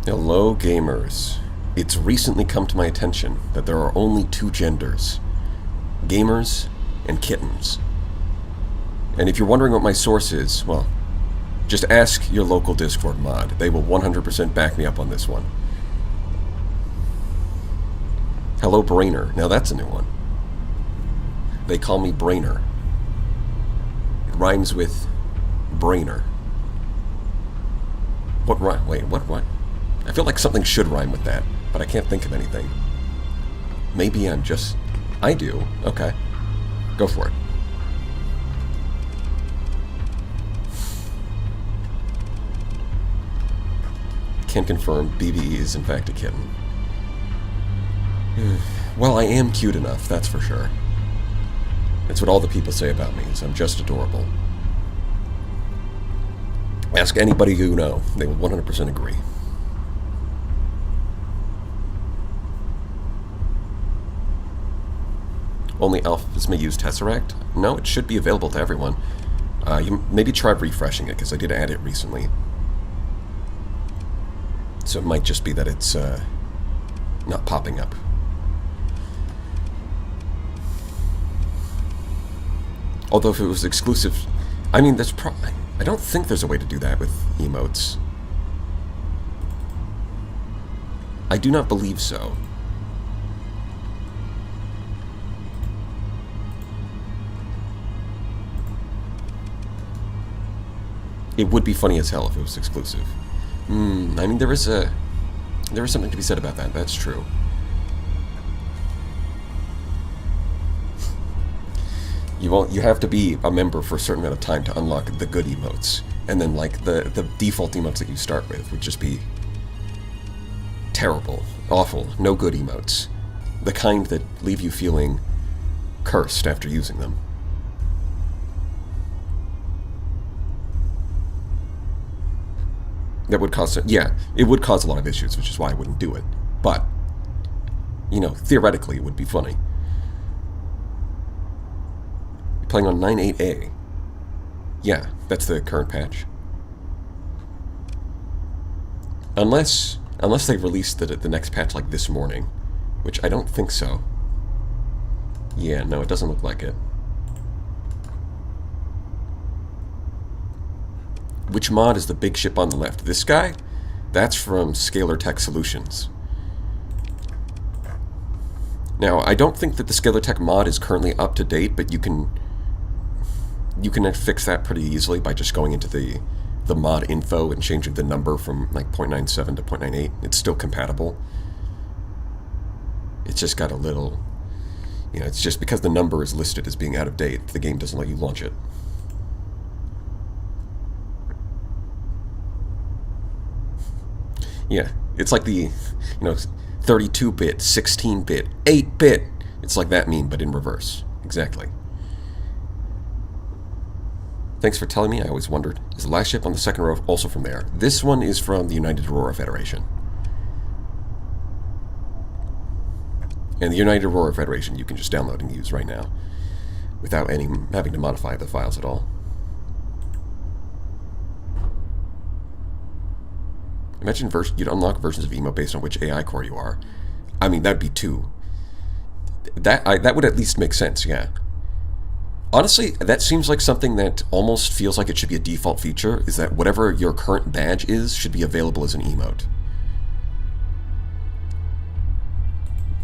Hello, gamers. It's recently come to my attention that there are only two genders: gamers and kittens. And if you're wondering what my source is, well, just ask your local Discord mod. They will 100% back me up on this one. Hello, Brainer. Now that's a new one. They call me Brainer. It rhymes with Brainer. What rhyme? Wait, what? I feel like something should rhyme with that, but I can't think of anything. Maybe I'm just... I do. Okay. Go for it. Can confirm BBE is in fact a kitten. Well, I am cute enough, that's for sure. That's what all the people say about me, is I'm just adorable. Ask anybody you know, they will 100% agree. Only alphas may use Tesseract? No, it should be available to everyone. You maybe try refreshing it, because I did add it recently. So it might just be that it's not popping up. Although if it was exclusive... I mean, there's I don't think there's a way to do that with emotes. I do not believe so. It would be funny as hell if it was exclusive. I mean, there is something to be said about that. That's true. You have to be a member for a certain amount of time to unlock the good emotes. And then, like, the default emotes that you start with would just be terrible, awful, no good emotes. The kind that leave you feeling cursed after using them. That would cause... Yeah, it would cause a lot of issues, which is why I wouldn't do it. But, you know, theoretically it would be funny. Playing on 9.8a. Yeah, that's the current patch. Unless they released the next patch like this morning, which I don't think so. Yeah, no, it doesn't look like it. Which mod is the big ship on the left? This guy? That's from Scalartech Solutions. Now, I don't think that the Scalartech mod is currently up to date, but you can fix that pretty easily by just going into the mod info and changing the number from like 0.97 to 0.98. It's still compatible. It's just got a little... You know, it's just because the number is listed as being out of date, the game doesn't let you launch it. Yeah, it's like the, you know, 32-bit, 16-bit, 8-bit. It's like that meme, but in reverse. Exactly. Thanks for telling me. I always wondered. Is the last ship on the second row also from there? This one is from the United Aurora Federation. And the United Aurora Federation you can just download and use right now without having to modify the files at all. Imagine you'd unlock versions of emote based on which AI core you are. I mean, that'd be too... That would at least make sense, yeah. Honestly, that seems like something that almost feels like it should be a default feature, is that whatever your current badge is should be available as an emote.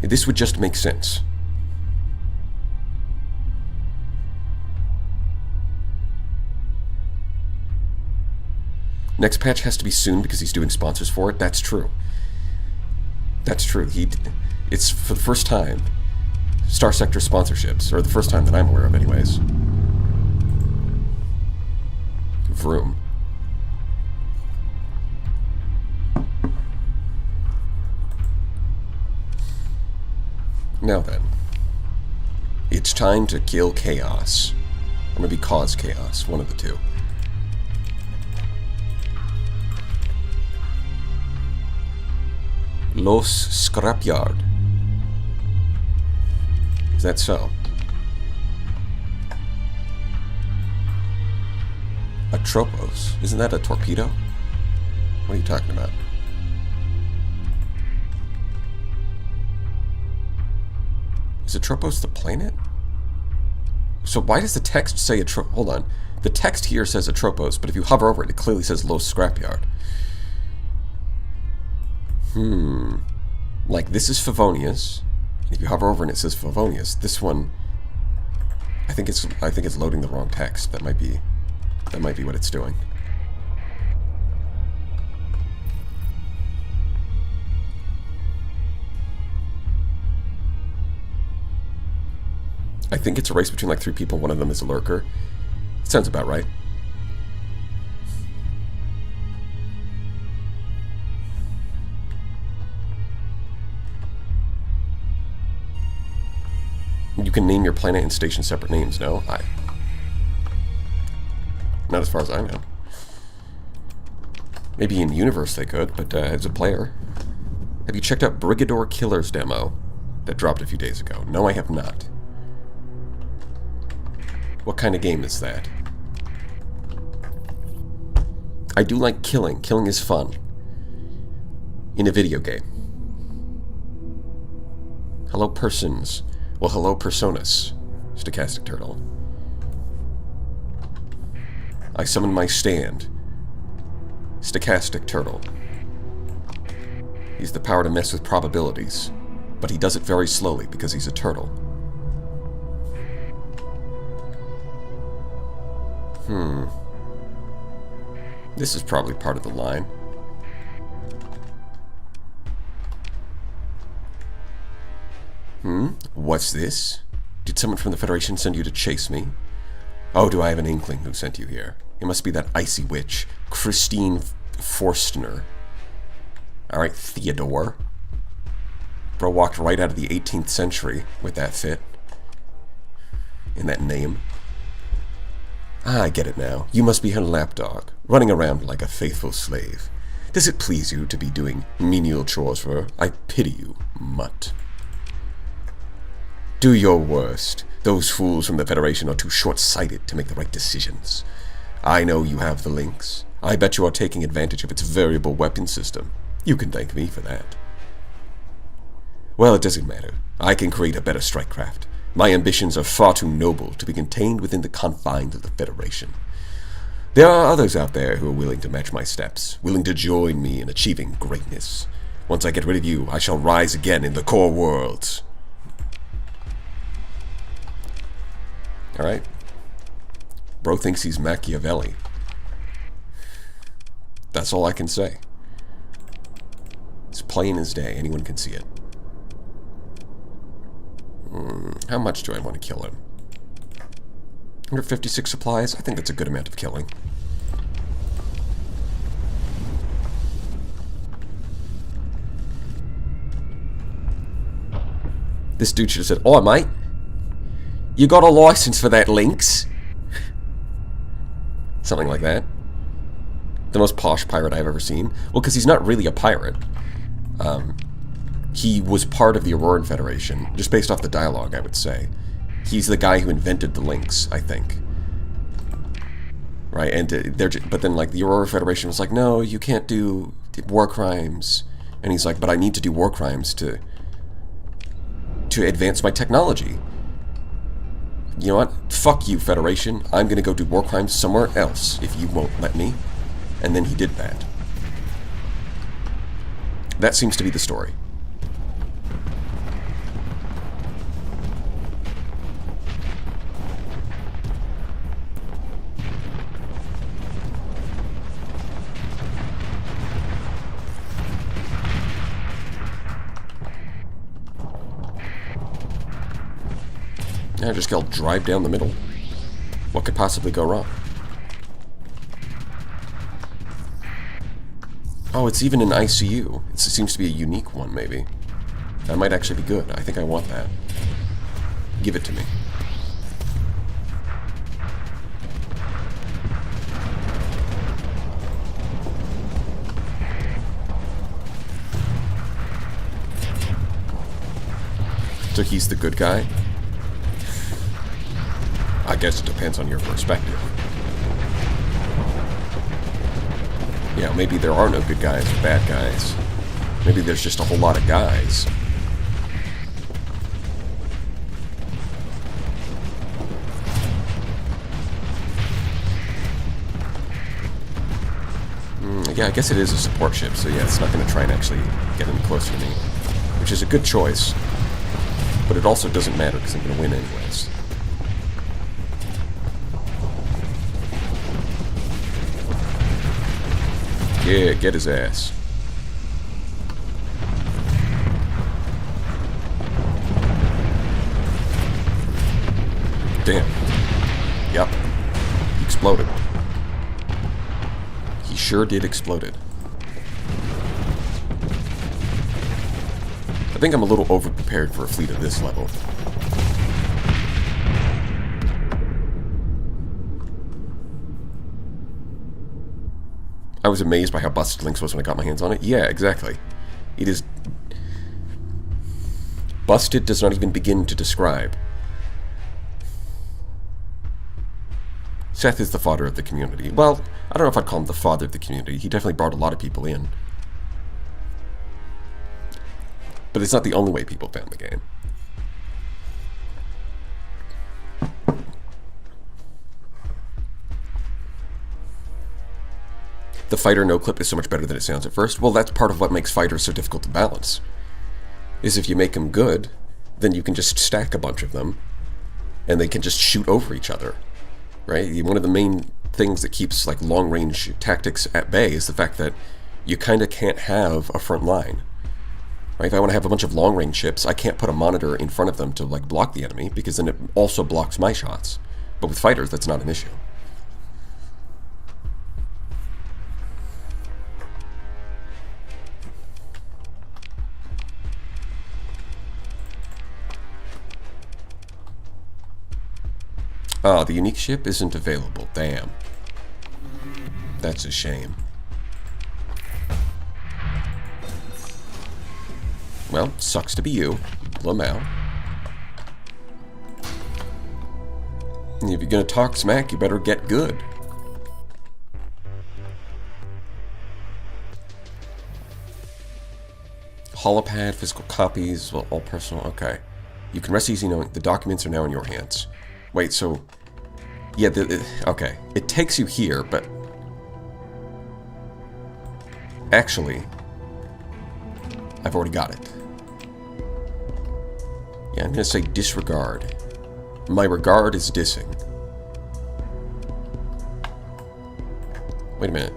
This would just make sense. Next patch has to be soon because he's doing sponsors for it. That's true. That's true. It's for the first time. Star Sector sponsorships, or the first time that I'm aware of anyways. Vroom. Now then. It's time to kill chaos. Or maybe cause chaos, one of the two. Los Scrapyard. Is that so? A tropos? Isn't that a torpedo? What are you talking about? Is Atropos the planet? So why does the text say Atropos? Hold on. The text here says Atropos, but if you hover over it, it clearly says Los Scrapyard. Like, this is Favonius. If you hover over and it says Favonius, this one, I think it's loading the wrong text. That might be what it's doing. I think it's a race between like 3 people. One of them is a lurker. Sounds about right. You can name your planet and station separate names, no? Not as far as I know. Maybe in universe they could, but as a player... Have you checked out Brigador Killer's demo that dropped a few days ago? No, I have not. What kind of game is that? I do like killing. Killing is fun. In a video game. Hello, persons. Well, hello, personas. Stochastic turtle. I summon my stand. Stochastic turtle. He's the power to mess with probabilities, but he does it very slowly because he's a turtle. This is probably part of the line. What's this? Did someone from the Federation send you to chase me? Oh, do I have an inkling who sent you here? It must be that icy witch, Christine Forstner. Alright, Theodore. Bro walked right out of the 18th century with that fit. In that name. Ah, I get it now. You must be her lapdog, running around like a faithful slave. Does it please you to be doing menial chores for her? I pity you, mutt. Do your worst. Those fools from the Federation are too short-sighted to make the right decisions. I know you have the links. I bet you are taking advantage of its variable weapon system. You can thank me for that. Well, it doesn't matter. I can create a better strike craft. My ambitions are far too noble to be contained within the confines of the Federation. There are others out there who are willing to match my steps, willing to join me in achieving greatness. Once I get rid of you, I shall rise again in the core worlds. Alright. Bro thinks he's Machiavelli. That's all I can say. It's plain as day. Anyone can see it. How much do I want to kill him? 156 supplies? I think that's a good amount of killing. This dude should have said, "Oh, mate, you got a license for that, Lynx?" Something like that. The most posh pirate I've ever seen. Well, because he's not really a pirate. He was part of the Auroran Federation, just based off the dialogue, I would say. He's the guy who invented the Lynx, I think. Right, and but then, like, the Auroran Federation was like, no, you can't do war crimes. And he's like, but I need to do war crimes to advance my technology. You know what? Fuck you, Federation. I'm gonna go do war crimes somewhere else if you won't let me. And then he did that. That seems to be the story. I just gotta drive down the middle. What could possibly go wrong? Oh, it's even an ICU. It seems to be a unique one, maybe. That might actually be good. I think I want that. Give it to me. So he's the good guy? I guess it depends on your perspective. Yeah, maybe there are no good guys or bad guys. Maybe there's just a whole lot of guys. Yeah, I guess it is a support ship, so yeah, it's not going to try and actually get any closer to me. Which is a good choice. But it also doesn't matter, because I'm going to win anyways. Yeah, get his ass. Damn. Yep. He exploded. He sure did exploded. I think I'm a little over-prepared for a fleet of this level. I was amazed by how busted Lynx was when I got my hands on it. Yeah, exactly. It is... busted does not even begin to describe. Seth is the father of the community. Well, I don't know if I'd call him the father of the community. He definitely brought a lot of people in. But it's not the only way people found the game. The fighter no-clip is so much better than it sounds at first. Well, that's part of what makes fighters so difficult to balance. Is if you make them good, then you can just stack a bunch of them, and they can just shoot over each other. Right? One of the main things that keeps like long-range tactics at bay is the fact that you kind of can't have a front line. Right? If I want to have a bunch of long-range ships, I can't put a monitor in front of them to like block the enemy, because then it also blocks my shots. But with fighters, that's not an issue. Ah, the unique ship isn't available. Damn. That's a shame. Well, sucks to be you, Lamau. And if you're gonna talk smack, you better get good. Holopad, physical copies, well, all personal, okay. You can rest easy knowing the documents are now in your hands. Wait, so... yeah, okay. It takes you here, but... actually... I've already got it. Yeah, I'm gonna say disregard. My regard is dissing. Wait a minute.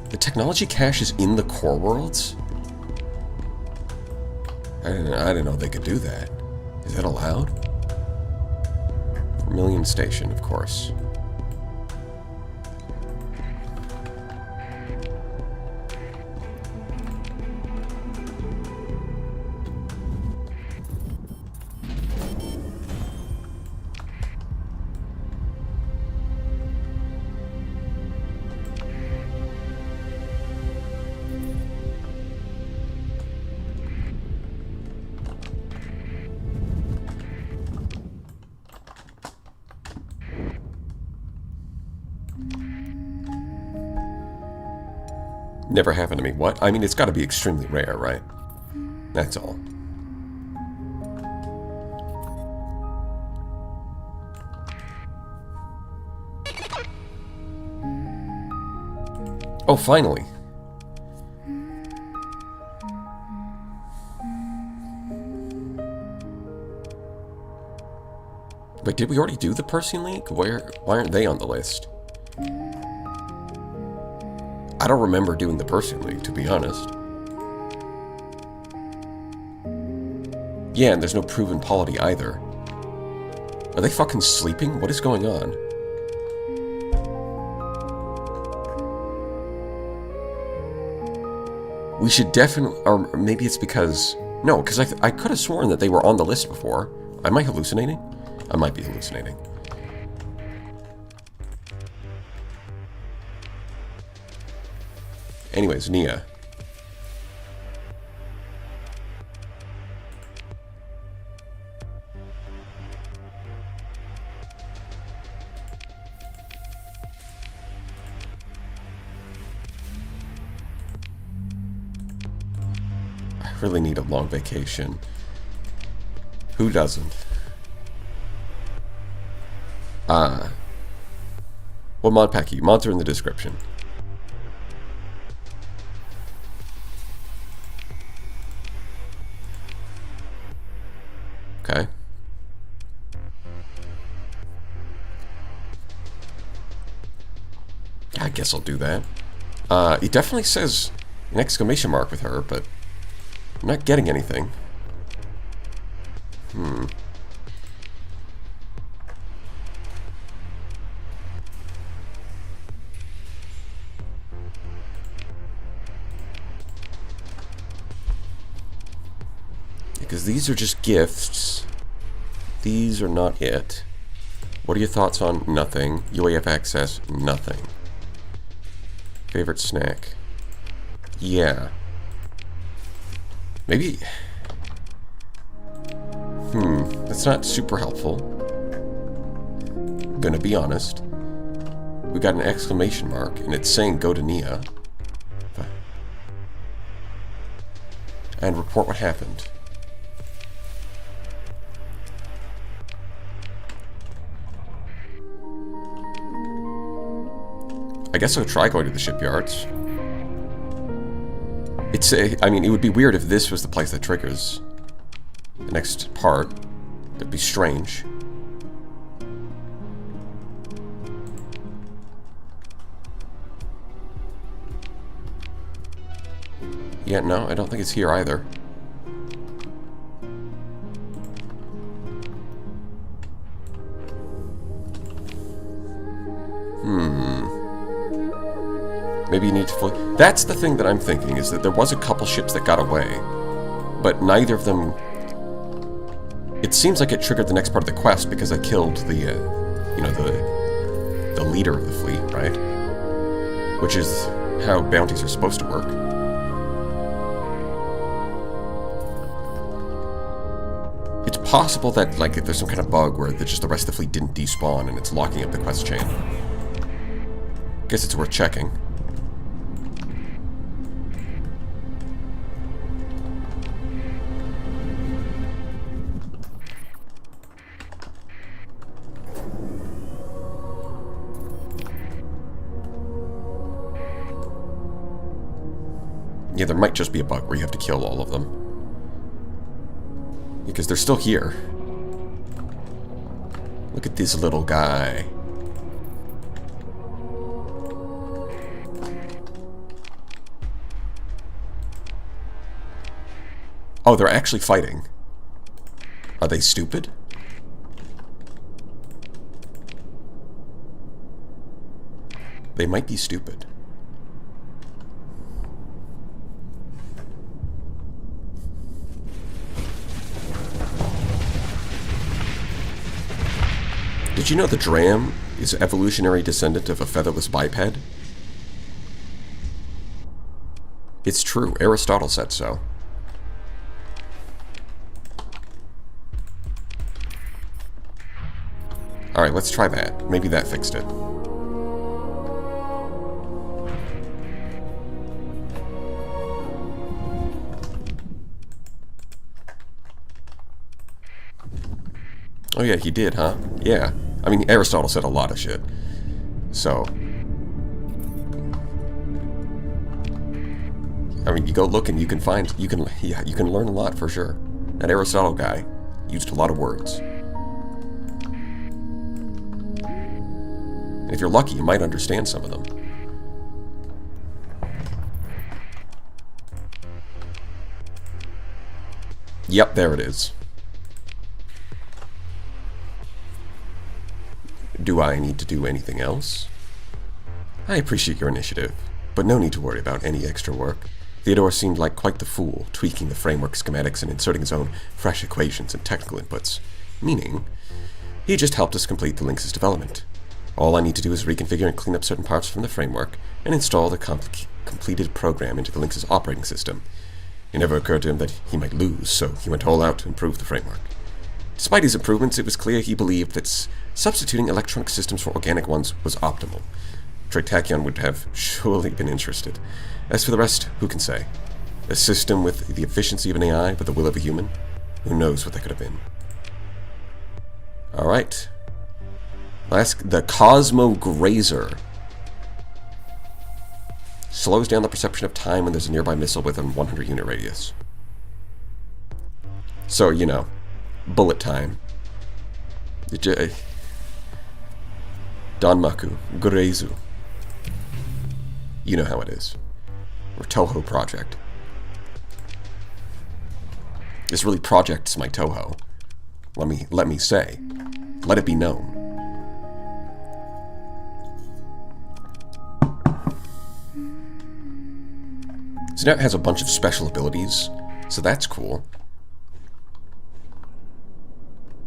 The technology cache is in the core worlds? I didn't know they could do that. Is that allowed? Vermilion Station, of course. Never happened to me. What? I mean, it's got to be extremely rare, right? That's all. Oh, finally. Wait, did we already do the Persian League? Why aren't they on the list? I don't remember doing the Persian League, to be honest. Yeah, and there's no proven polity either. Are they fucking sleeping? What is going on? We should definitely... or maybe it's because... no, because I could have sworn that they were on the list before. Am I hallucinating? I might be hallucinating. Anyways, Nia. I really need a long vacation. Who doesn't? What mod pack are you? Mods are in the description. Okay. I guess I'll do that. It definitely says an exclamation mark with her, but I'm not getting anything. Because these are just gifts. These are not it. What are your thoughts on nothing? UAF access, nothing. Favorite snack? Yeah. Maybe... That's not super helpful. I'm gonna be honest. We got an exclamation mark, and it's saying go to Nia. And report what happened. I guess I'll try going to the shipyards. I mean, it would be weird if this was the place that triggers the next part. That'd be strange. Yeah, no, I don't think it's here either. Maybe you need to fly. That's the thing that I'm thinking, is that there was a couple ships that got away, but neither of them... It seems like it triggered the next part of the quest because I killed the, you know, the leader of the fleet, right? Which is how bounties are supposed to work. It's possible that, like, there's some kind of bug where just the rest of the fleet didn't despawn and it's locking up the quest chain. Guess it's worth checking. Yeah, there might just be a bug where you have to kill all of them. Because they're still here. Look at this little guy. Oh, they're actually fighting. Are they stupid? They might be stupid. Did you know the dram is an evolutionary descendant of a featherless biped? It's true. Aristotle said so. Alright, let's try that. Maybe that fixed it. Oh yeah, he did, huh? Yeah. I mean, Aristotle said a lot of shit. So... I mean, you go look and you can find... You can learn a lot for sure. That Aristotle guy used a lot of words. And if you're lucky, you might understand some of them. Yep, there it is. Do I need to do anything else? I appreciate your initiative, but no need to worry about any extra work. Theodore seemed like quite the fool, tweaking the framework schematics and inserting his own fresh equations and technical inputs. Meaning, he just helped us complete the Lynx's development. All I need to do is reconfigure and clean up certain parts from the framework and install the completed program into the Lynx's operating system. It never occurred to him that he might lose, so he went all out to improve the framework. Despite his improvements, it was clear he believed that substituting electronic systems for organic ones was optimal. Tritachyon would have surely been interested. As for the rest, who can say? A system with the efficiency of an AI but the will of a human? Who knows what that could have been? Alright. That's the Cosmo Grazer. Slows down the perception of time when there's a nearby missile within 100 unit radius. So, you know, bullet time. Danmaku, Gurezu. You know how it is. Or Toho Project. This really projects my Toho. Let me say. Let it be known. So now it has a bunch of special abilities, so that's cool.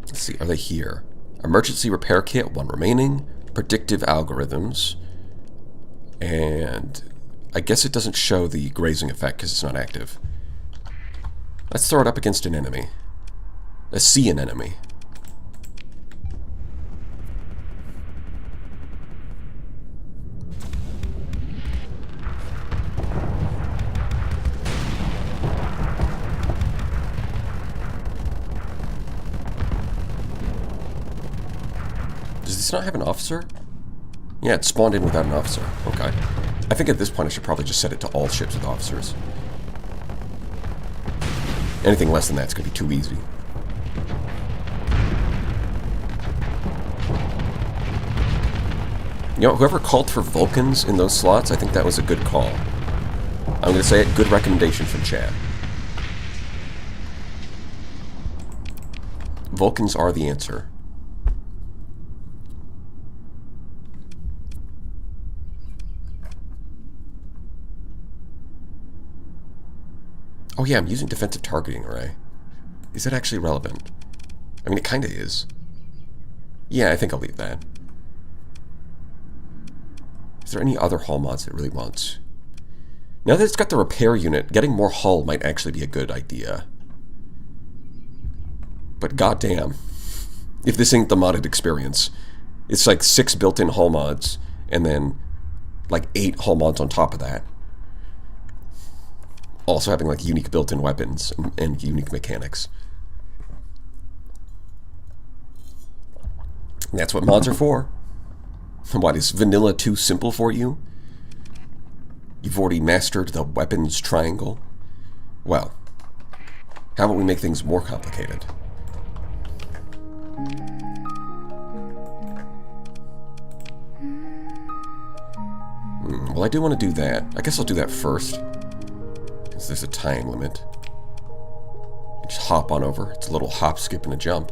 Let's see, are they here? Emergency repair kit, 1 remaining. Predictive algorithms. And I guess it doesn't show the grazing effect because it's not active. Let's throw it up against an enemy. Let's see an enemy. Does this not have an officer? Yeah, it spawned in without an officer. Okay. I think at this point I should probably just set it to all ships with officers. Anything less than that's going to be too easy. You know, whoever called for Vulcans in those slots, I think that was a good call. I'm going to say it, good recommendation from chat. Vulcans are the answer. Oh yeah, I'm using defensive targeting array. Is that actually relevant? I mean, it kind of is. Yeah, I think I'll leave that. Is there any other hull mods it really wants? Now that it's got the repair unit, getting more hull might actually be a good idea. But goddamn, if this ain't the modded experience. It's like 6 built-in hull mods, and then like 8 hull mods on top of that. Also having like unique built-in weapons and unique mechanics. And that's what mods are for. What, is vanilla too simple for you? You've already mastered the weapons triangle? Well, how about we make things more complicated? Well, I do want to do that. I guess I'll do that first. There's a time limit. Just hop on over. It's a little hop, skip, and a jump.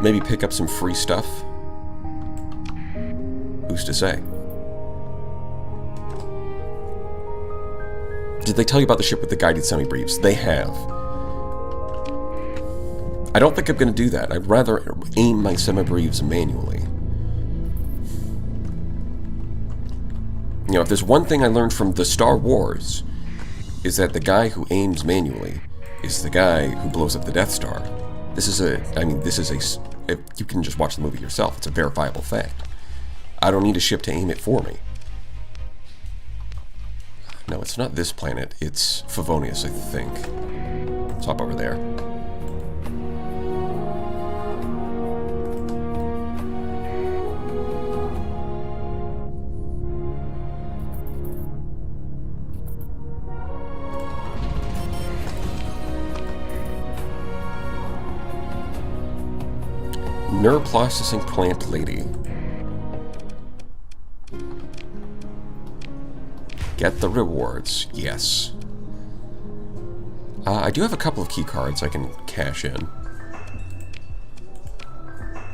Maybe pick up some free stuff. Who's to say? Did they tell you about the ship with the guided semi-briefs? They have. I don't think I'm going to do that. I'd rather aim my semi-briefs manually. You know, if there's one thing I learned from the Star Wars, is that the guy who aims manually is the guy who blows up the Death Star. This is if you can just watch the movie yourself, it's a verifiable fact. I don't need a ship to aim it for me. No, it's not this planet, it's Favonius, I think. Let's hop over there. Neuroprocessing plant lady. Get the rewards. Yes. I do have a couple of key cards I can cash in.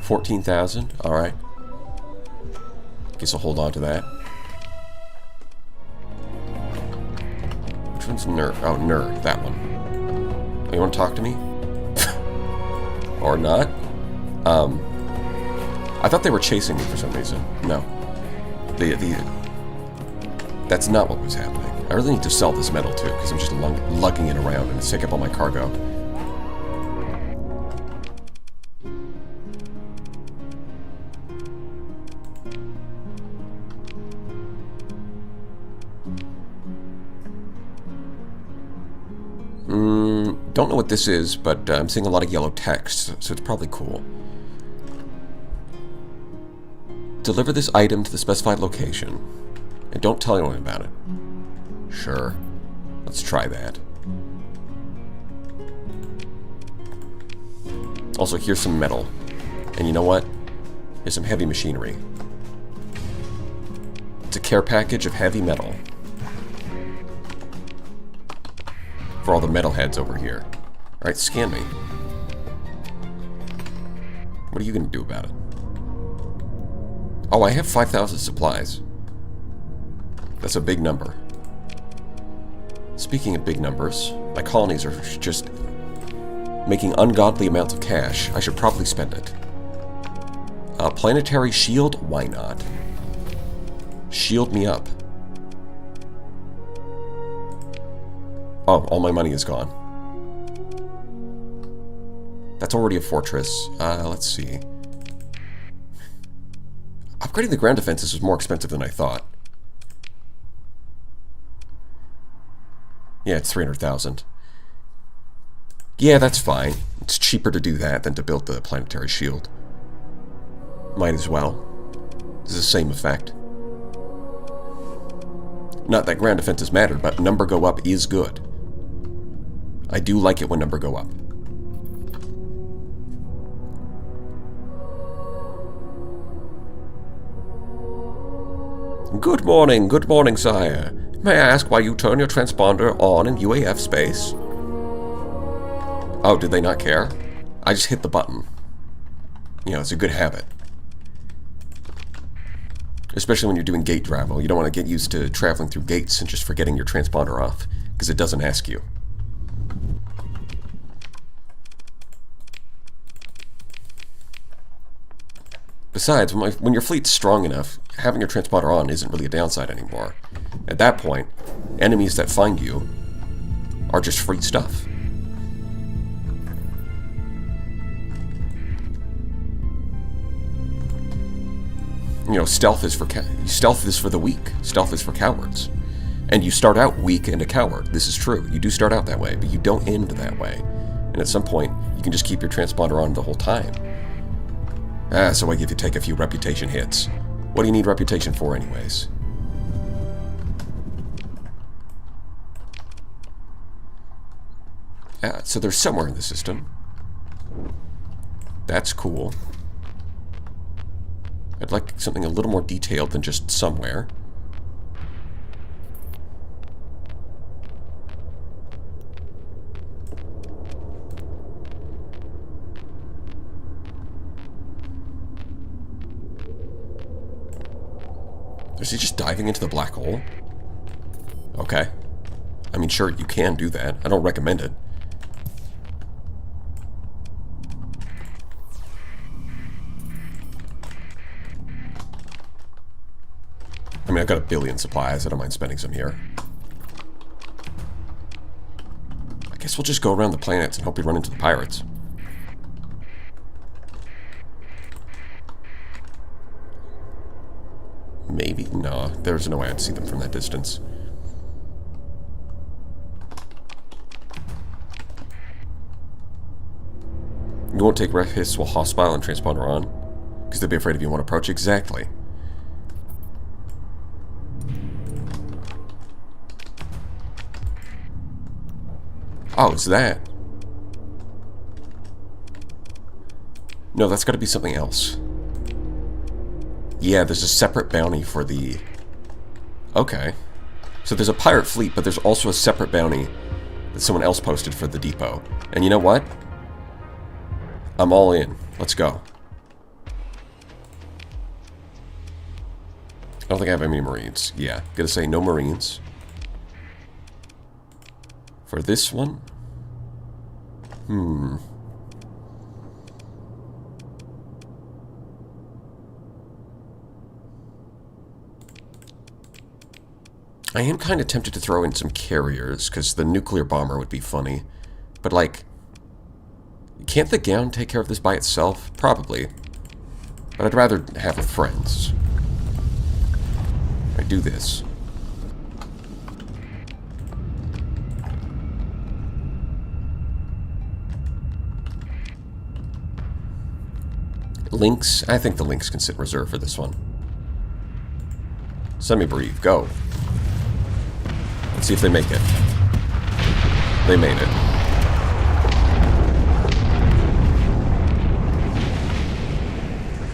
14,000. Alright. Guess I'll hold on to that. Which one's Ner? Oh, Ner. That one. Oh, you want to talk to me? Or not? I thought they were chasing me for some reason. No. That's not what was happening. I really need to sell this metal too, because I'm just lugging it around and it's taking up all my cargo. Don't know what this is, but I'm seeing a lot of yellow text, so it's probably cool. Deliver this item to the specified location. And don't tell anyone about it. Sure. Let's try that. Also, here's some metal. And you know what? Here's some heavy machinery. It's a care package of heavy metal. For all the metalheads over here. Alright, scan me. What are you going to do about it? Oh, I have 5,000 supplies. That's a big number. Speaking of big numbers, my colonies are just making ungodly amounts of cash. I should probably spend it. Planetary shield? Why not? Shield me up. Oh, all my money is gone. That's already a fortress. Let's see. Upgrading the ground defenses is more expensive than I thought. Yeah, it's 300,000. Yeah, that's fine. It's cheaper to do that than to build the planetary shield. Might as well. It's the same effect. Not that ground defenses matter, but number go up is good. I do like it when number go up. Good morning, sire. May I ask why you turn your transponder on in UAF space? Oh, did they not care? I just hit the button. You know, it's a good habit. Especially when you're doing gate travel. You don't want to get used to traveling through gates and just forgetting your transponder off, because it doesn't ask you. Besides, when your fleet's strong enough, having your transponder on isn't really a downside anymore. At that point, enemies that find you are just free stuff. You know, stealth is for the weak. Stealth is for cowards. And you start out weak and a coward. This is true. You do start out that way, but you don't end that way. And at some point, you can just keep your transponder on the whole time. So I give you take a few reputation hits. What do you need reputation for anyways? So they're somewhere in the system. That's cool. I'd like something a little more detailed than just somewhere. Is he just diving into the black hole? Okay. I mean, sure, you can do that. I don't recommend it. I mean, I've got a billion supplies. I don't mind spending some here. I guess we'll just go around the planets and hope we run into the pirates. Maybe? No, there's no way I'd see them from that distance. You won't take ref hits while hostile and transponder on? Because they'll be afraid if you won't approach. Exactly. Oh, it's that. No, that's got to be something else. Yeah, there's a separate bounty for the... Okay. So there's a pirate fleet, but there's also a separate bounty that someone else posted for the depot. And you know what? I'm all in. Let's go. I don't think I have any Marines. Yeah, gotta say no Marines. For this one? I am kind of tempted to throw in some carriers, because the nuclear bomber would be funny. But, like, can't the gown take care of this by itself? Probably. But I'd rather have friends. I do this. Lynx? I think the Lynx can sit in reserve for this one. Semi-brief, go. Let's see if they make it. They made it.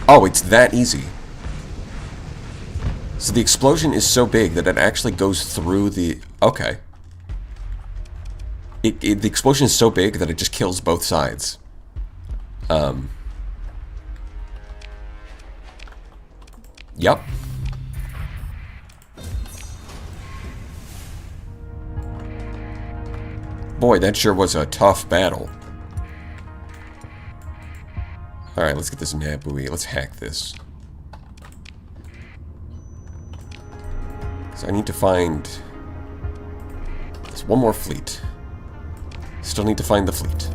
Oh, it's that easy. So the explosion is so big that it actually goes through the... Okay. The explosion is so big that it just kills both sides. Yep. Boy, that sure was a tough battle. Alright, let's get this Nabooey. Let's hack this. So I need to find... There's one more fleet. Still need to find the fleet.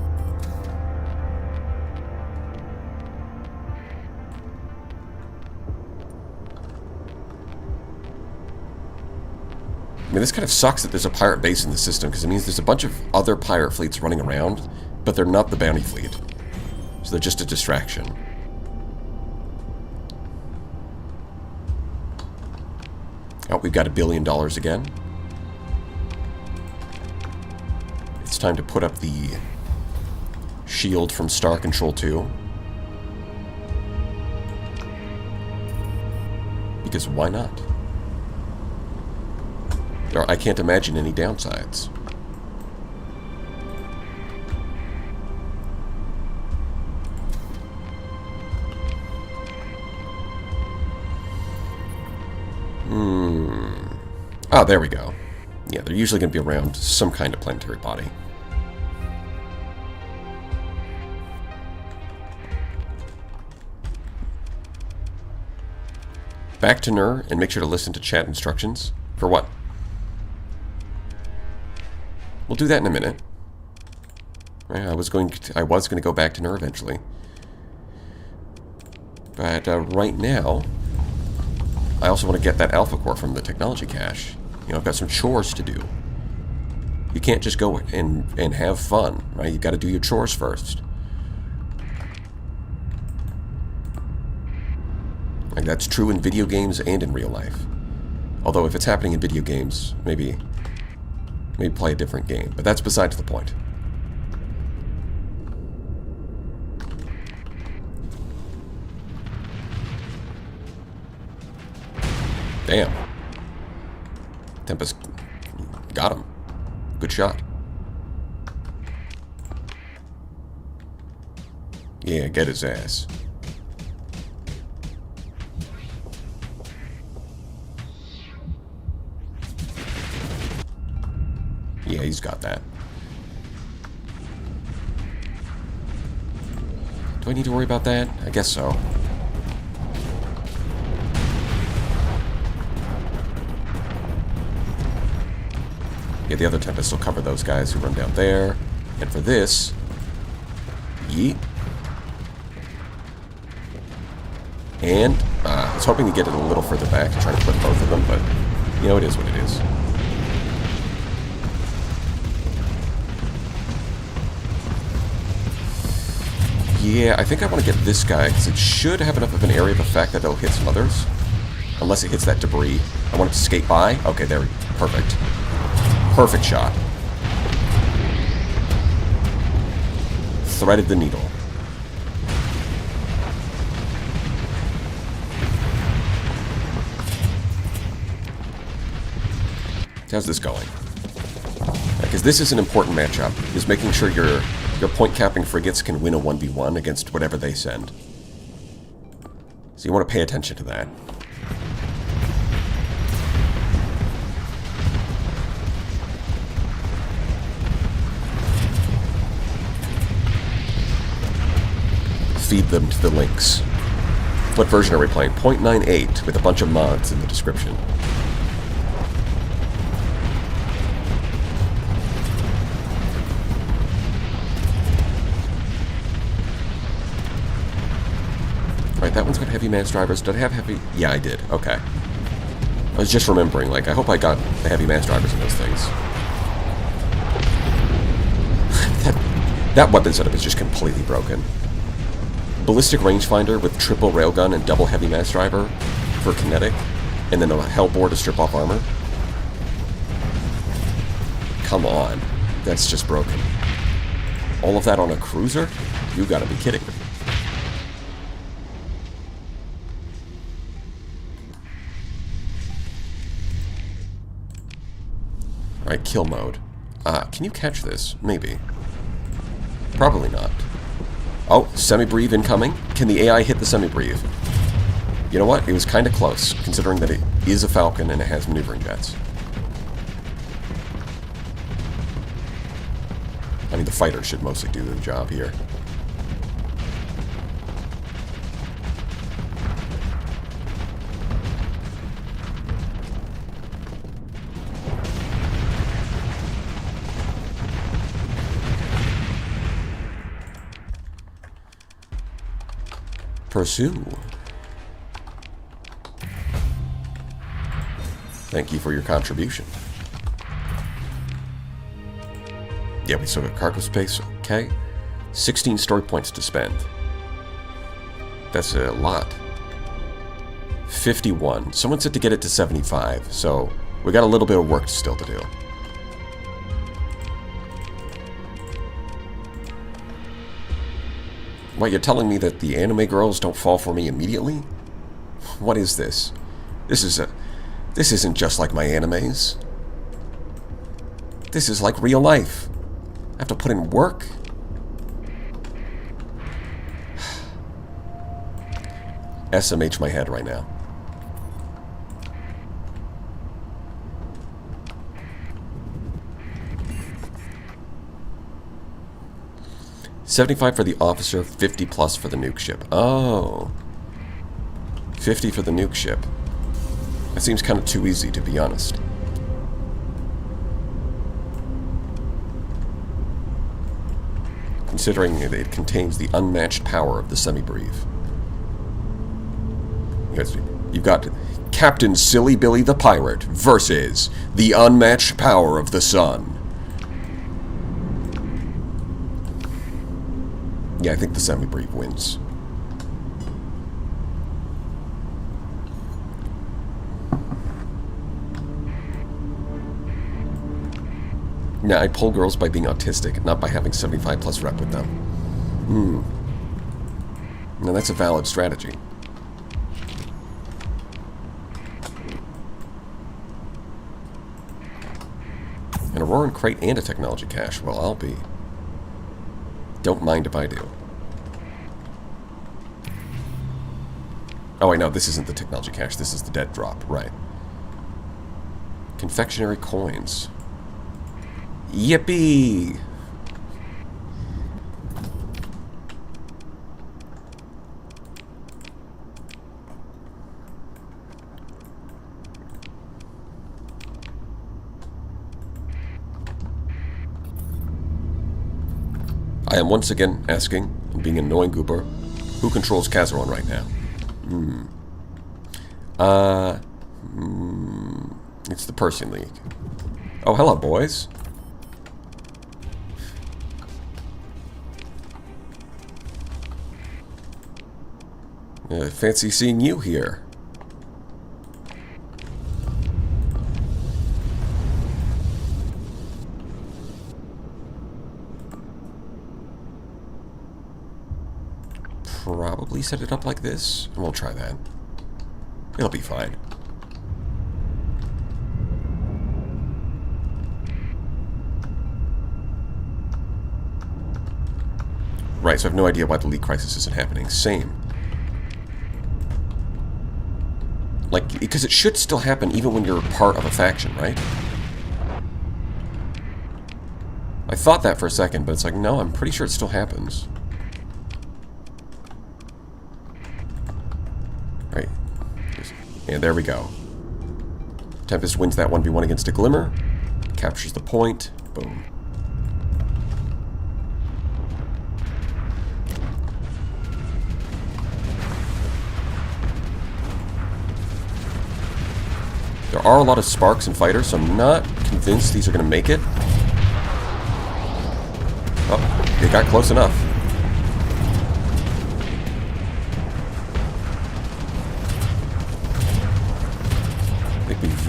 I mean, this kind of sucks that there's a pirate base in the system, because it means there's a bunch of other pirate fleets running around, but they're not the bounty fleet. So they're just a distraction. Oh, we've got $1 billion again. It's time to put up the shield from Star Control 2. Because why not? I can't imagine any downsides. Oh, there we go. Yeah, they're usually going to be around some kind of planetary body. Back to Nur, and make sure to listen to chat instructions. For what? We'll do that in a minute. I was going to go back to Nur eventually. But right now, I also want to get that alpha core from the technology cache. You know, I've got some chores to do. You can't just go and have fun, right? You've got to do your chores first. Like, that's true in video games and in real life. Although if it's happening in video games, maybe play a different game. But that's besides the point. Damn. Tempest got him. Good shot. Yeah, get his ass. Yeah, he's got that. Do I need to worry about that? I guess so. Yeah, the other Tempest will cover those guys who run down there. And for this... Yeet. And... I was hoping to get it a little further back to try to put both of them, but... You know, it is what it is. Yeah, I think I want to get this guy, because it should have enough of an area of effect that it'll hit some others. Unless it hits that debris. I want it to skate by. Okay, there we go. Perfect. Perfect shot. Threaded the needle. How's this going? Because this is an important matchup. Is making sure your point-capping frigates can win a 1v1 against whatever they send. So you want to pay attention to that. Feed them to the links. What version are we playing? 0.98 with a bunch of mods in the description. Right, that one's got heavy mass drivers. Did I have heavy? Yeah, I did. Okay. I was just remembering, like, I hope I got the heavy mass drivers in those things. that weapon setup is just completely broken. ballistic rangefinder with triple railgun and double heavy mass driver for kinetic, and then a hellbore to strip off armor. Come on. That's just broken. All of that on a cruiser? You gotta be kidding me. Alright, kill mode. Can you catch this? Maybe. Probably not. Oh, semi-breathe incoming. Can the AI hit the semi-breathe? You know what? It was kind of close, considering that it is a Falcon and it has maneuvering jets. I mean, the fighter should mostly do the job here. Pursue. Thank you for your contribution. Yeah, we still got cargo space. Okay. 16 story points to spend. That's a lot. 51. Someone said to get it to 75, so we got a little bit of work still to do. What, you're telling me that the anime girls don't fall for me immediately? What is this? This isn't just like my animes. This is like real life. I have to put in work. SMH my head right now. $75 for the officer, 50 plus for the nuke ship. Oh. 50 for the nuke ship. That seems kind of too easy, to be honest. Considering that it contains the unmatched power of the semi-breathe. You've got Captain Silly Billy the Pirate versus the unmatched power of the sun. Yeah, I think the semi-breathe wins. Yeah, I pull girls by being autistic, not by having 75 plus rep with them. Now that's a valid strategy. An Auroran crate and a technology cache. Well, I'll be. Don't mind if I do. Oh wait, no, this isn't the technology cache. This is the dead drop, right. Confectionery coins. Yippee! I am once again asking, and being an annoying goober, who controls Kazaron right now? It's the Persian League. Oh, hello, boys. Fancy seeing you here. Probably set it up like this, and we'll try that. It'll be fine. Right, so I have no idea why the leak crisis isn't happening. Same. Like, because it should still happen even when you're part of a faction, right? I thought that for a second, but it's like, no, I'm pretty sure it still happens. Right. And there we go. Tempest wins that 1v1 against a Glimmer. Captures the point. Boom. There are a lot of sparks and fighters, so I'm not convinced these are going to make it. Oh, they got close enough.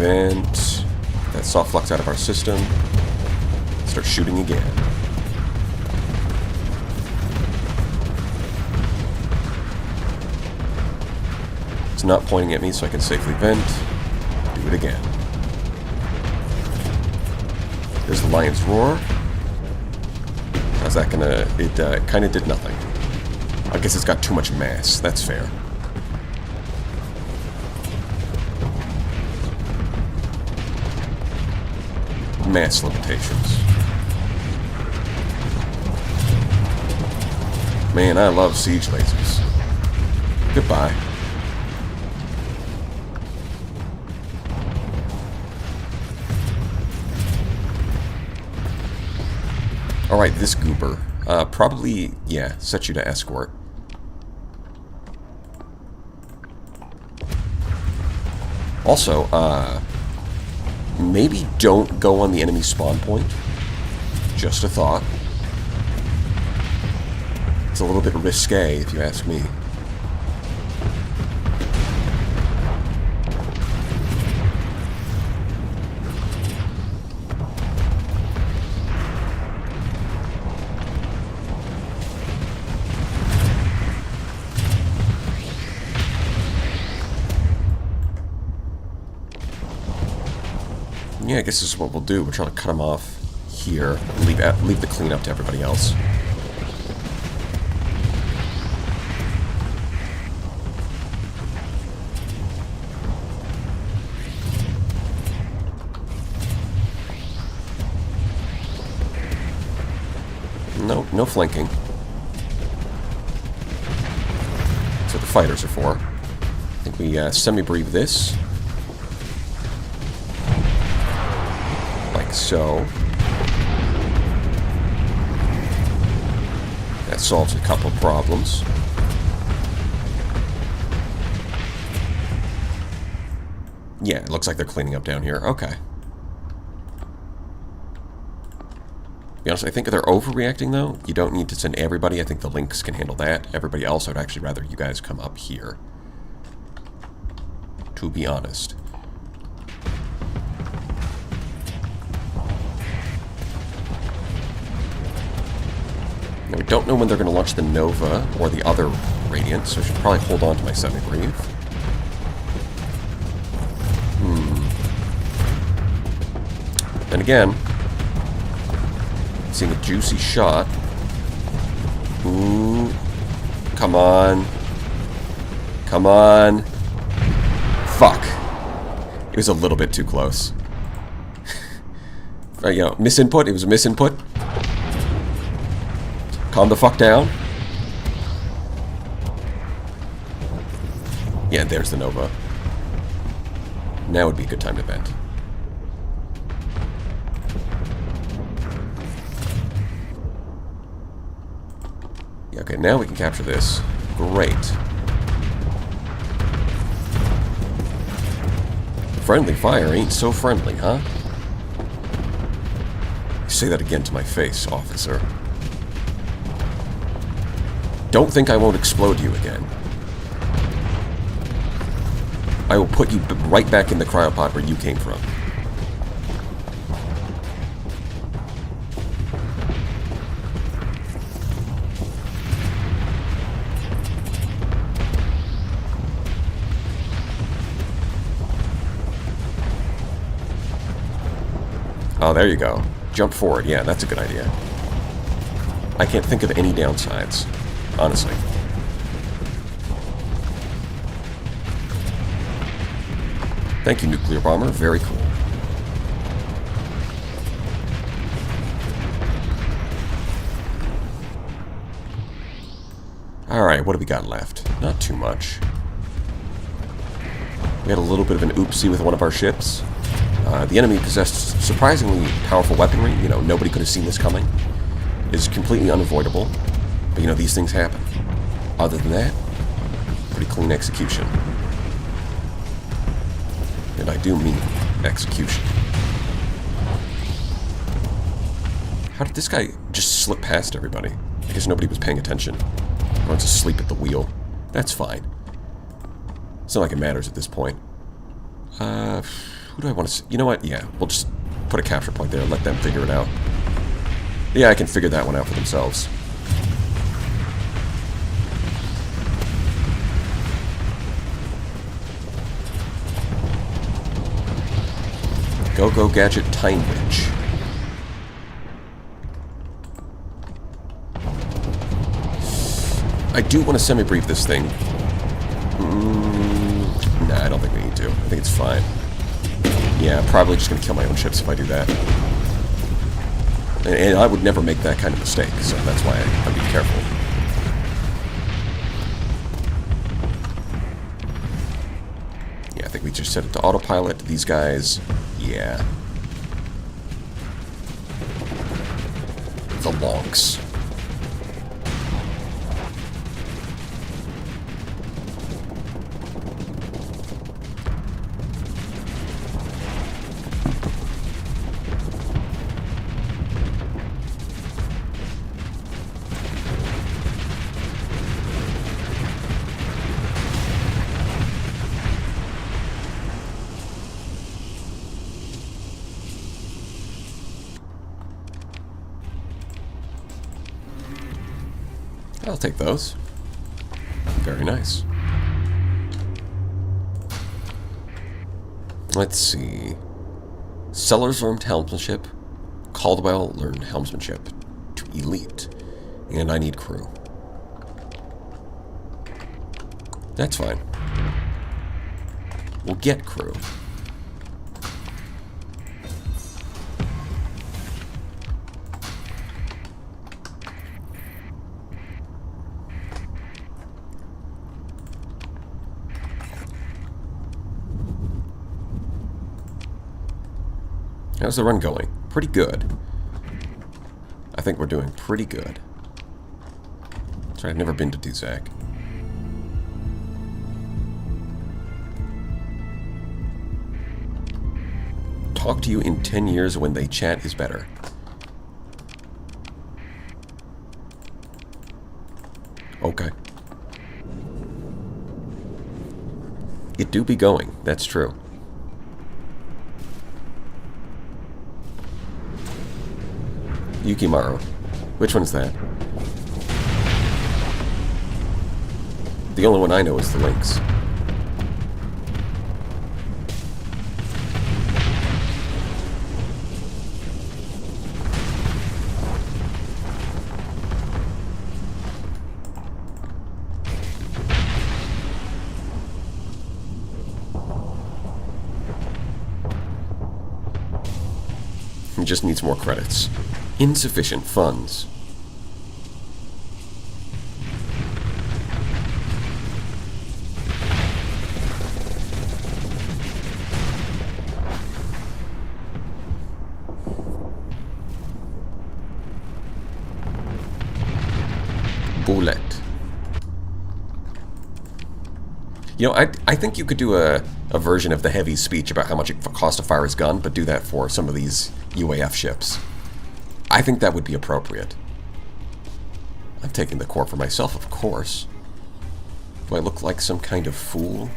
vent. Get that soft flux out of our system. Start shooting again. It's not pointing at me, so I can safely vent. Do it again. There's the lion's roar. How's that gonna... It kind of did nothing. I guess it's got too much mass. That's fair. Mass limitations. Man, I love siege lasers. Goodbye. Alright, this goober. Probably, yeah, set you to escort. Also, maybe don't go on the enemy spawn point. Just a thought. It's a little bit risque, if you ask me. Yeah, I guess this is what we'll do. We're trying to cut him off here. Leave the cleanup to everybody else. No flanking. That's what the fighters are for. I think we semi-breathe this. Like so. That solves a couple problems. Yeah, it looks like they're cleaning up down here. Okay. To be honest, I think they're overreacting, though. You don't need to send everybody. I think the links can handle that. Everybody else, I'd actually rather you guys come up here. To be honest. Now, we don't know when they're going to launch the Nova or the other Radiant, so I should probably hold on to my semi-breathe. Then again... seeing a juicy shot. Ooh. Come on. Come on. Fuck. It was a little bit too close. You know, misinput. It was a misinput. Calm the fuck down. Yeah, there's the Nova. Now would be a good time to vent. Okay, now we can capture this. Great. Friendly fire ain't so friendly, huh? Say that again to my face, officer. Don't think I won't explode you again. I will put you right back in the cryopod where you came from. Oh, there you go. Jump forward. Yeah, that's a good idea. I can't think of any downsides, honestly. Thank you, nuclear bomber. Very cool. Alright, what do we got left? Not too much. We had a little bit of an oopsie with one of our ships. The enemy possessed surprisingly powerful weaponry. You know, nobody could have seen this coming. It's completely unavoidable. But, you know, these things happen. Other than that, pretty clean execution. And I do mean execution. How did this guy just slip past everybody? I guess nobody was paying attention. Everyone's asleep at the wheel. That's fine. It's not like it matters at this point. Who do I want to see? You know what? Yeah, we'll just put a capture point there and let them figure it out. Yeah, I can figure that one out for themselves. Go Gadget Time Witch. I do want to semi-brief this thing. Nah, I don't think we need to. I think it's fine. Yeah, I'm probably just going to kill my own ships if I do that. And I would never make that kind of mistake, so that's why I'd be careful. Yeah, I think we just set it to autopilot. These guys, yeah. The lonks. I'll take those. Very nice. Let's see. Sellers learned helmsmanship. Caldwell learned helmsmanship to elite. And I need crew. That's fine. We'll get crew. How's the run going? Pretty good. I think we're doing pretty good. Sorry, I've never been to Duzak. Talk to you in 10 years when they chat is better. Okay. It do be going, that's true. Yukimaru. Which one's that? The only one I know is the Lynx. He just needs more credits. Insufficient funds. Bullet. You know, I think you could do a version of the heavy speech about how much it costs to fire his gun, but do that for some of these UAF ships. I think that would be appropriate. I'm taking the core for myself, of course. Do I look like some kind of fool?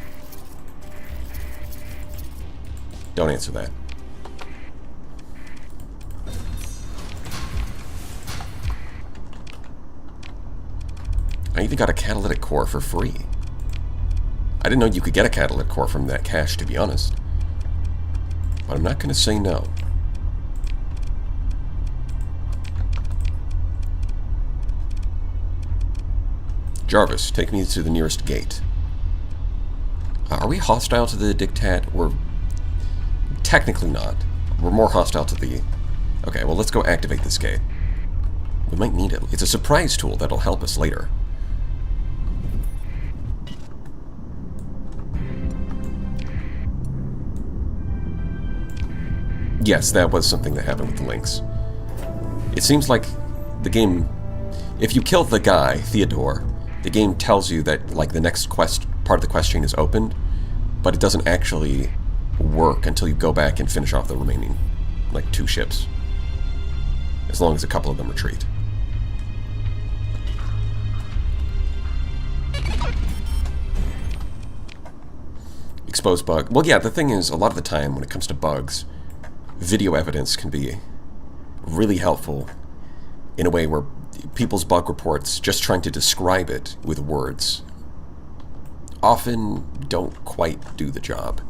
Don't answer that. I even got a catalytic core for free. I didn't know you could get a catalytic core from that cache, to be honest. But I'm not going to say no. Jarvis, take me to the nearest gate. Are we hostile to the Dictat? We're technically not. We're more hostile to the... Okay, well, let's go activate this gate. We might need it. It's a surprise tool that'll help us later. Yes, that was something that happened with the Lynx. It seems like the game... If you kill the guy, Theodore, the game tells you that, like, the next part of the quest chain is opened, but it doesn't actually work until you go back and finish off the remaining, like, 2 ships. As long as a couple of them retreat. expose bug. Well, yeah, the thing is, a lot of the time when it comes to bugs, video evidence can be really helpful in a way where people's bug reports, just trying to describe it with words, often don't quite do the job.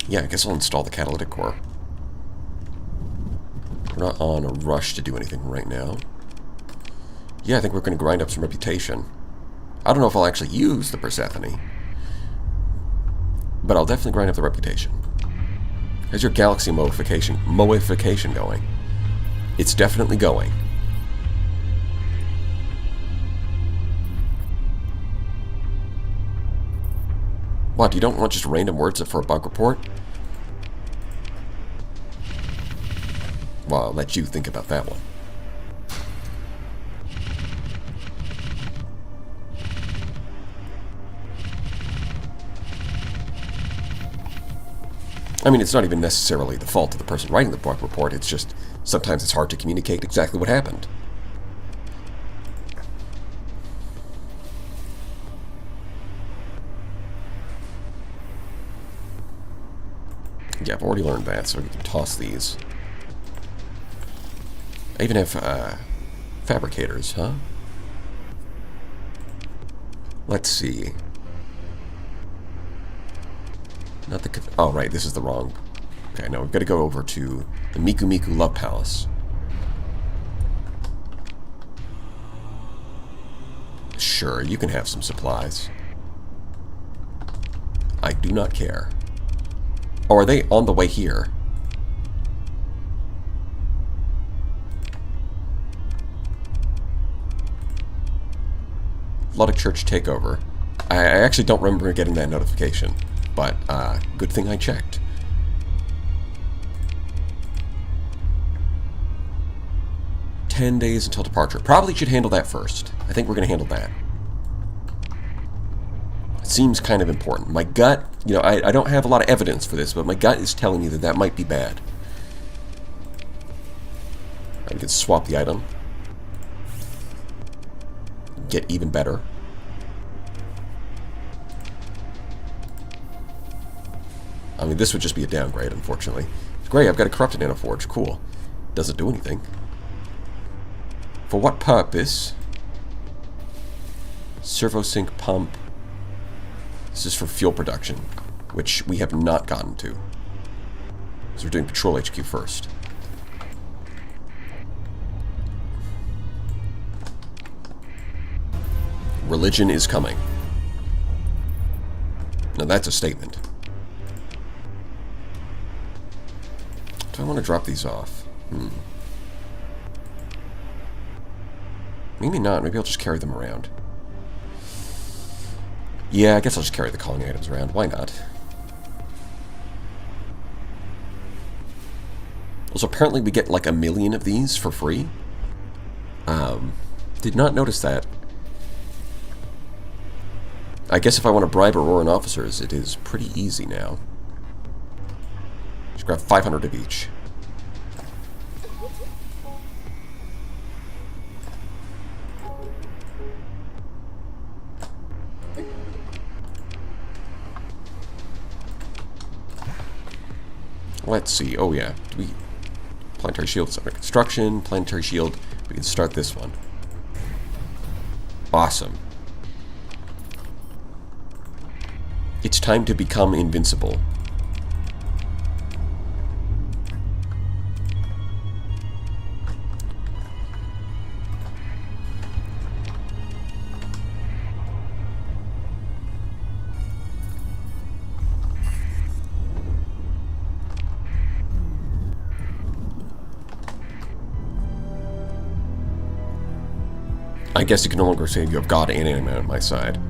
Yeah, I guess I'll install the catalytic core. We're not on a rush to do anything right now. Yeah, I think we're going to grind up some reputation. I don't know if I'll actually use the Persephone, but I'll definitely grind up the reputation. How's your galaxy moification going? It's definitely going. What, you don't want just random words for a bug report? Well, I'll let you think about that one. I mean, it's not even necessarily the fault of the person writing the bug report, it's just sometimes it's hard to communicate exactly what happened. Yeah, I've already learned that, so we can toss these. I even have fabricators, huh? Let's see. Not the... Oh, right, this is the wrong... Okay, no, we've got to go over to the Mimikko Love Palace. Sure, you can have some supplies. I do not care. Oh, are they on the way here? Luddic Church takeover. I actually don't remember getting that notification, but good thing I checked. "10 days until departure." Probably should handle that first. I think we're going to handle that. It seems kind of important. My gut, you know, I don't have a lot of evidence for this, but my gut is telling me that that might be bad. I can swap the item. Get even better. I mean, this would just be a downgrade, unfortunately. Great, I've got a corrupted nanoforge. Cool. Doesn't do anything. For what purpose? Servo sync pump. This is for fuel production, which we have not gotten to. So we're doing Patrol HQ first. Religion is coming. Now that's a statement. Do I want to drop these off? Maybe not. Maybe I'll just carry them around. Yeah, I guess I'll just carry the colony items around. Why not? Also, apparently we get like 1 million of these for free. Did not notice that. I guess if I want to bribe Auroran officers, it is pretty easy now. Just grab 500 of each. Let's see. Oh yeah. Do we... Planetary shield is under construction. Planetary shield. We can start this one. Awesome. It's time to become invincible. I guess you can no longer say you have God and anime on my side.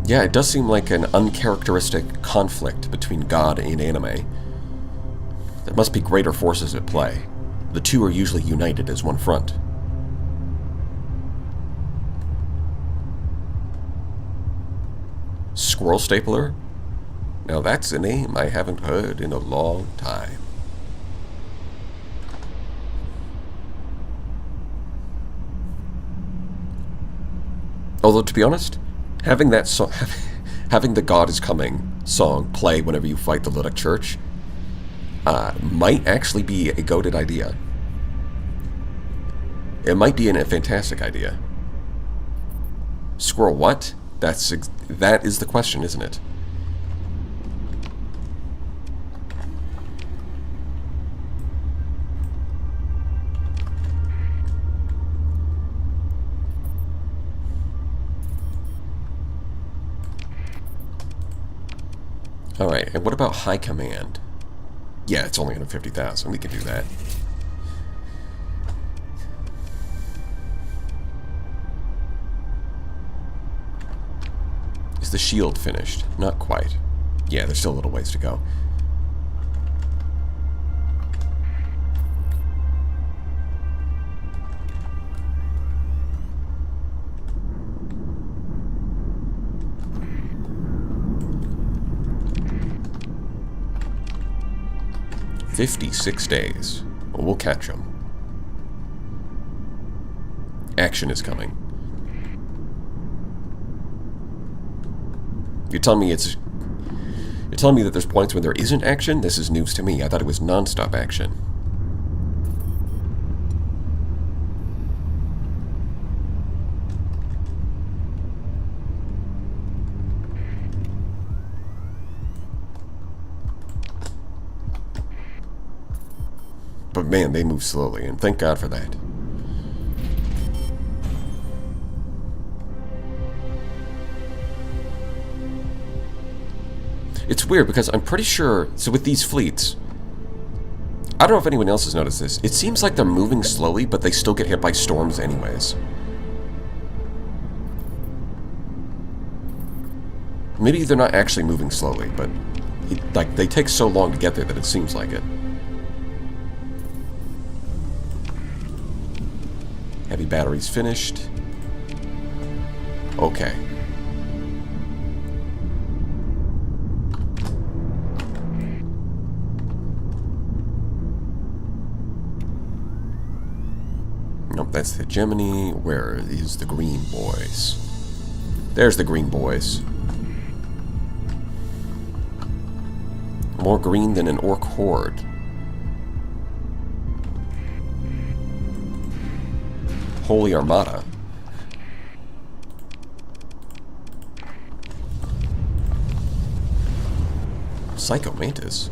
Yeah, it does seem like an uncharacteristic conflict between God and anime. There must be greater forces at play. The two are usually united as one front. Squirrel Stapler? Now that's a name I haven't heard in a long time. Although, to be honest, having that having the God is Coming song play whenever you fight the Ludic Church might actually be a goated idea. It might be a fantastic idea. Squirrel what? That is the question, isn't it? Alright, and what about High Command? Yeah, it's only 150,000. We can do that. Is the shield finished? Not quite. Yeah, there's still a little ways to go. "56 days. Well, we'll catch them. Action is coming." You're telling me that there's points when there isn't action? This is news to me. I thought it was non-stop action. But man, they move slowly, and thank God for that. It's weird because I'm pretty sure, so with these fleets, I don't know if anyone else has noticed this, it seems like they're moving slowly, but they still get hit by storms anyways. Maybe they're not actually moving slowly, but they take so long to get there that it seems like it. Heavy batteries finished. Okay. Nope, that's the Gemini. Where is the green boys? There's the green boys. More green than an orc horde. Holy Armada. Psycho Mantis.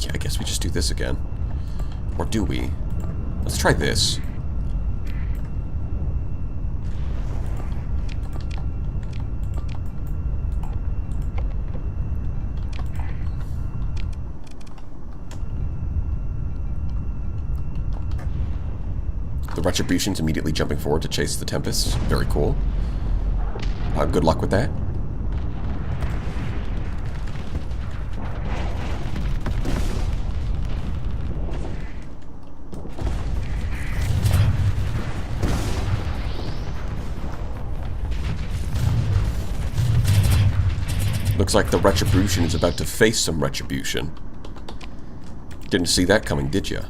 Yeah, I guess we just do this again. Or do we? Let's try this. The Retribution's immediately jumping forward to chase the Tempests. Very cool. Good luck with that. Looks like the Retribution is about to face some retribution. Didn't see that coming, did ya?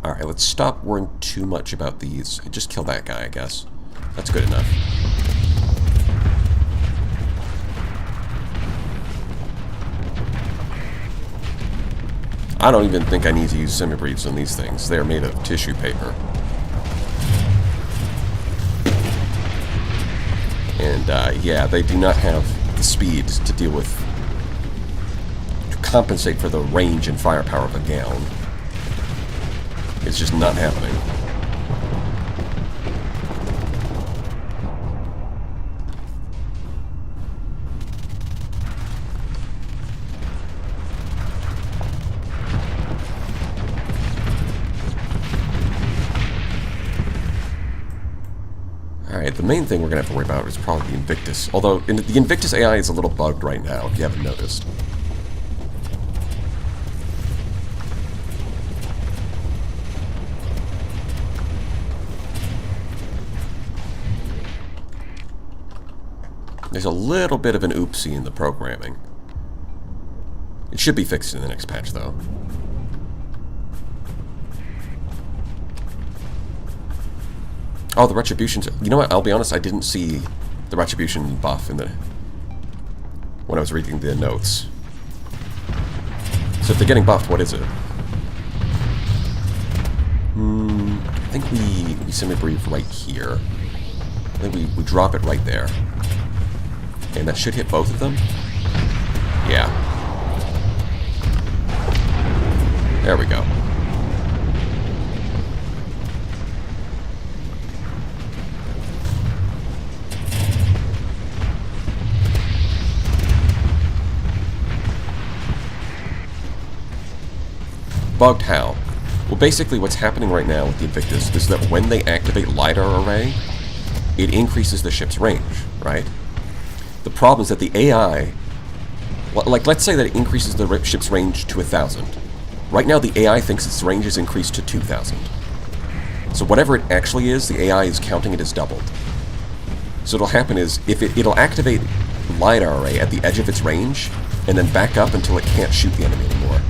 Alright, let's stop worrying too much about these. Just kill that guy, I guess. That's good enough. I don't even think I need to use semi-briefs on these things. They're made of tissue paper. And, yeah, they do not have the speed to deal with... to compensate for the range and firepower of a gown. It's just not happening. Alright, the main thing we're going to have to worry about is probably the Invictus. Although, the Invictus AI is a little bugged right now, if you haven't noticed. There's a little bit of an oopsie in the programming. It should be fixed in the next patch, though. Oh, the Retributions. You know what? I'll be honest, I didn't see the Retribution buff in the... when I was reading the notes. So if they're getting buffed, what is it? I think we semi-breathe right here. I think we drop it right there. And that should hit both of them? Yeah. There we go. Bugged how? Well, basically what's happening right now with the Invictus is that when they activate LiDAR array, it increases the ship's range, right? The problem is that the AI, like let's say that it increases the ship's range to 1,000. Right now the AI thinks its range is increased to 2,000. So whatever it actually is, the AI is counting it as doubled. So what'll happen is, if it'll activate LiDAR array at the edge of its range, and then back up until it can't shoot the enemy anymore.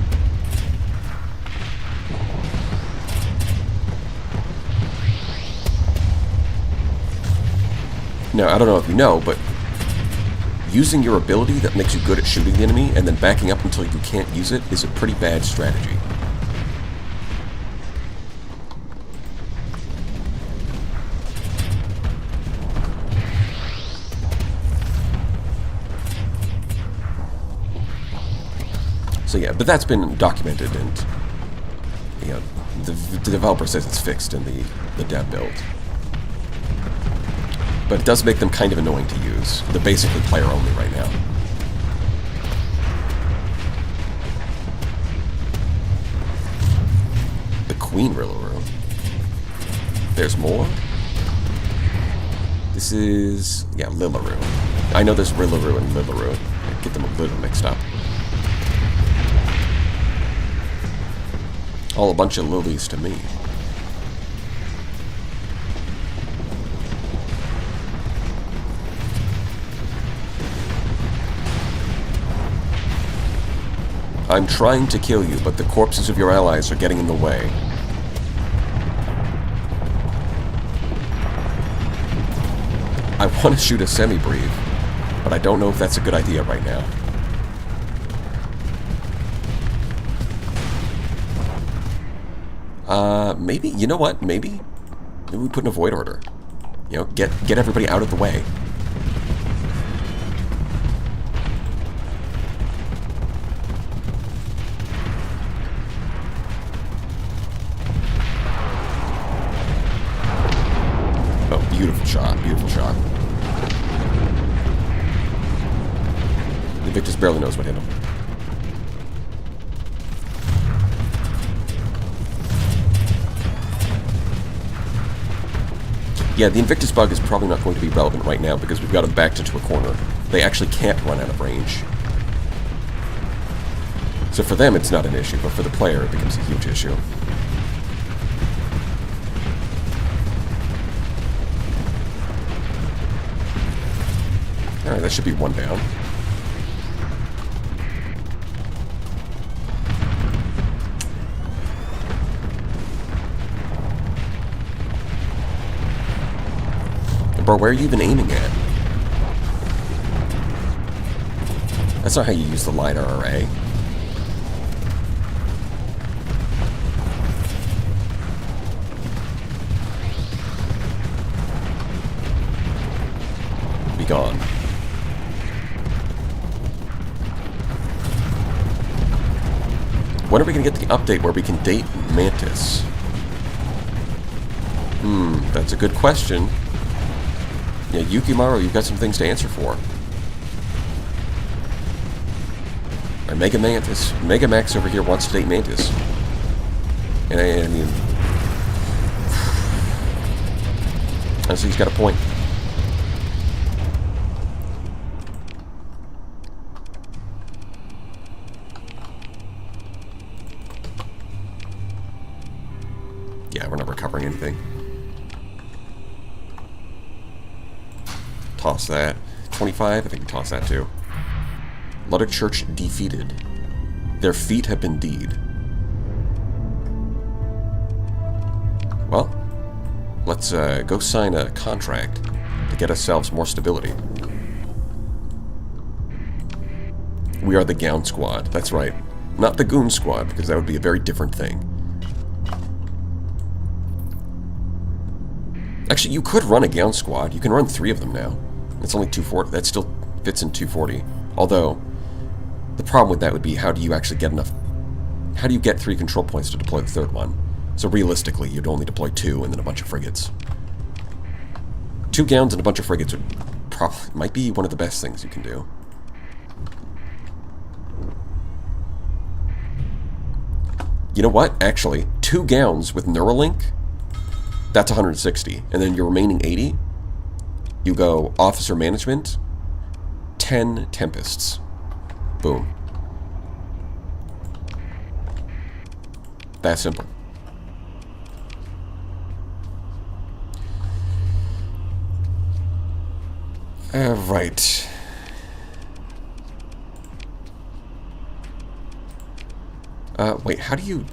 Now, I don't know if you know, but using your ability that makes you good at shooting the enemy and then backing up until you can't use it is a pretty bad strategy. So yeah, but that's been documented, and you know, the developer says it's fixed in the dev build. But it does make them kind of annoying to use. They're basically player only right now. The Queen Rillaroo. There's more? This is... yeah, Rillaroo. I know there's Rillaroo and Rillaroo. I get them a little mixed up. All a bunch of lilies to me. I'm trying to kill you, but the corpses of your allies are getting in the way. I want to shoot a semi-breathe, but I don't know if that's a good idea right now. Maybe, you know what, maybe we put in a void order. You know, get everybody out of the way. Oh, beautiful shot, beautiful shot. The Invictus barely knows what hit him. Yeah, the Invictus bug is probably not going to be relevant right now because we've got them backed into a corner. They actually can't run out of range. So for them it's not an issue, but for the player it becomes a huge issue. Alright, that should be one down. Bro, where are you even aiming at? That's not how you use the LiDAR array. Be gone. When are we going to get the update where we can date Mantis? That's a good question. Yeah, Yukimaru, you've got some things to answer for. Our Mega Mantis. Mega Max over here wants to date Mantis. And I mean... honestly, he's got a point. Yeah, we're not recovering anything. Toss that. 25? I think we tossed that too. Luddic Church defeated. Their feet have been deed. Well, let's go sign a contract to get ourselves more stability. We are the Gown Squad. That's right. Not the Goon Squad, because that would be a very different thing. Actually, you could run a Gown Squad. You can run 3 of them now. It's only 240. That still fits in 240. Although, the problem with that would be, how do you actually get enough... How do you get 3 control points to deploy the 3rd one? So realistically, you'd only deploy 2 and then a bunch of frigates. 2 Gowns and a bunch of frigates would might be one of the best things you can do. You know what? Actually, 2 Gowns with Neuralink, that's 160. And then your remaining 80, you go Officer Management, 10 Tempests. Boom. That simple. Right. Wait, how do you...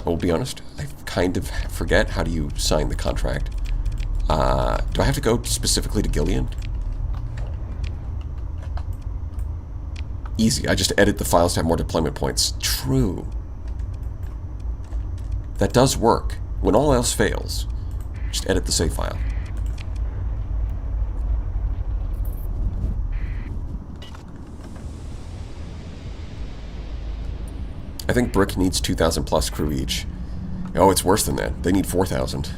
I'll be honest, I kind of forget how do you sign the contract. Do I have to go specifically to Gilead? Easy, I just edit the files to have more deployment points. True. That does work. When all else fails, just edit the save file. I think Brick needs 2,000 plus crew each. Oh, it's worse than that. They need 4,000.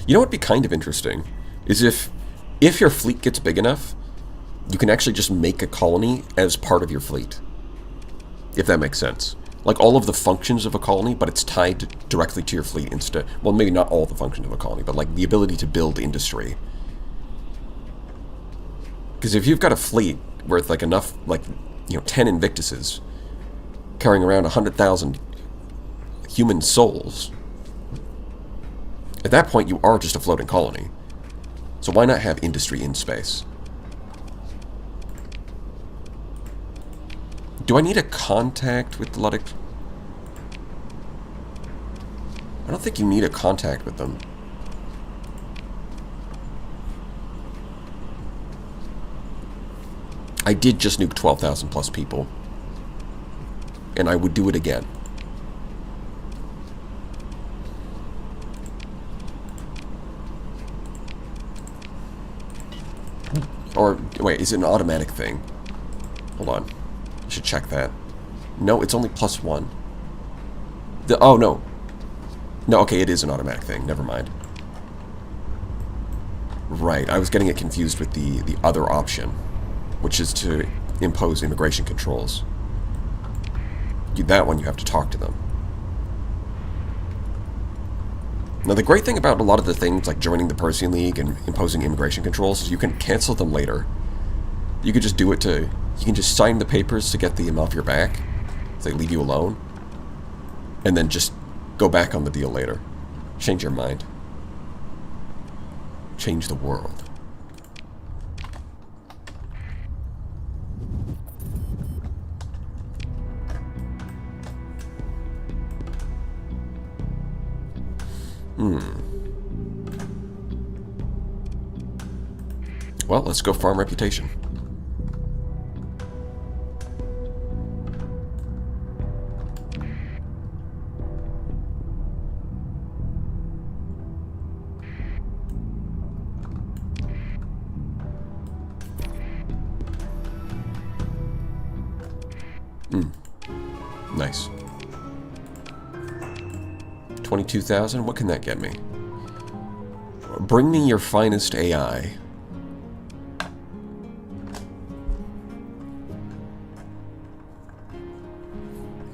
You know what would be kind of interesting? Is if your fleet gets big enough, you can actually just make a colony as part of your fleet. If that makes sense. Like all of the functions of a colony, but it's tied directly to your fleet instead. Well, maybe not all the functions of a colony, but like the ability to build industry. Because if you've got a fleet with like enough, like, 10 Invictuses carrying around 100,000 human souls, at that point you are just a floating colony. So why not have industry in space? Do I need a contact with the Luddic? I don't think you need a contact with them. I did just nuke 12,000 plus people. And I would do it again. Or, wait, is it an automatic thing? Hold on. I should check that. No, it's only +1. Oh, no. No, okay, it is an automatic thing. Never mind. Right, I was getting it confused with the other option, which is to impose immigration controls. That one, you have to talk to them. Now, the great thing about a lot of the things, like joining the Persian League and imposing immigration controls, is you can cancel them later. You could just do it to... You can just sign the papers to get them off your back, so they leave you alone, and then just go back on the deal later. Change your mind. Change the world. Well, let's go farm reputation. Nice. 22,000? What can that get me? Bring me your finest AI.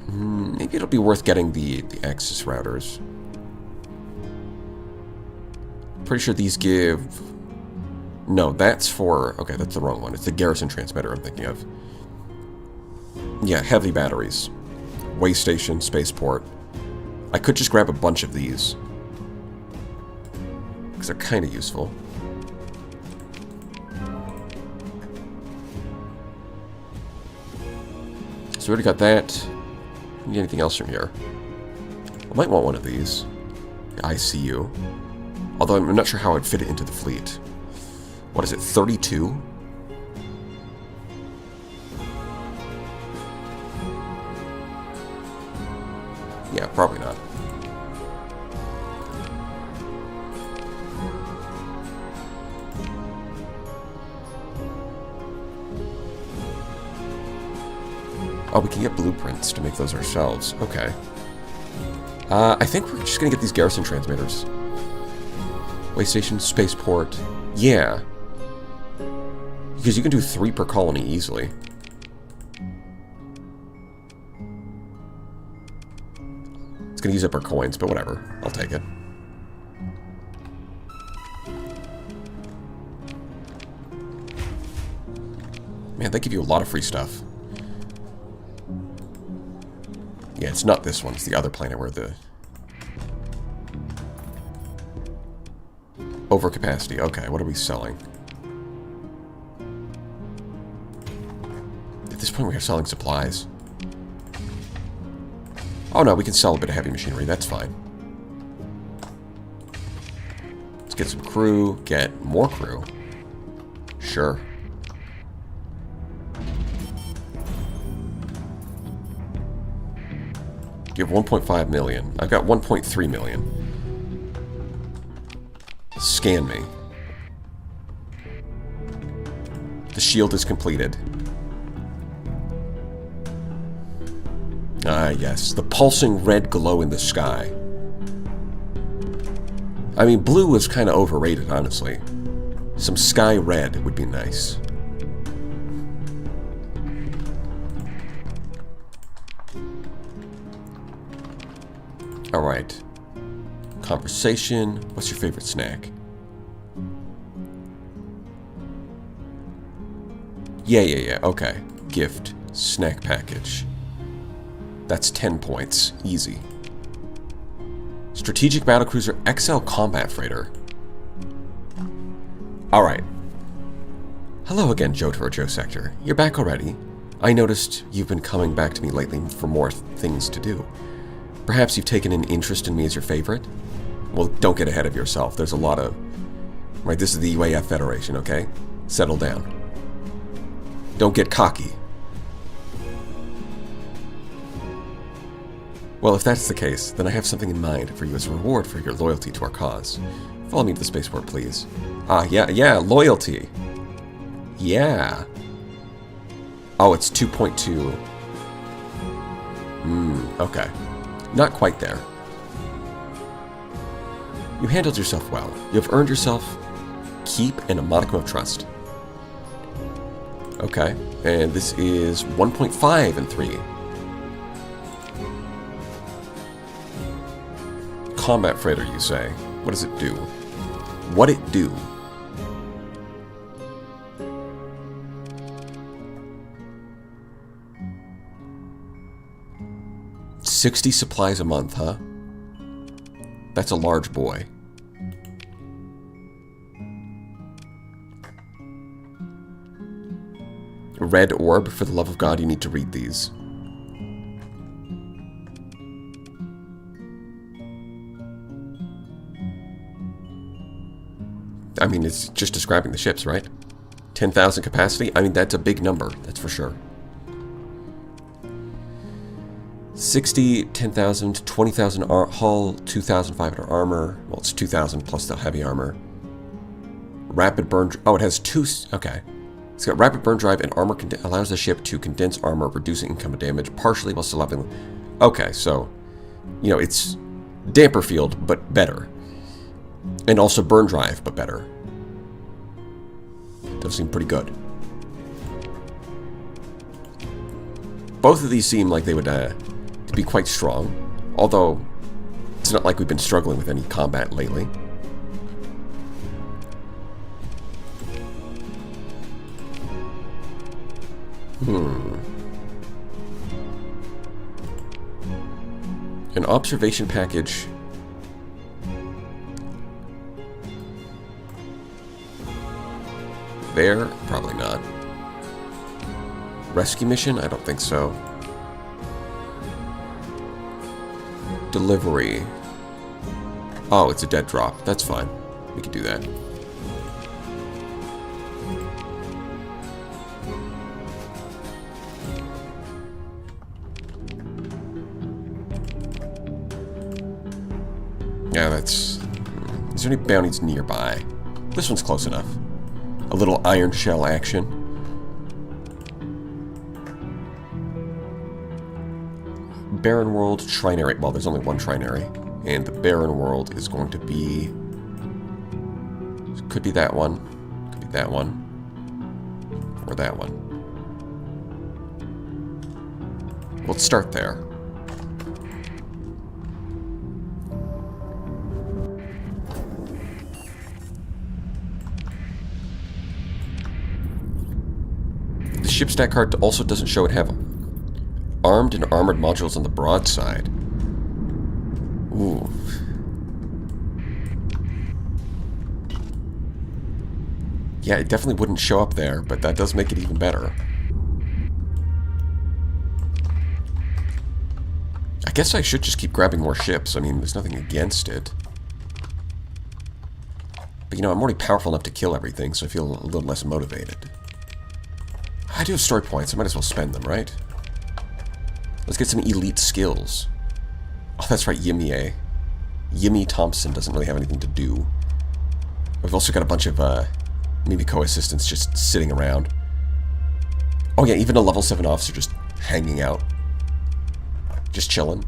Maybe it'll be worth getting the Axis routers. Pretty sure these give... No, that's for... Okay, that's the wrong one. It's the garrison transmitter I'm thinking of. Yeah, heavy batteries. Way station, spaceport. I could just grab a bunch of these, because they're kind of useful. So we already got that. Need anything else from here? I might want one of these. ICU. Although I'm not sure how I'd fit it into the fleet. What is it, 32? Yeah, probably not. Oh, we can get blueprints to make those ourselves. Okay. I think we're just going to get these garrison transmitters. Way station, spaceport. Yeah. Because you can do 3 per colony easily. It's going to use up our coins, but whatever. I'll take it. Man, they give you a lot of free stuff. Yeah, it's not this one. It's the other planet where the... Overcapacity. Okay, what are we selling? At this point, we are selling supplies. Oh no, we can sell a bit of heavy machinery. That's fine. Let's get some crew. Get more crew. Sure. You have 1.5 million. I've got 1.3 million. Scan me. The shield is completed. Ah, yes. The pulsing red glow in the sky. I mean, blue is kind of overrated, honestly. Some sky red would be nice. Alright. Conversation. What's your favorite snack? Yeah. Okay. Gift. Snack package. That's 10 points. Easy. Strategic Battlecruiser XL Combat Freighter. Alright. Hello again, Jotaro Joe Sector. You're back already. I noticed you've been coming back to me lately for more things to do. Perhaps you've taken an interest in me as your favorite? Well, don't get ahead of yourself. There's a lot of... Right, this is the UAF Federation, okay? Settle down. Don't get cocky. Well, if that's the case, then I have something in mind for you as a reward for your loyalty to our cause. Follow me to the spaceport, please. Ah, yeah, loyalty. Yeah. Oh, it's 2.2. Okay. Not quite there. You handled yourself well. You have earned yourself keep and a modicum of trust. Okay, and this is 1.5 and 3. Combat freighter, you say? What does it do? What it do? $60 supplies a month, huh? That's a large boy. Red orb, for the love of God, you need to read these. I mean, it's just describing the ships, right? 10,000 capacity? I mean, that's a big number, that's for sure. 60, 10,000, 20,000 hull, 2,500 armor. Well, it's 2,000 plus the heavy armor. Rapid burn... Oh, it has two... Okay. It's got rapid burn drive and armor allows the ship to condense armor, reducing incoming damage partially while still having... Okay, so... You know, it's damper field, but better. And also burn drive, but better. Does seem pretty good. Both of these seem like they would be quite strong. Although, it's not like we've been struggling with any combat lately. An observation package. There? Probably not. Rescue mission? I don't think so. Delivery. Oh, it's a dead drop. That's fine. We can do that. Yeah, that's... Is there any bounties nearby? This one's close enough. A little iron shell action. Barren World, Trinary. Well, there's only one Trinary. And the Barren World is going to be... Could be that one. Could be that one. Or that one. Let's start there. The ship stack card also doesn't show it have armed and armored modules on the broadside. Ooh. Yeah, it definitely wouldn't show up there, but that does make it even better. I guess I should just keep grabbing more ships. I mean, there's nothing against it. But, you know, I'm already powerful enough to kill everything, so I feel a little less motivated. I do have story points. I might as well spend them, right? Let's get some elite skills. Oh, that's right, Yimie. Yimie Thompson doesn't really have anything to do. We've also got a bunch of Mimikko assistants just sitting around. Oh yeah, even a level 7 officer just hanging out. Just chilling.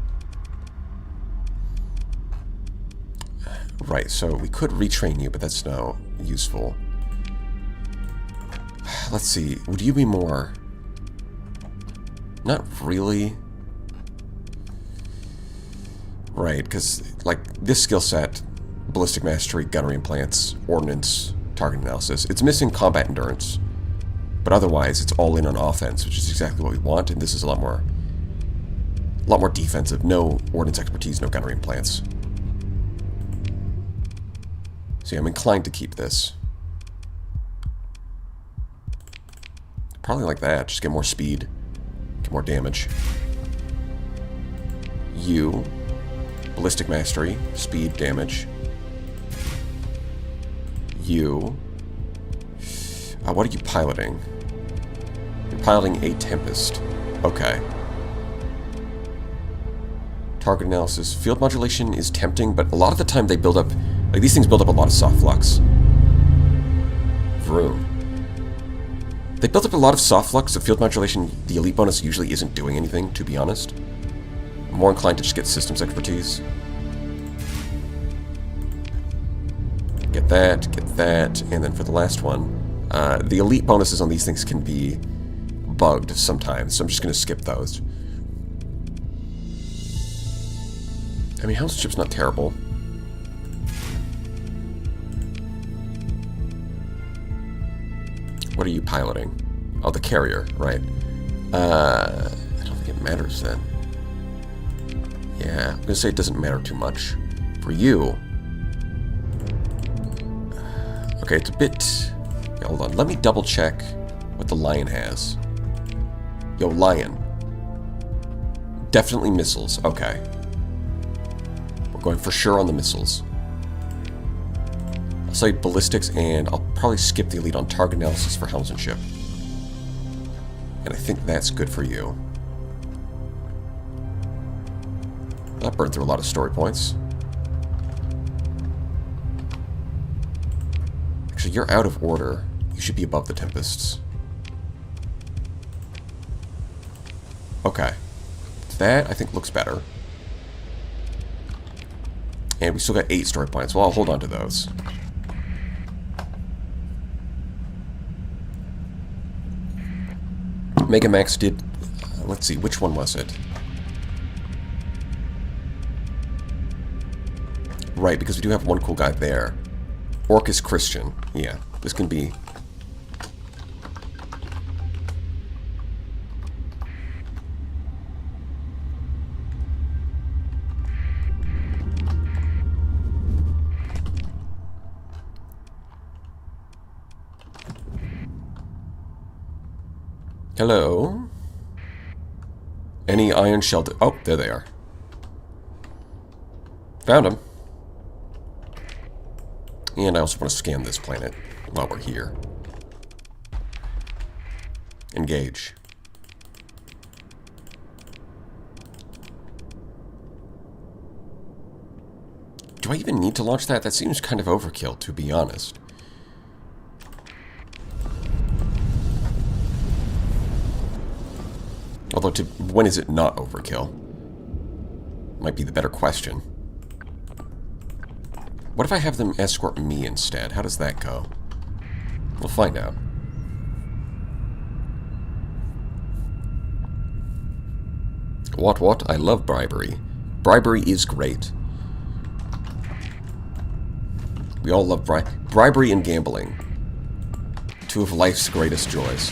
Right, so we could retrain you, but that's no useful. Let's see, would you be more... Not really. Right, because, like, this skill set, ballistic mastery, gunnery implants, ordnance, target analysis, it's missing combat endurance. But otherwise, it's all in on offense, which is exactly what we want, and this is a lot more defensive. No ordnance expertise, no gunnery implants. So yeah, I'm inclined to keep this. Probably like that, just get more speed, get more damage. You, ballistic mastery, speed, damage. You, what are you piloting? You're piloting a Tempest. Okay. Target analysis. Field modulation is tempting, but a lot of the time they build up... Like, these things build up a lot of soft flux. Vroom. They built up a lot of soft flux, so field modulation, the elite bonus usually isn't doing anything, to be honest. I'm more inclined to just get systems expertise. Get that, and then for the last one, the elite bonuses on these things can be bugged sometimes, so I'm just going to skip those. I mean, House Ship's not terrible. What are you piloting? Oh, the carrier, right. I don't think it matters then. Yeah, I'm going to say it doesn't matter too much. For you... Okay, it's a bit... Yeah, hold on, let me double check what the Lion has. Yo, Lion. Definitely missiles, okay. We're going for sure on the missiles. I'll say ballistics, and I'll probably skip the elite on target analysis for helms and ship. And I think that's good for you. That burned through a lot of story points. Actually, you're out of order. You should be above the Tempests. Okay. That, I think, looks better. And we still got 8 story points. Well, I'll hold on to those. Megamax did... let's see, which one was it? Right, because we do have one cool guy there. Orcus Christian. Yeah, this can be... Hello? Any ion shell... Oh, there they are. Found them. And I also want to scan this planet while we're here. Engage. Do I even need to launch that? That seems kind of overkill, to be honest. Although, when is it not overkill? Might be the better question. What if I have them escort me instead? How does that go? We'll find out. What? I love bribery. Bribery is great. We all love bribery and gambling. Two of life's greatest joys.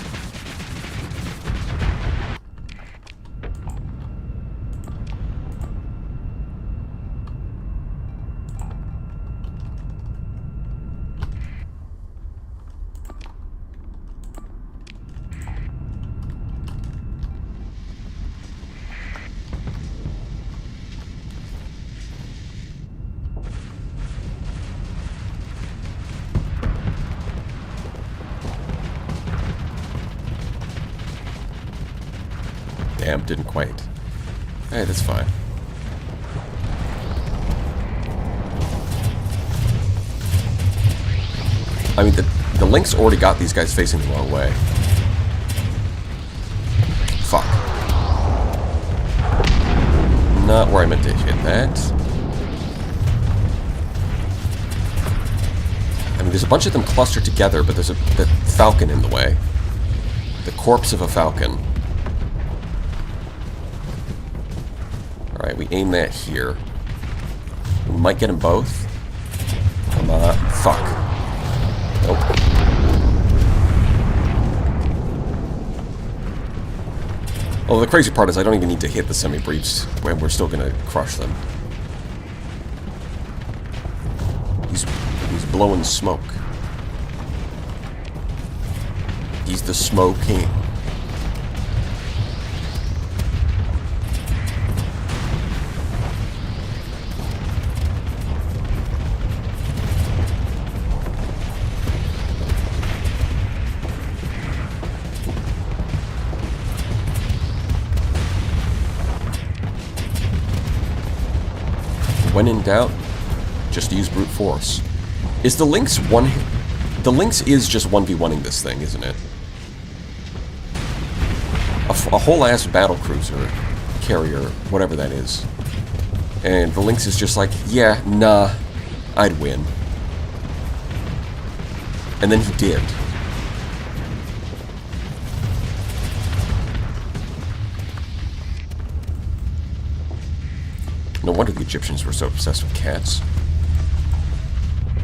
Damn, didn't quite. Hey, that's fine. I mean, the Lynx already got these guys facing the wrong way. Fuck. Not where I meant to hit that. I mean, there's a bunch of them clustered together, but there's the falcon in the way. The corpse of a falcon. Alright, we aim that here. We might get them both. Come on. Fuck. Nope. Oh, the crazy part is I don't even need to hit the semi-briefs when we're still gonna crush them. He's blowing smoke. He's the smoke king. When in doubt, just use brute force. Is the Lynx one... The Lynx is just 1v1ing this thing, isn't it? A whole-ass battle cruiser, carrier, whatever that is. And the Lynx is just like, yeah, nah, I'd win. And then he did. No wonder the Egyptians were so obsessed with cats.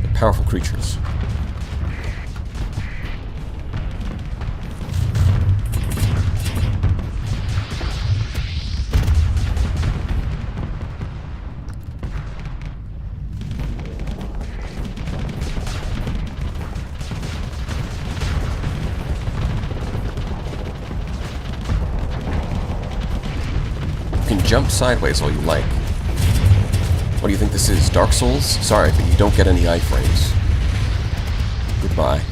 They're powerful creatures. You can jump sideways all you like. What do you think this is, Dark Souls? Sorry, but you don't get any iframes. Goodbye.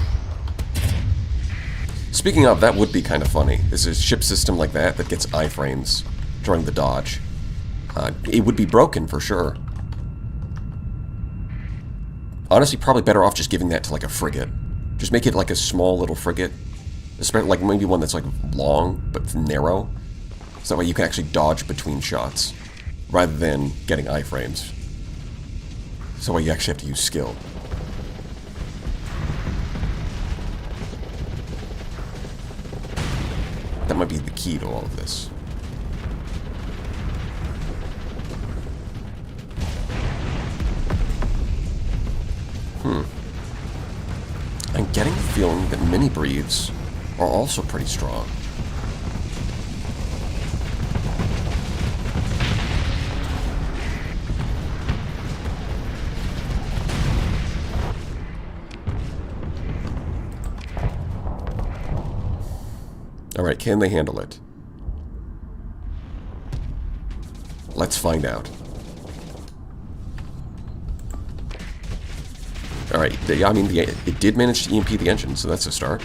Speaking of, that would be kind of funny. There's a ship system like that that gets iframes during the dodge. It would be broken for sure. Honestly, probably better off just giving that to like a frigate. Just make it like a small little frigate. Especially like maybe one that's like long but narrow. So that way you can actually dodge between shots. Rather than getting iframes. So you actually have to use skill. That might be the key to all of this. I'm getting the feeling that mini breeds are also pretty strong. Alright, can they handle it? Let's find out. Alright, I mean, it did manage to EMP the engine, so that's a start.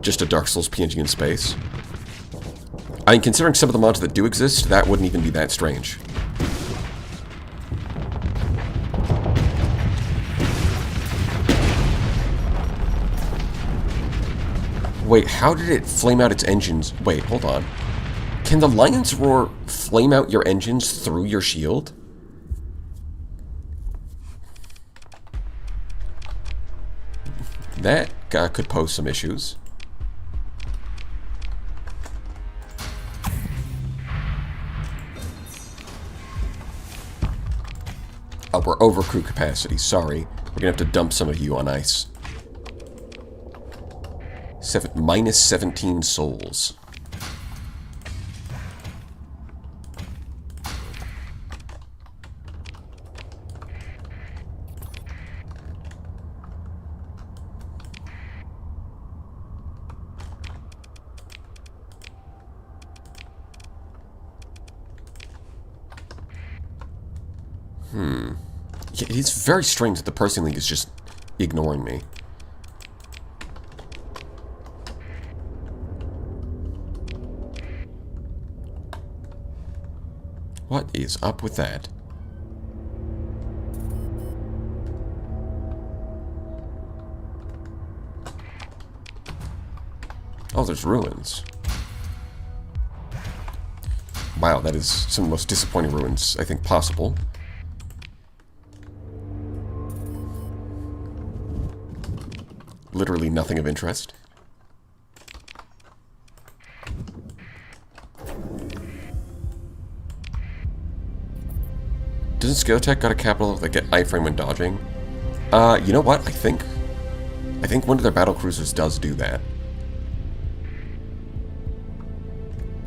Just a Dark Souls PNG in space. I mean, considering some of the mods that do exist, that wouldn't even be that strange. Wait, how did it flame out its engines? Wait, hold on. Can the Lion's Roar flame out your engines through your shield? That could pose some issues. Oh, we're over crew capacity. Sorry. We're gonna have to dump some of you on ice. Minus 17 souls. Yeah, it is very strange that the Percy League is just ignoring me. What is up with that? Oh, there's ruins. Wow, that is some of the most disappointing ruins I think possible. Literally nothing of interest. Doesn't Scalartech got a capital that get iframe when dodging? You know what? I think one of their battle cruisers does do that.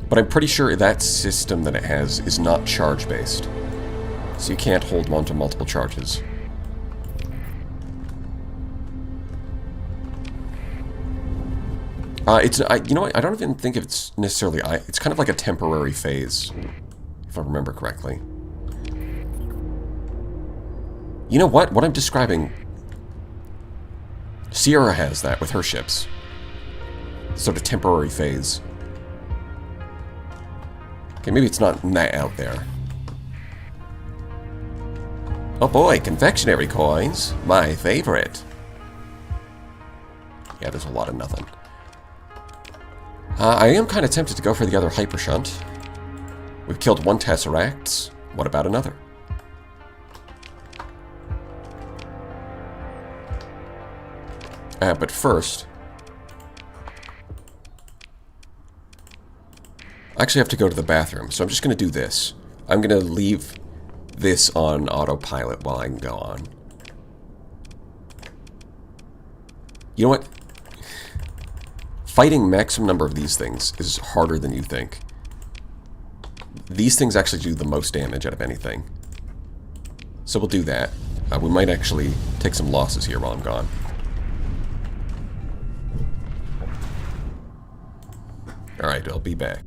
But I'm pretty sure that system that it has is not charge-based. So you can't hold on to multiple charges. You know what? I don't even think it's necessarily... It's kind of like a temporary phase, if I remember correctly. You know what? What I'm describing... Sierra has that with her ships. Sort of temporary phase. Okay, maybe it's not that out there. Oh boy, confectionery coins. My favorite. Yeah, there's a lot of nothing. I am kind of tempted to go for the other hyper shunt. We've killed one Tesseract. What about another? But first... I actually have to go to the bathroom, so I'm just going to do this. I'm going to leave this on autopilot while I can go on. You know what? Fighting maximum number of these things is harder than you think. These things actually do the most damage out of anything. So we'll do that. We might actually take some losses here while I'm gone. Alright, I'll be back.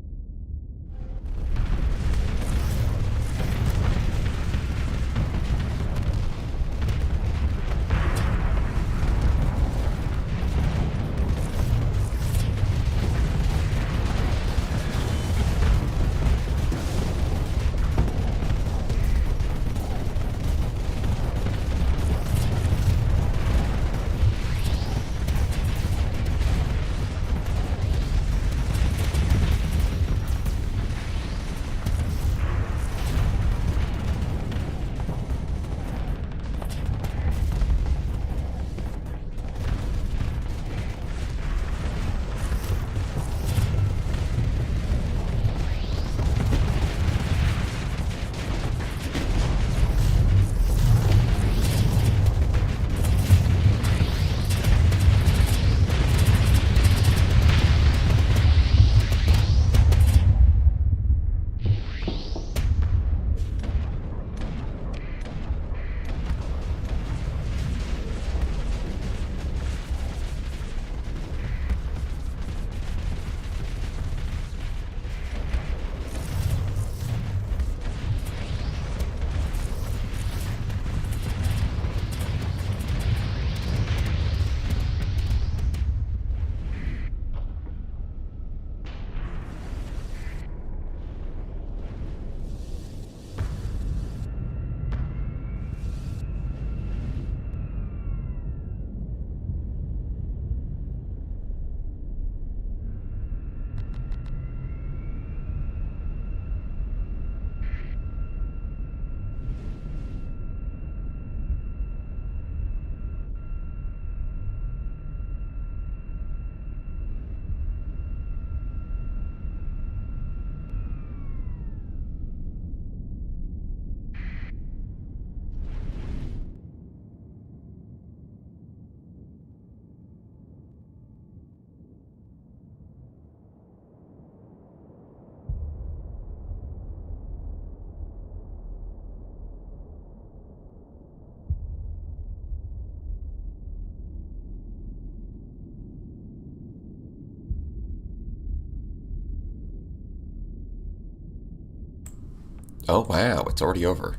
Oh, wow, it's already over.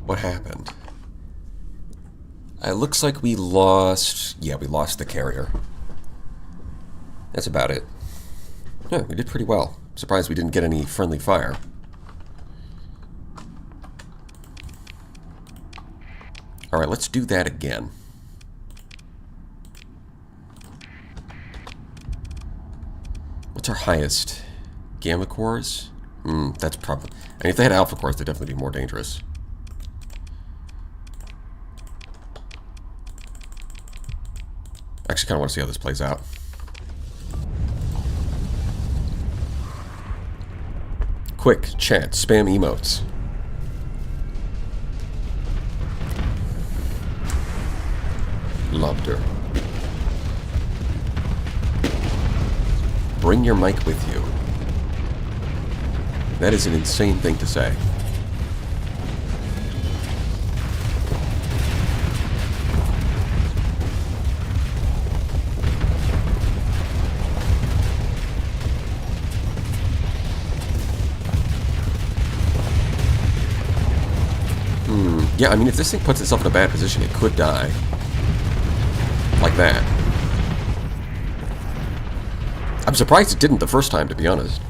What happened? It looks like we lost... Yeah, we lost the carrier. That's about it. Yeah, we did pretty well. Surprised we didn't get any friendly fire. Alright, let's do that again. What's our highest? Gamma cores? That's probably... And if they had alpha cores, they'd definitely be more dangerous. I actually kind of want to see how this plays out. Quick, chat, spam emotes. Loved her. Bring your mic with you. That is an insane thing to say. Yeah, I mean, if this thing puts itself in a bad position, it could die. Like that. I'm surprised it didn't the first time, to be honest.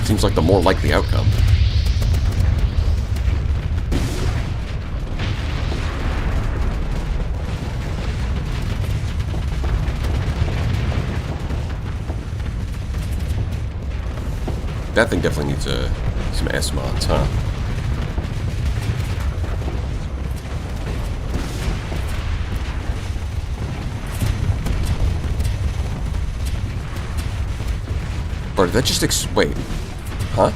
Seems like the more likely outcome. That thing definitely needs some S-mods, huh? Or did that just wait. Huh?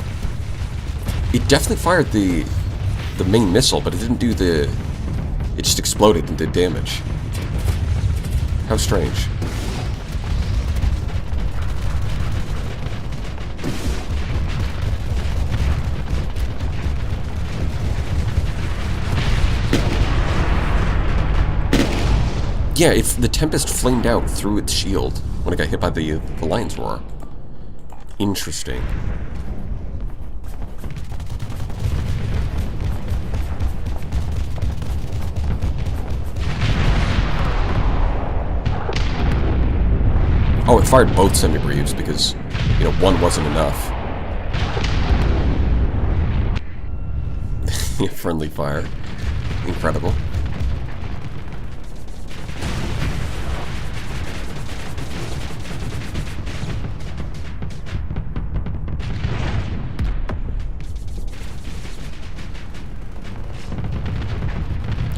It definitely fired the main missile, but it didn't do the... It just exploded and did damage. How strange. Yeah, if the Tempest flamed out through its shield when it got hit by the Lion's Roar. Interesting. Oh, it fired both semi-breves because, you know, one wasn't enough. Friendly fire. Incredible.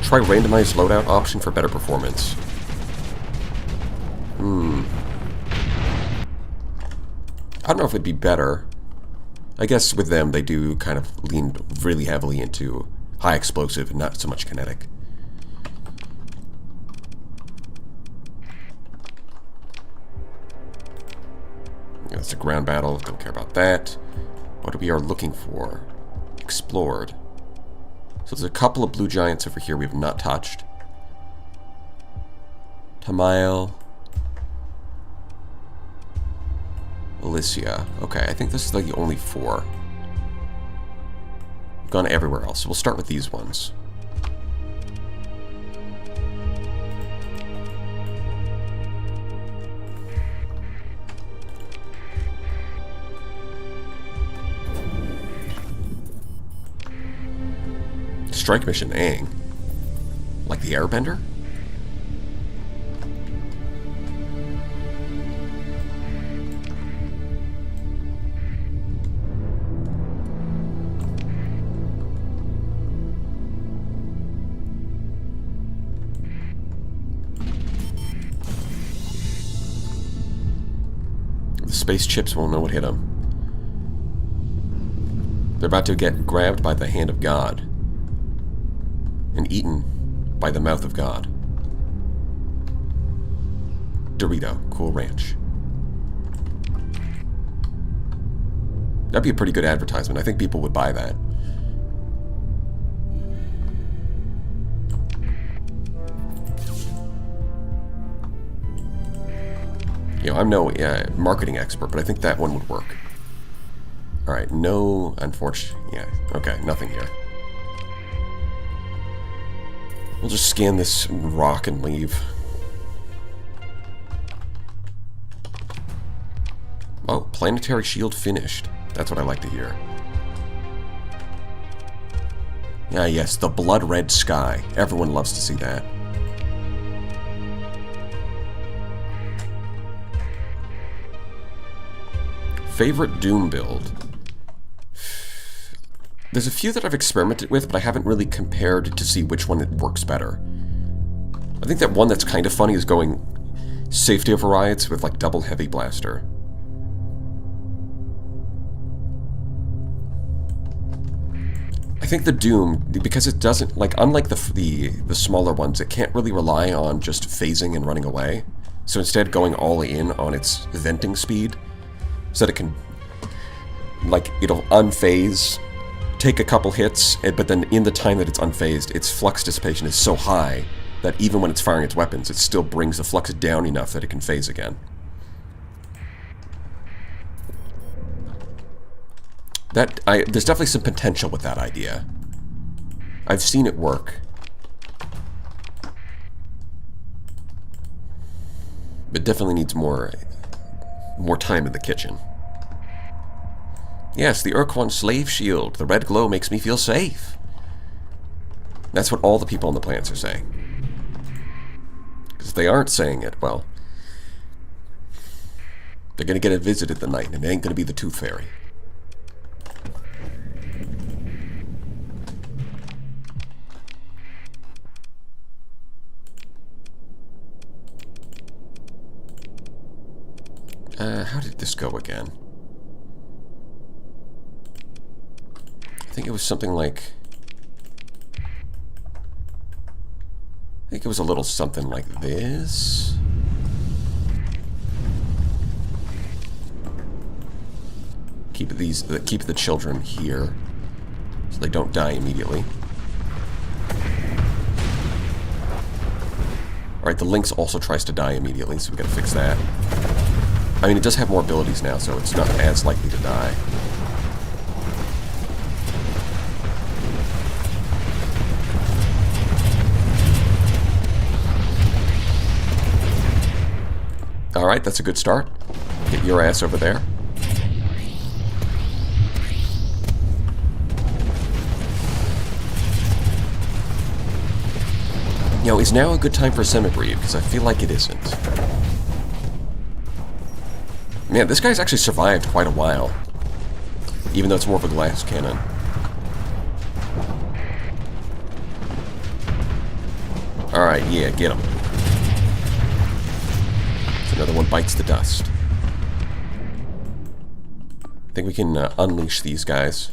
Try randomized loadout option for better performance. I don't know if it'd be better. I guess with them, they do kind of lean really heavily into high explosive and not so much kinetic. Yeah, it's a ground battle. Don't care about that. What we are looking for? Explored. So there's a couple of blue giants over here we have not touched. Tamail. Alicia. Okay, I think this is like the only four. We've gone everywhere else, so we'll start with these ones. Strike mission Aang. Like the Airbender? The space chips won't know what hit them. They're about to get grabbed by the hand of God. And eaten by the mouth of God. Dorito, Cool Ranch. That'd be a pretty good advertisement. I think people would buy that. You know, I'm no marketing expert, but I think that one would work. Alright, no, unfortunately. Yeah, okay, nothing here. We'll just scan this rock and leave. Oh, planetary shield finished. That's what I like to hear. Ah, yes, the blood red sky. Everyone loves to see that. Favorite Doom build? There's a few that I've experimented with, but I haven't really compared to see which one works better. I think that one that's kind of funny is going safety overrides with like double heavy blaster. I think the Doom, because it doesn't, like, unlike the smaller ones, it can't really rely on just phasing and running away. So instead going all in on its venting speed, so that it can, like, it'll unphase, take a couple hits, but then in the time that it's unphased, its flux dissipation is so high that even when it's firing its weapons, it still brings the flux down enough that it can phase again. There's definitely some potential with that idea. I've seen it work. It definitely needs more time in the kitchen. Yes, the Urquan slave shield. The red glow makes me feel safe. That's what all the people on the planets are saying. Because if they aren't saying it, well, they're going to get a visit at the night, and it ain't going to be the Tooth Fairy. How did this go again? I think it was something like... I think it was a little something like this. Keep the children here, so they don't die immediately. Alright, the Lynx also tries to die immediately, so we gotta fix that. I mean, it does have more abilities now, so it's not as likely to die. Alright, that's a good start. Get your ass over there. You know, is now a good time for a semi-breed? Because I feel like it isn't. Man, this guy's actually survived quite a while. Even though it's more of a glass cannon. Alright, yeah, get him. So another one bites the dust. I think we can unleash these guys.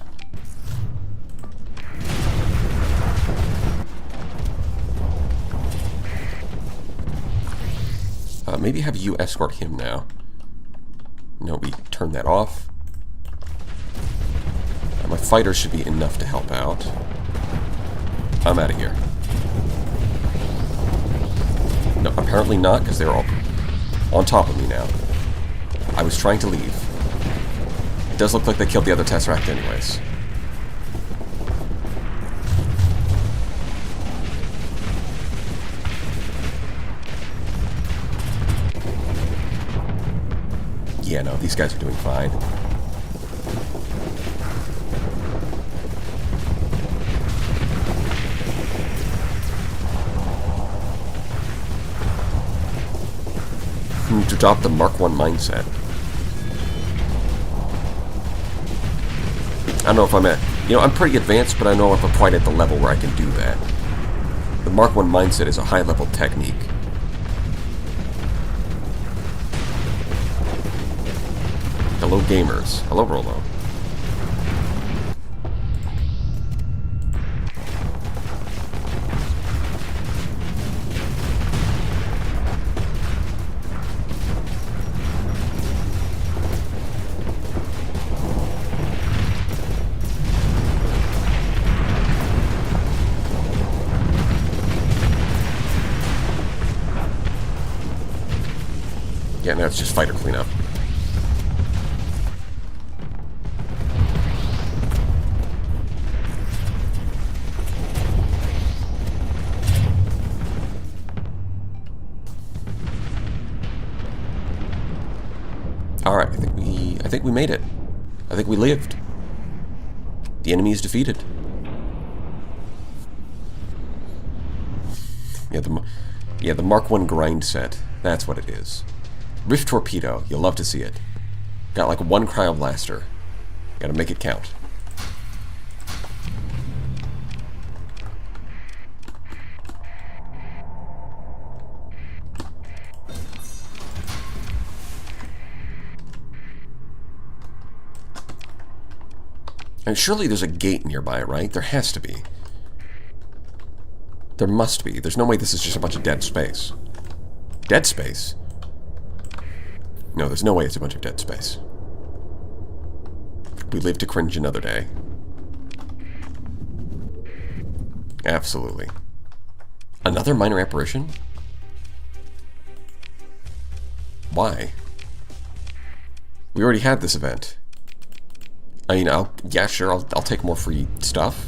Maybe have you escort him now. No, we turn that off. My fighter should be enough to help out. I'm out of here. No, apparently not, because they're all on top of me now. I was trying to leave. It does look like they killed the other Tesseract anyways. Yeah, no, these guys are doing fine. To adopt the Mark 1 mindset. I don't know if I'm at... You know, I'm pretty advanced, but I know if I'm quite at the level where I can do that. The Mark 1 mindset is a high-level technique. Hello, gamers. Hello, Rolo. Yeah, now it's just fighter cleanup. Alright, I think we made it. I think we lived. The enemy is defeated. Yeah, the Mark 1 grind set. That's what it is. Rift Torpedo. You'll love to see it. Got like one cryoblaster. Gotta make it count. And surely there's a gate nearby, right? There has to be. There must be. There's no way this is just a bunch of dead space. Dead space? No, there's no way it's a bunch of dead space. We live to cringe another day. Absolutely. Another minor apparition? Why? We already had this event. I mean, yeah, sure, I'll take more free stuff.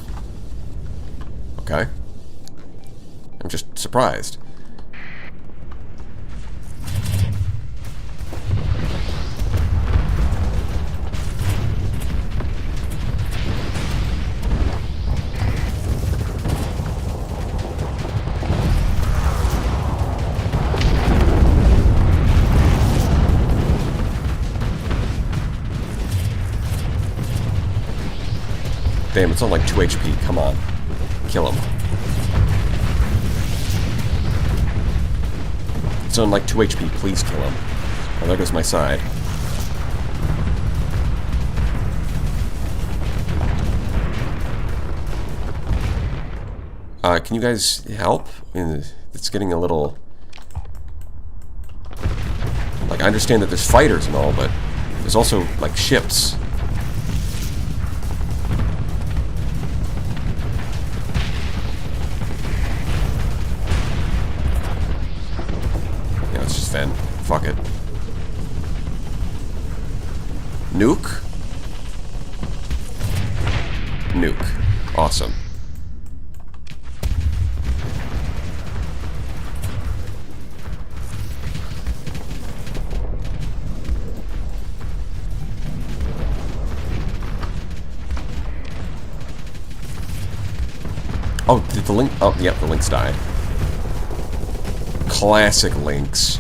Okay. I'm just surprised. Damn, it's on like 2 HP. Come on. Kill him. It's on like 2 HP. Please kill him. Oh, there goes my side. Can you guys help? It's getting a little... Like, I understand that there's fighters and all, but there's also, like, ships. Then fuck it. Nuke? Nuke. Awesome. Oh, did the link... Oh, yep, the links died. Classic links.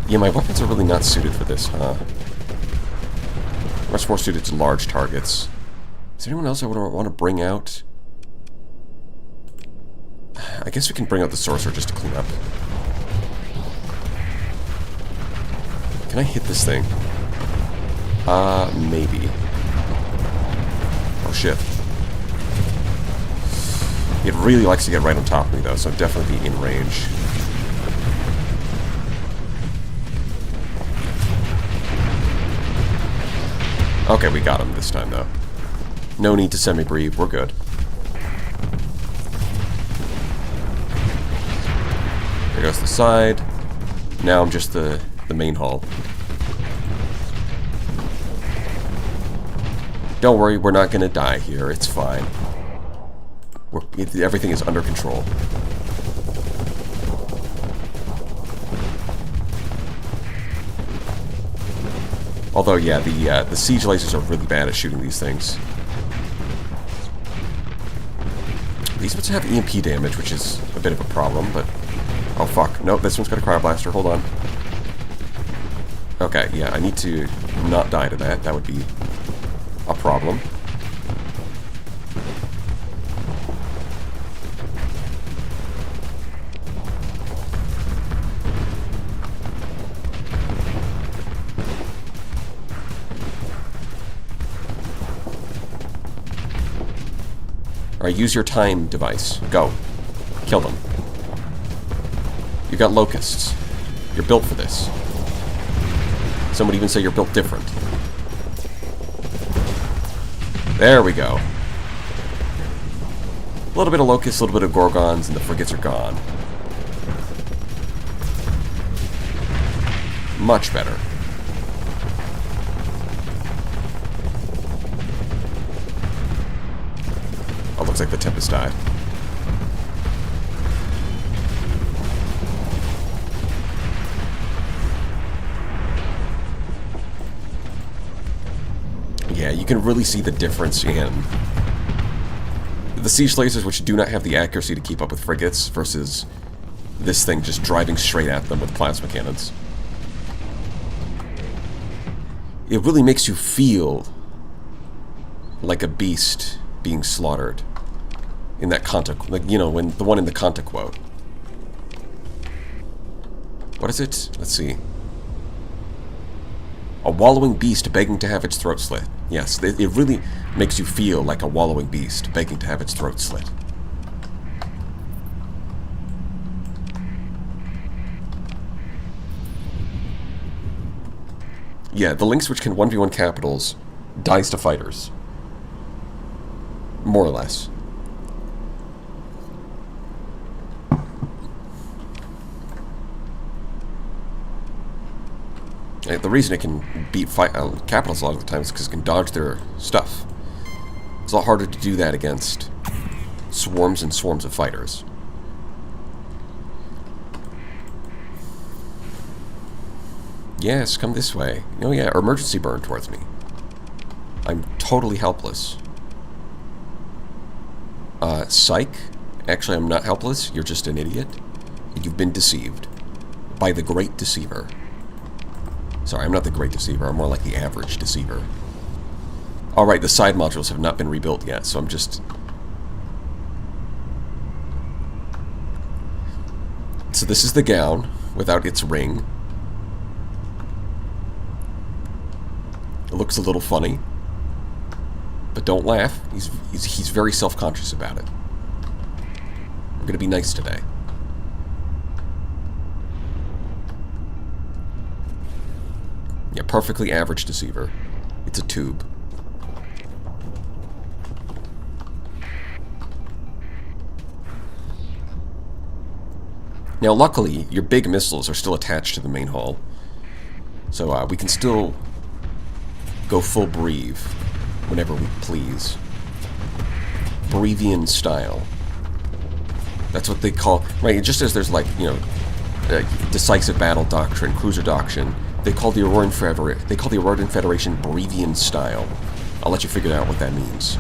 Yeah, my weapons are really not suited for this, huh? Much more suited to large targets. Is there anyone else I would want to bring out? I guess we can bring out the sorcerer just to clean up. Can I hit this thing? Maybe. Oh, shit. It really likes to get right on top of me, though, so I'd definitely be in range. Okay, we got him this time, though. No need to semi-breathe. We're good. There goes the side. Now I'm just the main hull. Don't worry, we're not gonna die here. It's fine. Everything is under control. Although, yeah, the siege lasers are really bad at shooting these things. These ones have EMP damage, which is a bit of a problem, but... Oh, fuck. Nope, this one's got a cryoblaster. Hold on. Okay, yeah, I need to not die to that. That would be a problem. Alright, use your time device. Go. Kill them. You got locusts. You're built for this. Some would even say you're built different. There we go. A little bit of locusts, a little bit of gorgons, and the frigates are gone. Much better. looks like the Tempest died. Yeah, you can really see the difference in the siege lasers, which do not have the accuracy to keep up with frigates, versus this thing just driving straight at them with plasma cannons. It really makes you feel like a beast being slaughtered in that Kanta, like, you know, when the one in the Kanta quote. What is it? Let's see. A wallowing beast begging to have its throat slit. Yes, it really makes you feel like a wallowing beast begging to have its throat slit. Yeah, the Lynx, which can 1v1 capitals, dies to fighters. More or less. The reason it can beat capitals a lot of the time is because it can dodge their stuff. It's a lot harder to do that against swarms and swarms of fighters. Yes, come this way. Oh yeah, emergency burn towards me. I'm totally helpless. Psych. Actually, I'm not helpless. You're just an idiot. You've been deceived by the Great Deceiver. Sorry, I'm not the Great Deceiver. I'm more like the average deceiver. Alright, the side modules have not been rebuilt yet, so I'm just... So this is the gown, without its ring. It looks a little funny. But don't laugh. He's very self-conscious about it. I'm gonna be nice today. Yeah, perfectly average deceiver. It's a tube. Now, luckily, your big missiles are still attached to the main hull. So, we can still go full Breve whenever we please. Brevian style. That's what they call... Right, just as there's, like, you know, decisive battle doctrine, cruiser doctrine, they call the Auroran Federation Brevian style. I'll let you figure out what that means.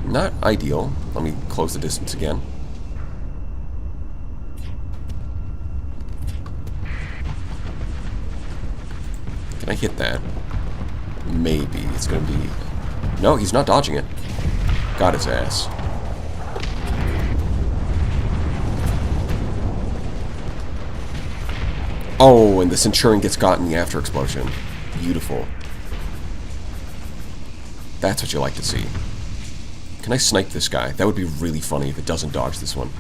Not ideal. Let me close the distance again. Can I hit that? Maybe. It's gonna be... No, he's not dodging it. Got his ass. Oh, and the Centurion gets got in the after explosion. Beautiful. That's what you like to see. Can I snipe this guy? That would be really funny if it doesn't dodge this one.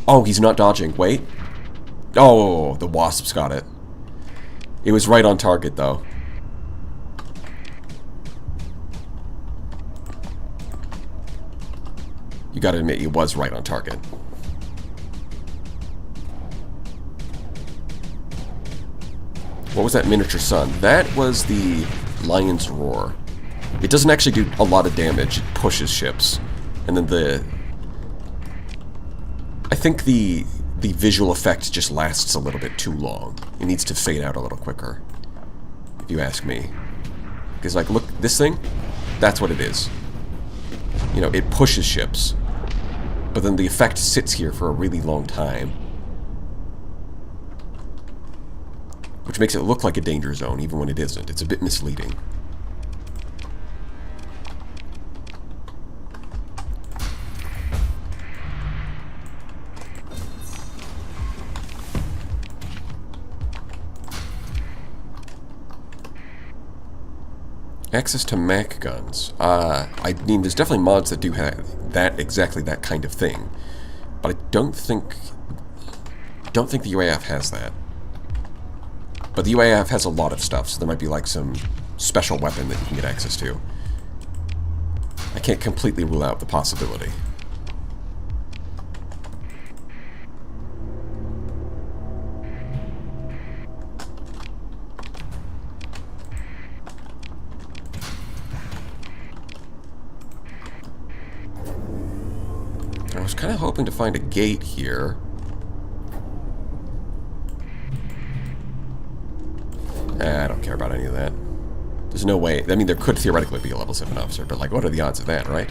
Oh, he's not dodging. Wait. Oh, the Wasps got it. It was right on target, though. You gotta admit, it was right on target. What was that miniature sun? That was the Lion's Roar. It doesn't actually do a lot of damage. It pushes ships. And then I think the visual effect just lasts a little bit too long. It needs to fade out a little quicker, if you ask me. Because, like, look, this thing, that's what it is. You know, it pushes ships. But then the effect sits here for a really long time. Which makes it look like a danger zone, even when it isn't. It's a bit misleading. Access to Mac guns. I mean, there's definitely mods that do have exactly that kind of thing. But I don't think the UAF has that. But the UAF has a lot of stuff, so there might be like some special weapon that you can get access to. I can't completely rule out the possibility. was kind of hoping to find a gate here. I don't care about any of that. There's no way. I mean, there could theoretically be a level 7 officer, but like, what are the odds of that, right?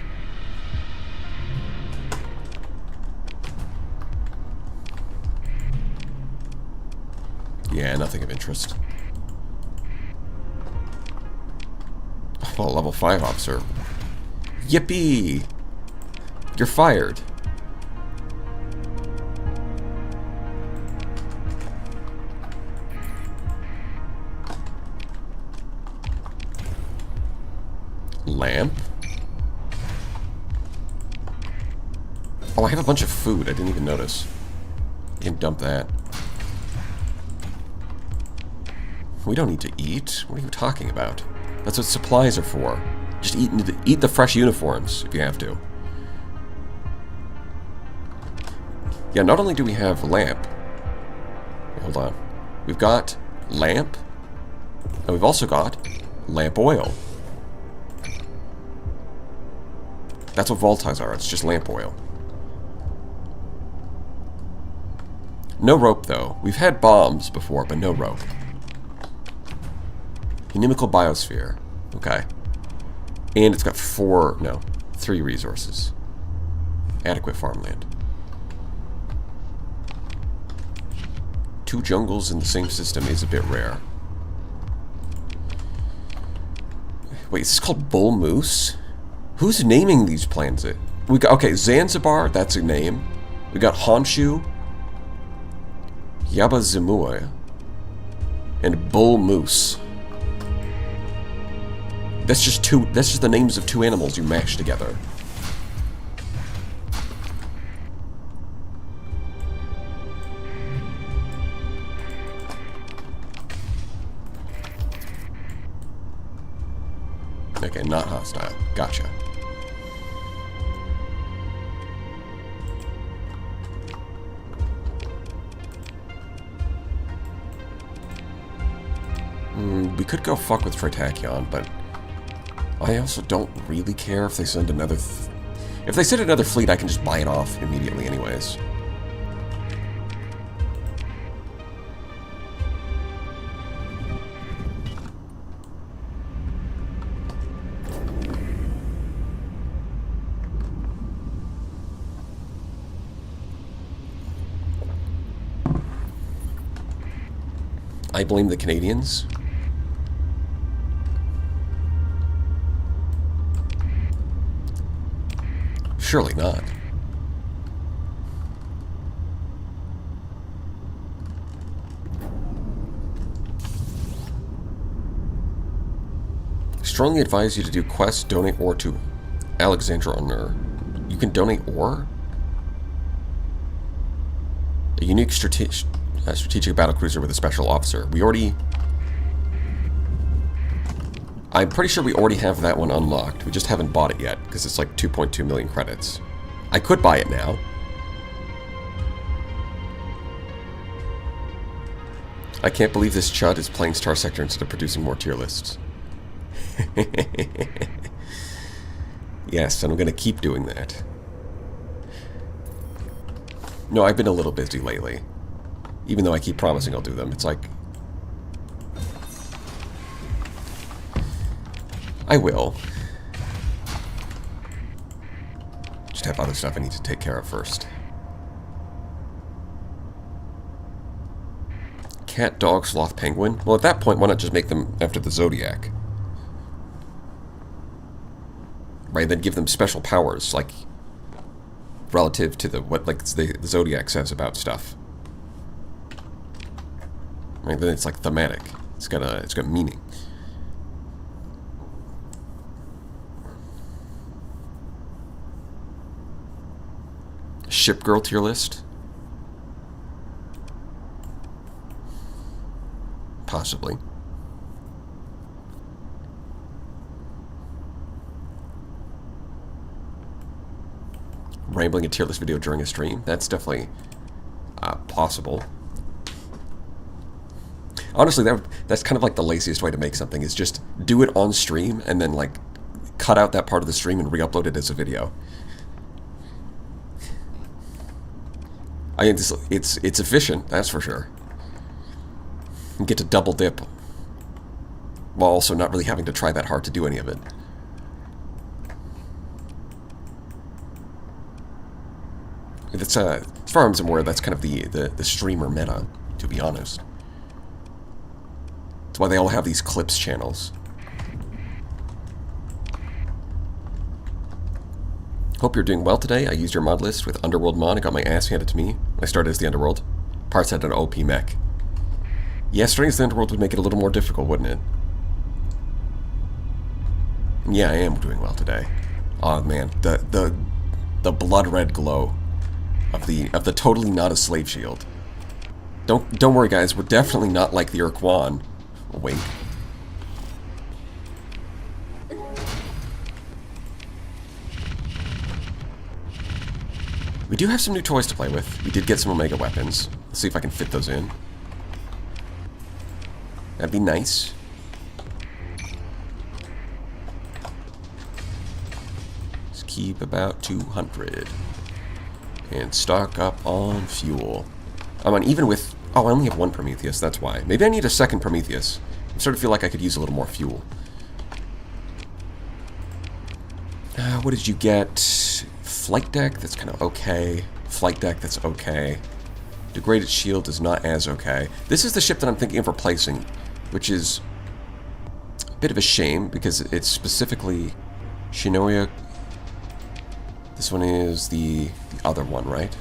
Yeah, nothing of interest. Oh, level 5 officer. Yippee! You're fired. Lamp? Oh, I have a bunch of food. I didn't even notice. You can dump that. We don't need to eat. What are you talking about? That's what supplies are for. Just eat the fresh uniforms if you have to. Yeah, not only do we have lamp. Hold on. We've got lamp. And we've also got lamp oil. That's what volatiles are. It's just lamp oil. No rope, though. We've had bombs before, but no rope. Mimikko biosphere. Okay. And it's got 3 resources. Adequate farmland. 2 jungles in the same system is a bit rare. Wait, is this called Bull Moose? Who's naming these planets? We got, okay, Zanzibar, that's a name. We got Honshu, Yabazimua, and Bull Moose. That's just the names of 2 animals you mash together. Okay, not hostile. Gotcha. We could go fuck with Tritachyon, but I also don't really care if they send another... If they send another fleet, I can just buy it off immediately anyways. I blame the Canadians. Surely not. Strongly advise you to do quests, donate ore to Alexandra Owner. You can donate ore? A unique strategic battlecruiser with a special officer. We already... I'm pretty sure we already have that one unlocked. We just haven't bought it yet, because it's like 2.2 million credits. I could buy it now. I can't believe this chud is playing Star Sector instead of producing more tier lists. Yes, and I'm going to keep doing that. No, I've been a little busy lately. Even though I keep promising I'll do them. It's like... I will. Just have other stuff I need to take care of first. Cat, dog, sloth, penguin? Well, at that point, why not just make them after the Zodiac? Right, then give them special powers, like... relative to what the Zodiac says about stuff. Right, then it's like thematic. It's got meaning. Ship girl tier list? Possibly. Rambling a tier list video during a stream? That's definitely possible. Honestly, that's kind of like the laziest way to make something, is just do it on stream and then like cut out that part of the stream and re-upload it as a video. It's efficient, that's for sure. You get to double dip, while also not really having to try that hard to do any of it. That's as far as I'm aware, that's kind of the streamer meta, to be honest. That's why they all have these clips channels. Hope you're doing well today. I used your mod list with Underworld mod and got my ass handed to me when I started as the Underworld. Parts had an OP mech. Yeah, starting as the Underworld would make it a little more difficult, wouldn't it? Yeah, I am doing well today. Oh man, the blood red glow of the totally not a slave shield. Don't worry, guys. We're definitely not like the Urquan. Wink. We do have some new toys to play with. We did get some Omega weapons. Let's see if I can fit those in. That'd be nice. Let's keep about 200. And stock up on fuel. I'm on even with... Oh, I only have one Prometheus, that's why. Maybe I need a second Prometheus. I sort of feel like I could use a little more fuel. What did you get? Flight deck, that's kind of okay. Flight deck, that's okay. Degraded shield is not as okay. This is the ship that I'm thinking of replacing, which is a bit of a shame because it's specifically Shinoya. This one is the other one, right?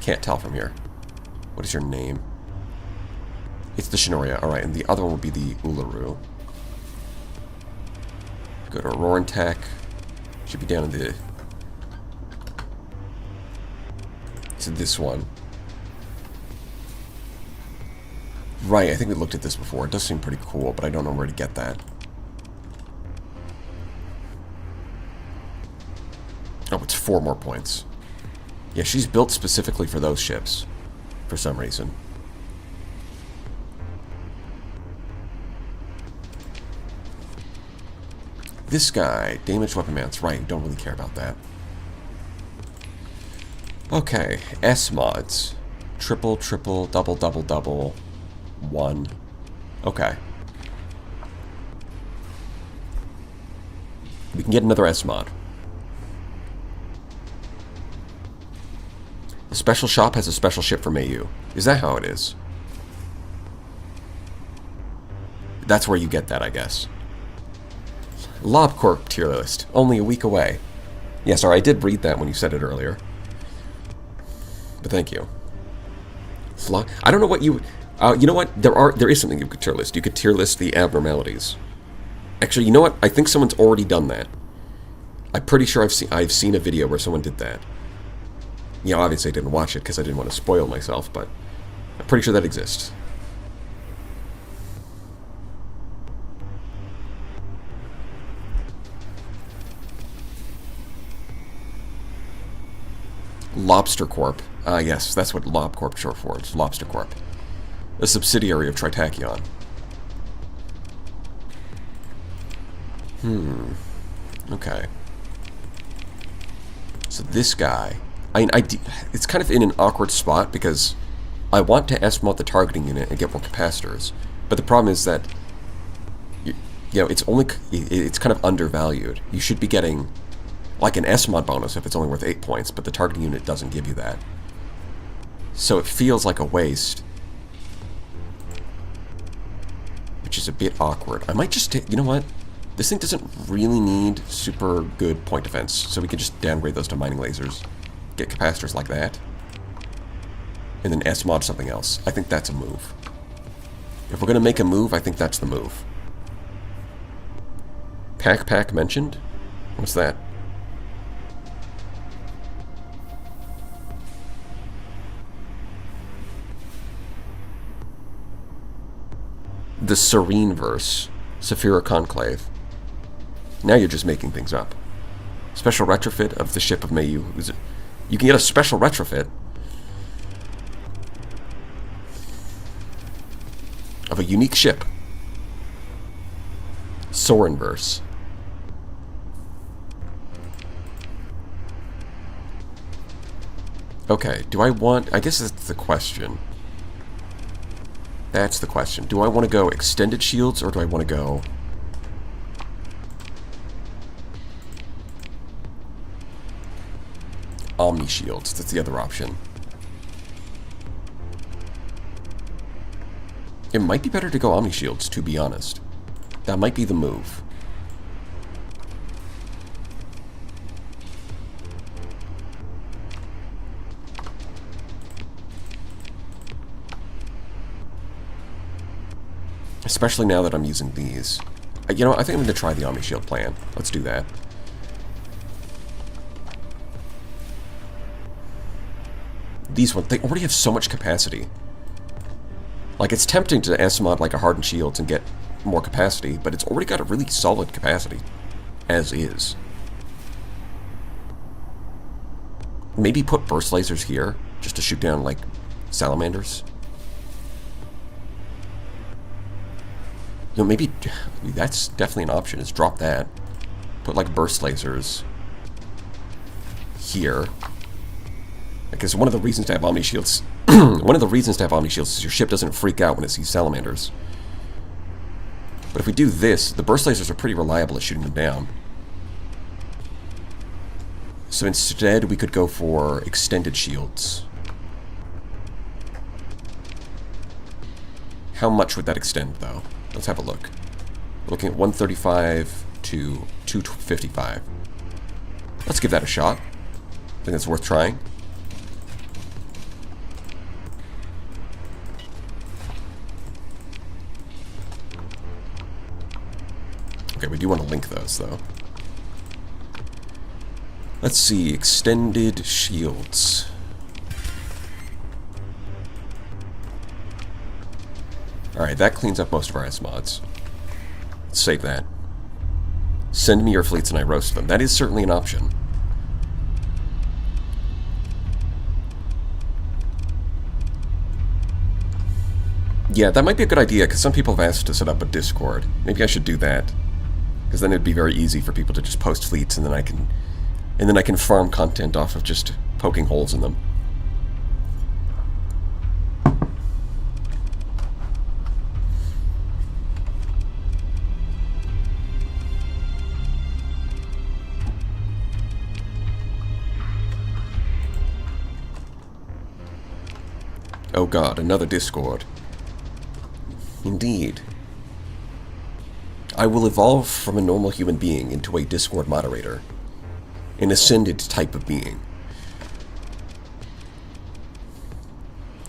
Can't tell from here. What is your name? It's the Shinoria, alright, and the other one would be the Uluru. Go to Auroran Tech. Should be down in the... to this one. Right, I think we looked at this before. It does seem pretty cool, but I don't know where to get that. Oh, it's 4 more points. Yeah, she's built specifically for those ships. For some reason. This guy, damaged weapon mounts. Right, don't really care about that. Okay, S mods. Triple, triple, double, double, double. 1. Okay. We can get another S mod. The special shop has a special ship for Mayu. Is that how it is? That's where you get that, I guess. LobCorp tier list. Only a week away. Yeah, sorry, I did read that when you said it earlier. But thank you. I don't know what you... you know what? There is something you could tier list. You could tier list the abnormalities. Actually, you know what? I think someone's already done that. I'm pretty sure I've seen a video where someone did that. You know, obviously I didn't watch it because I didn't want to spoil myself, but I'm pretty sure that exists. Lobster Corp. Yes, that's what LobCorp short for. It's Lobster Corp. A subsidiary of Tritachyon. Okay. So this guy... it's kind of in an awkward spot because I want to S-mod the targeting unit and get more capacitors. But the problem is that... you know, it's kind of undervalued. You should be getting... like an S-mod bonus if it's only worth 8 points, but the targeting unit doesn't give you that. So it feels like a waste. Which is a bit awkward. I might just take... you know what? This thing doesn't really need super good point defense, so we can just downgrade those to mining lasers. Get capacitors like that. And then S-mod something else. I think that's a move. If we're going to make a move, I think that's the move. Pack mentioned? What's that? The Serene verse. Saphira Conclave. Now you're just making things up. Special retrofit of the ship of Mayu. You can get a special retrofit of a unique ship. Soren verse. Okay, do I want... I guess that's the question. That's the question. Do I want to go extended shields, or do I want to go... Omni shields? That's the other option. It might be better to go Omni shields, to be honest. That might be the move. Especially now that I'm using these. You know, I think I'm going to try the Omni Shield plan. Let's do that. These ones, they already have so much capacity. Like, it's tempting to S-mod like a hardened shields and get more capacity, but it's already got a really solid capacity. As is. Maybe put burst lasers here, just to shoot down, like, salamanders. You know, maybe that's definitely an option, is drop that. Put, like, burst lasers here. Because one of the reasons to have Omni Shields... one of the reasons to have Omni Shields is your ship doesn't freak out when it sees salamanders. But if we do this, the burst lasers are pretty reliable at shooting them down. So instead, we could go for extended shields. How much would that extend, though? Let's have a look. We're looking at 135 to 255. Let's give that a shot. I think that's worth trying. Okay, we do want to link those, though. Let's see, extended shields. Alright, that cleans up most of our S-mods. Let's save that. Send me your fleets and I roast them. That is certainly an option. Yeah, that might be a good idea, because some people have asked to set up a Discord. Maybe I should do that. Because then it'd be very easy for people to just post fleets, and then I can farm content off of just poking holes in them. Oh god, another Discord. Indeed. I will evolve from a normal human being into a Discord moderator. An ascended type of being.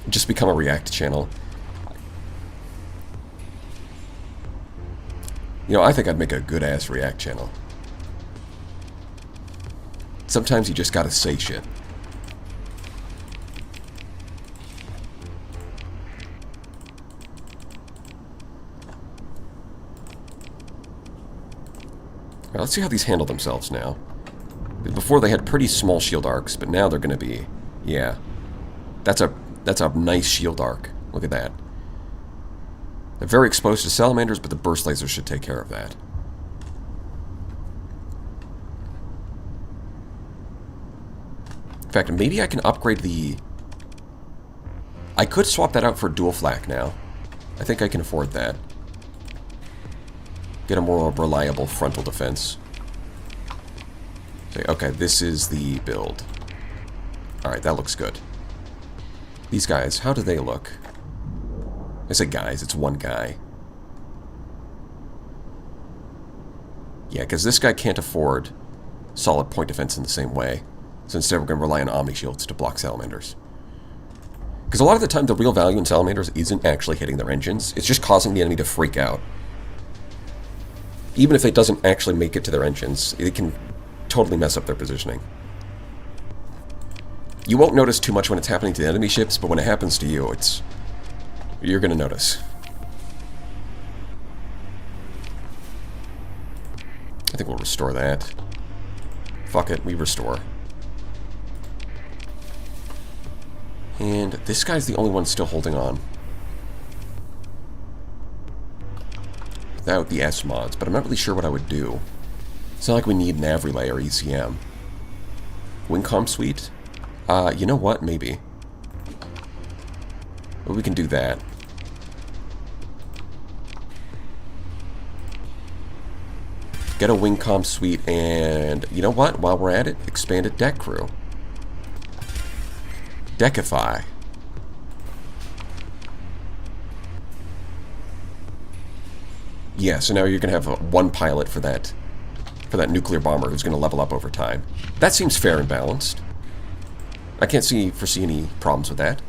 Just become a React channel. You know, I think I'd make a good-ass React channel. Sometimes you just gotta say shit. Now, let's see how these handle themselves now. Before they had pretty small shield arcs, but now they're going to be... Yeah. That's a nice shield arc. Look at that. They're very exposed to salamanders, but the burst lasers should take care of that. In fact, maybe I can upgrade the... I could swap that out for dual flak now. I think I can afford that. Get a more reliable frontal defense. Okay, this is the build. Alright, that looks good. These guys, how do they look? I say guys, it's one guy. Yeah, because this guy can't afford solid point defense in the same way. So instead we're going to rely on Omni Shields to block salamanders. Because a lot of the time the real value in salamanders isn't actually hitting their engines, it's just causing the enemy to freak out. Even if it doesn't actually make it to their engines, it can totally mess up their positioning. You won't notice too much when it's happening to the enemy ships, but when it happens to you, you're going to notice. I think we'll restore that. Fuck it, we restore. And this guy's the only one still holding on. Without the S-mods, but I'm not really sure what I would do. It's not like we need Nav Relay or ECM. WinCom Suite? You know what? Maybe. Well, we can do that. Get a wing-com suite, and you know what? While we're at it, expanded deck crew. Deckify. Yeah, so now you're going to have one pilot for that nuclear bomber who's going to level up over time. That seems fair and balanced. I can't foresee any problems with that.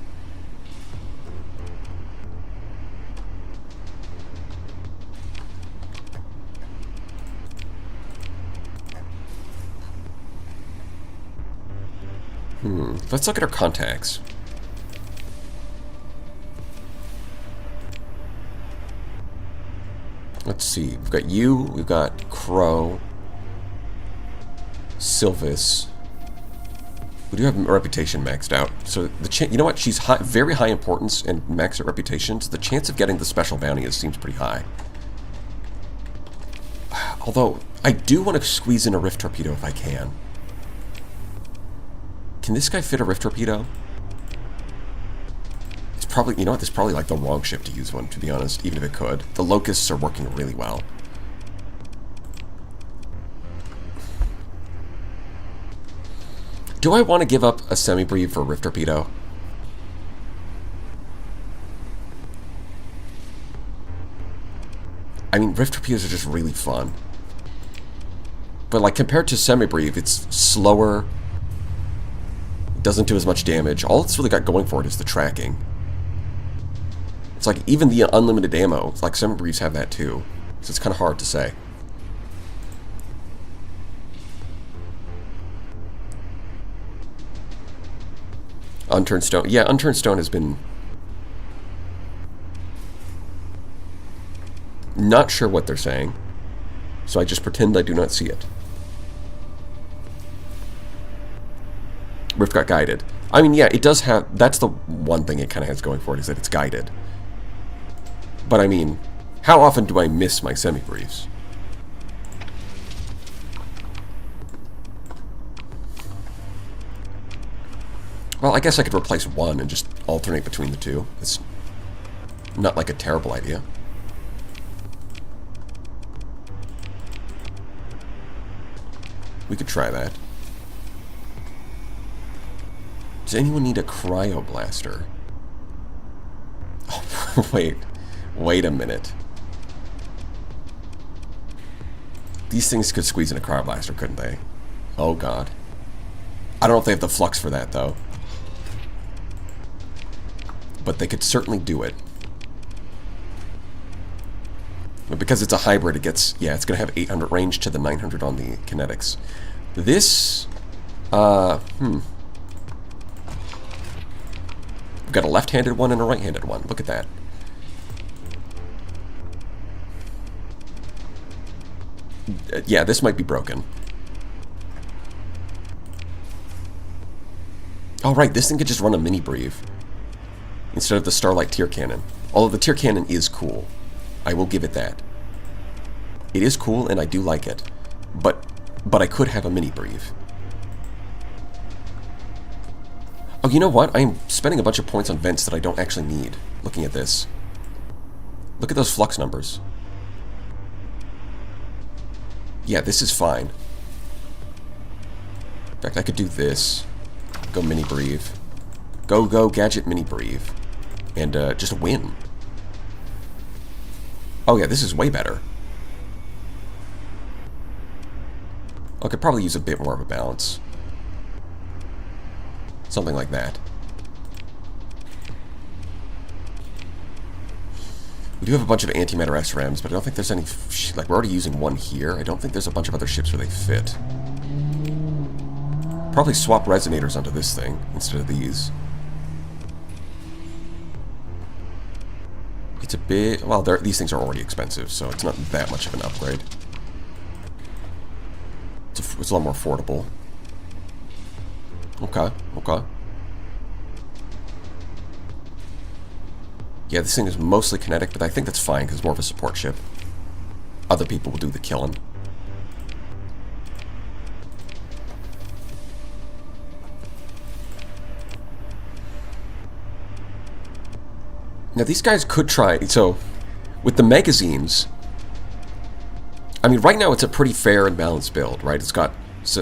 Let's look at our contacts. Let's see. We've got you. We've got Crow. Sylvis. We do have reputation maxed out. So you know what? She's very high importance and maxed at reputation. So the chance of getting the special bounty seems pretty high. Although I do want to squeeze in a rift torpedo if I can. Can this guy fit a rift torpedo? It's probably, you know what, this is probably like the wrong ship to use one, to be honest, even if it could. The Locusts are working really well. Do I want to give up a semi-breed for a rift torpedo? I mean, rift torpedoes are just really fun. But like compared to semi-breed, it's slower. Doesn't do as much damage. All it's really got going for it is the tracking. It's like even the unlimited ammo, it's like some briefs have that too. So it's kind of hard to say. Unturned stone. Yeah, unturned stone has been... Not sure what they're saying. So I just pretend I do not see it. Rift got guided. I mean, yeah, it does have... That's the one thing it kind of has going for it, is that it's guided. But I mean, how often do I miss my semi-briefs? Well, I guess I could replace one and just alternate between the two. It's not like a terrible idea. We could try that. Does anyone need a cryoblaster? Oh, wait a minute. These things could squeeze in a cryoblaster, couldn't they? Oh god. I don't know if they have the flux for that, though. But they could certainly do it. But because it's a hybrid, it gets... Yeah, it's going to have 800 range to the 900 on the kinetics. This... We've got a left-handed one and a right-handed one. Look at that. Yeah, this might be broken. Oh, right, this thing could just run a mini-breeve instead of the Starlight Tear Cannon. Although the Tear Cannon is cool. I will give it that. It is cool, and I do like it. But I could have a mini-breeve. Oh, you know what? I'm spending a bunch of points on vents that I don't actually need, looking at this. Look at those flux numbers. Yeah, this is fine. In fact, I could do this. Go mini-breeve. Go gadget mini-breeve. And just win. Oh yeah, this is way better. I could probably use a bit more of a balance. Something like that. We do have a bunch of antimatter SRAMs, but I don't think there's any... Like, we're already using one here. I don't think there's a bunch of other ships where they fit. Probably swap resonators onto this thing instead of these. It's a bit... Well, these things are already expensive, so it's not that much of an upgrade. It's a lot more affordable. Okay. Yeah, this thing is mostly kinetic, but I think that's fine because it's more of a support ship. Other people will do the killing. Now, these guys could try... So, with the magazines... I mean, right now it's a pretty fair and balanced build, right? It's got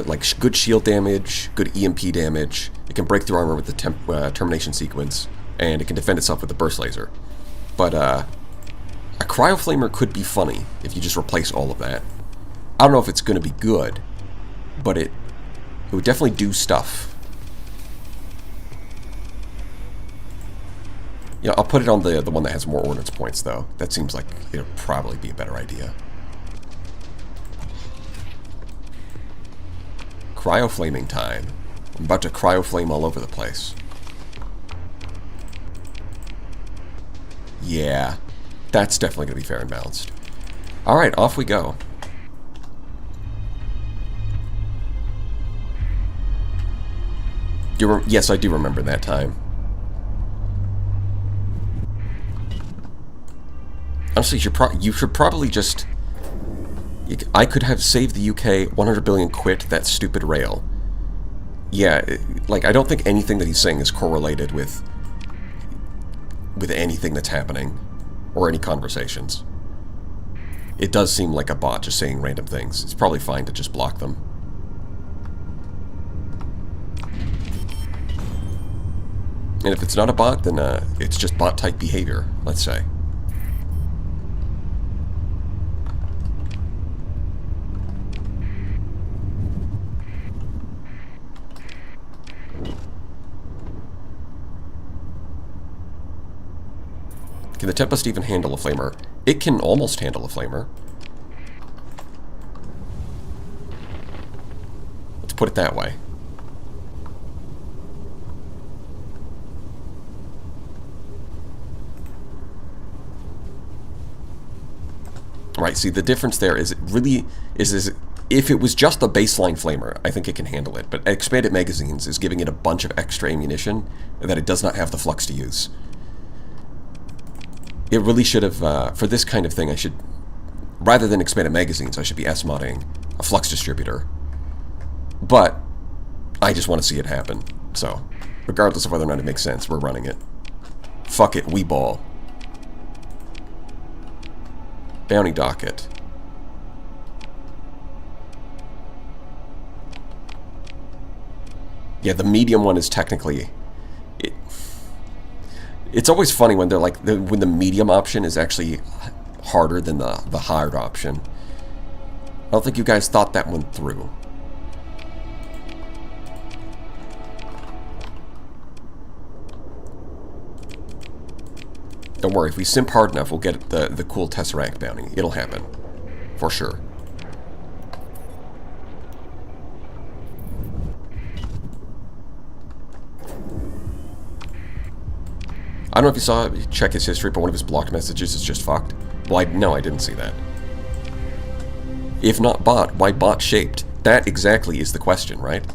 like good shield damage, good EMP damage. It can break through armor with the termination sequence, and it can defend itself with the burst laser. But a cryoflamer could be funny if you just replace all of that. I don't know if it's going to be good, but it would definitely do stuff. Yeah, I'll put it on the one that has more ordnance points, though. That seems like it'll probably be a better idea. Cryoflaming time. I'm about to cryoflame all over the place. Yeah, that's definitely going to be fair and balanced. Alright, off we go. Yes, I do remember that time. Honestly, you should probably just... I could have saved the UK 100 billion quit that stupid rail. Yeah, like, I don't think anything that he's saying is correlated with anything that's happening, or any conversations. It does seem like a bot just saying random things. It's probably fine to just block them. And if it's not a bot, then it's just bot-type behavior, let's say. Can the Tempest even handle a flamer? It can almost handle a flamer. Let's put it that way. Right, see, the difference there is it really is if it was just a baseline flamer, I think it can handle it. But expanded magazines is giving it a bunch of extra ammunition that it does not have the flux to use. It really should have, for this kind of thing, I should, rather than expanded magazines, I should be S-modding a flux distributor. But I just want to see it happen. So, regardless of whether or not it makes sense, we're running it. Fuck it, we ball. Bounty docket. Yeah, the medium one is technically... It's always funny when they're like, when the medium option is actually harder than the hard option. I don't think you guys thought that one through. Don't worry, if we simp hard enough, we'll get the cool Tesseract bounty. It'll happen. For sure. I don't know if you saw it, check his history, but one of his blocked messages is just fucked. Well, no, I didn't see that. If not bot, why bot-shaped? That exactly is the question, right?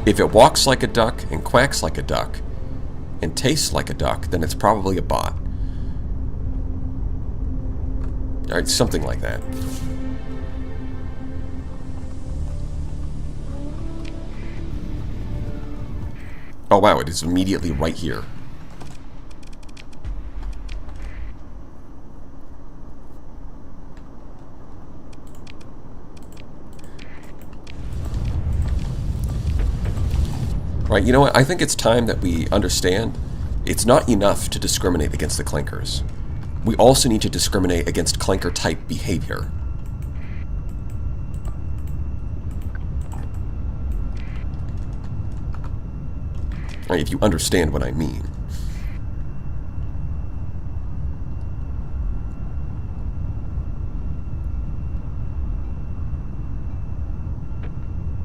If it walks like a duck and quacks like a duck and tastes like a duck, then it's probably a bot. Alright, something like that. Oh wow, it is immediately right here. Right, you know what? I think it's time that we understand it's not enough to discriminate against the clankers. We also need to discriminate against clanker-type behavior. Right, if you understand what I mean.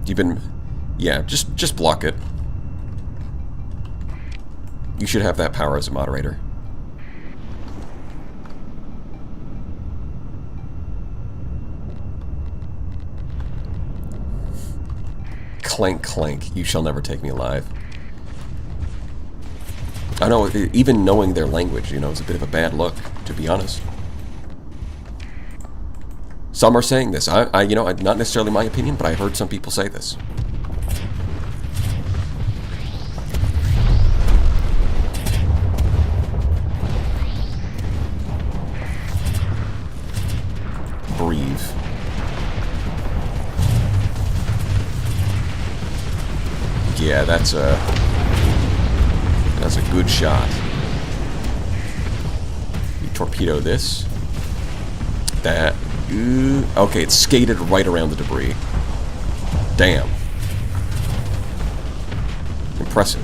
You've been... Yeah, just block it. You should have that power as a moderator. Clank, clank. You shall never take me alive. I know, even knowing their language, you know, is a bit of a bad look, to be honest. Some are saying this. You know, not necessarily my opinion, but I heard some people say this. Yeah, that's a good shot. You torpedo this. That. Okay, it skated right around the debris. Damn. Impressive.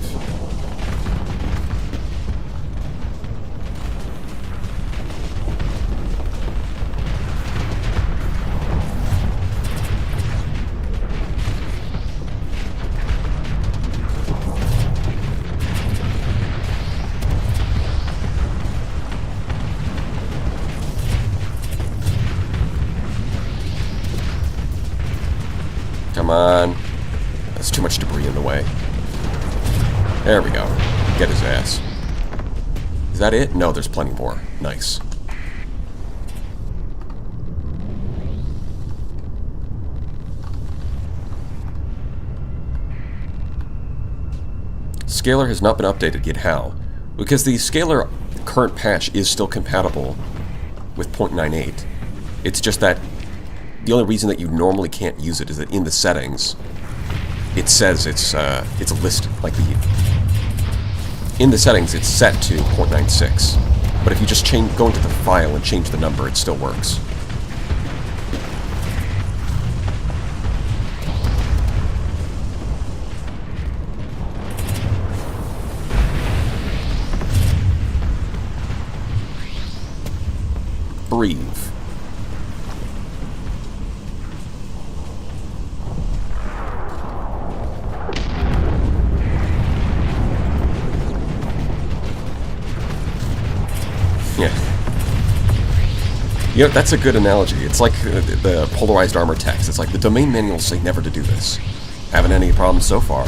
Come on. There's too much debris in the way. There we go. Get his ass. Is that it? No, there's plenty more. Nice. Scalar has not been updated yet. How? Because the Scalar current patch is still compatible with 0.98. It's just that the only reason that you normally can't use it is that in the settings, it says it's a list, like in the settings it's set to 0.96. But if you just go into the file and change the number, it still works. Breathe. Yeah. You know, that's a good analogy. It's like the polarized armor text. It's like the domain manuals say never to do this. Haven't had any problems so far.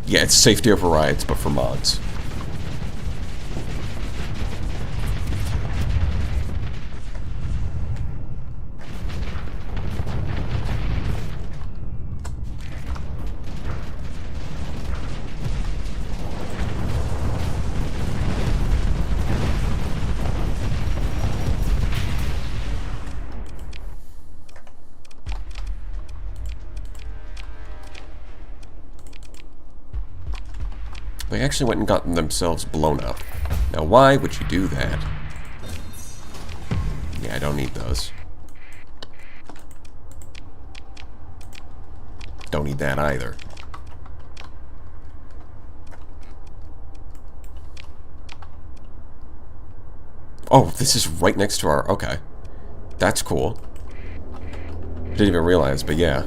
Yeah, it's safety overrides, but for mods. They actually went and gotten themselves blown up. Now, why would you do that? Yeah, I don't need those. Don't need that either. Oh, this is right next to our... Okay. That's cool. Didn't even realize, but yeah.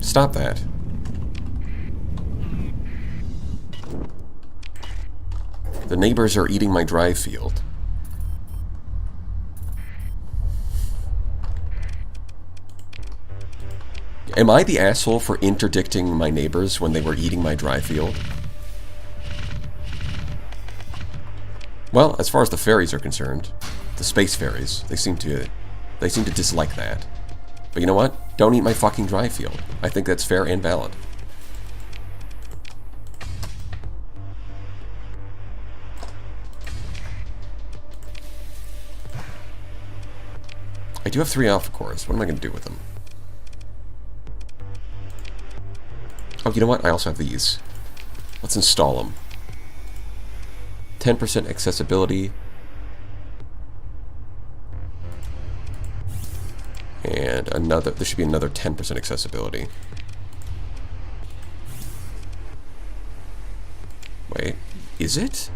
Stop that. The neighbors are eating my drive field. Am I the asshole for interdicting my neighbors when they were eating my dry field? Well, as far as the fairies are concerned, the space fairies, they seem to dislike that. But you know what? Don't eat my fucking dry field. I think that's fair and valid. I do have 3 alpha cores. What am I going to do with them? Oh, you know what? I also have these. Let's install them. 10% accessibility. And another, there should be another 10% accessibility. Wait, is it?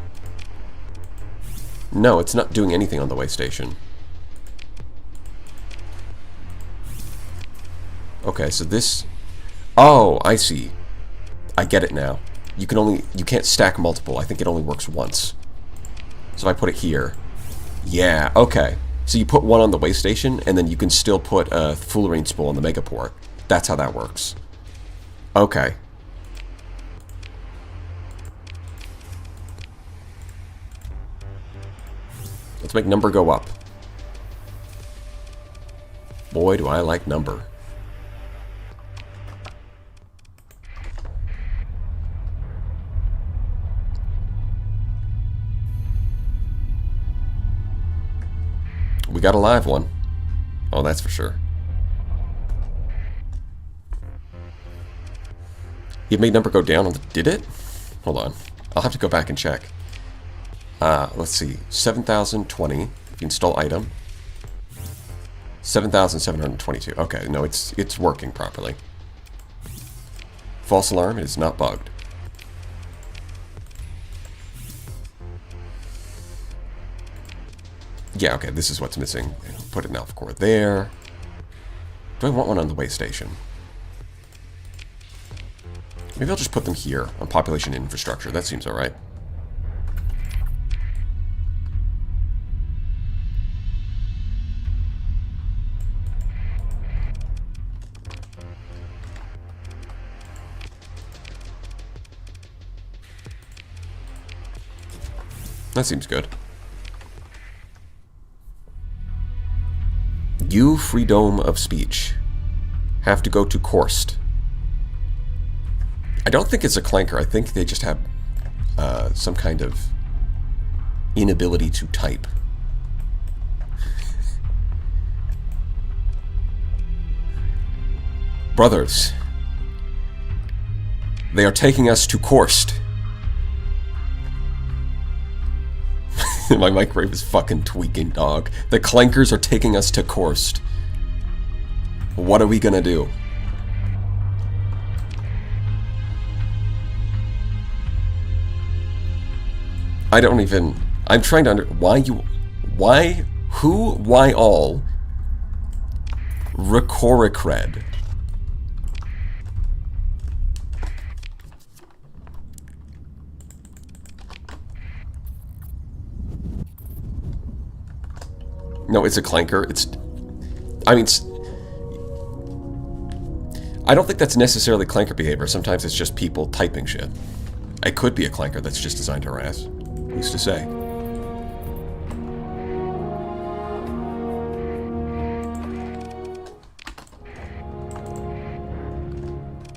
No, it's not doing anything on the way station. Okay, so this... Oh, I see. I get it now. You can't stack multiple. I think it only works once. So if I put it here... Yeah, okay. So you put one on the way station, and then you can still put a fullerene spool on the megaport. That's how that works. Okay. Let's make number go up. Boy, do I like number. We got a live one. Oh, that's for sure. You made number go down on the... Did it? Hold on. I'll have to go back and check. Let's see. 7,020. Install item. 7,722. Okay, no, it's working properly. False alarm. It is not bugged. Yeah, okay, this is what's missing. Put an alpha core there. Do I want one on the way station? Maybe I'll just put them here on population infrastructure. That seems alright. That seems good. You, freedom of speech, have to go to Korst. I don't think it's a clanker. I think they just have some kind of inability to type. Brothers, they are taking us to Korst. My microwave is fucking tweaking, dog. The clankers are taking us to Korst. What are we gonna do? I don't even... I'm trying to why all? Recoricred. No, it's a clanker. I don't think that's necessarily clanker behavior. Sometimes it's just people typing shit. It could be a clanker that's just designed to harass. Who's to say?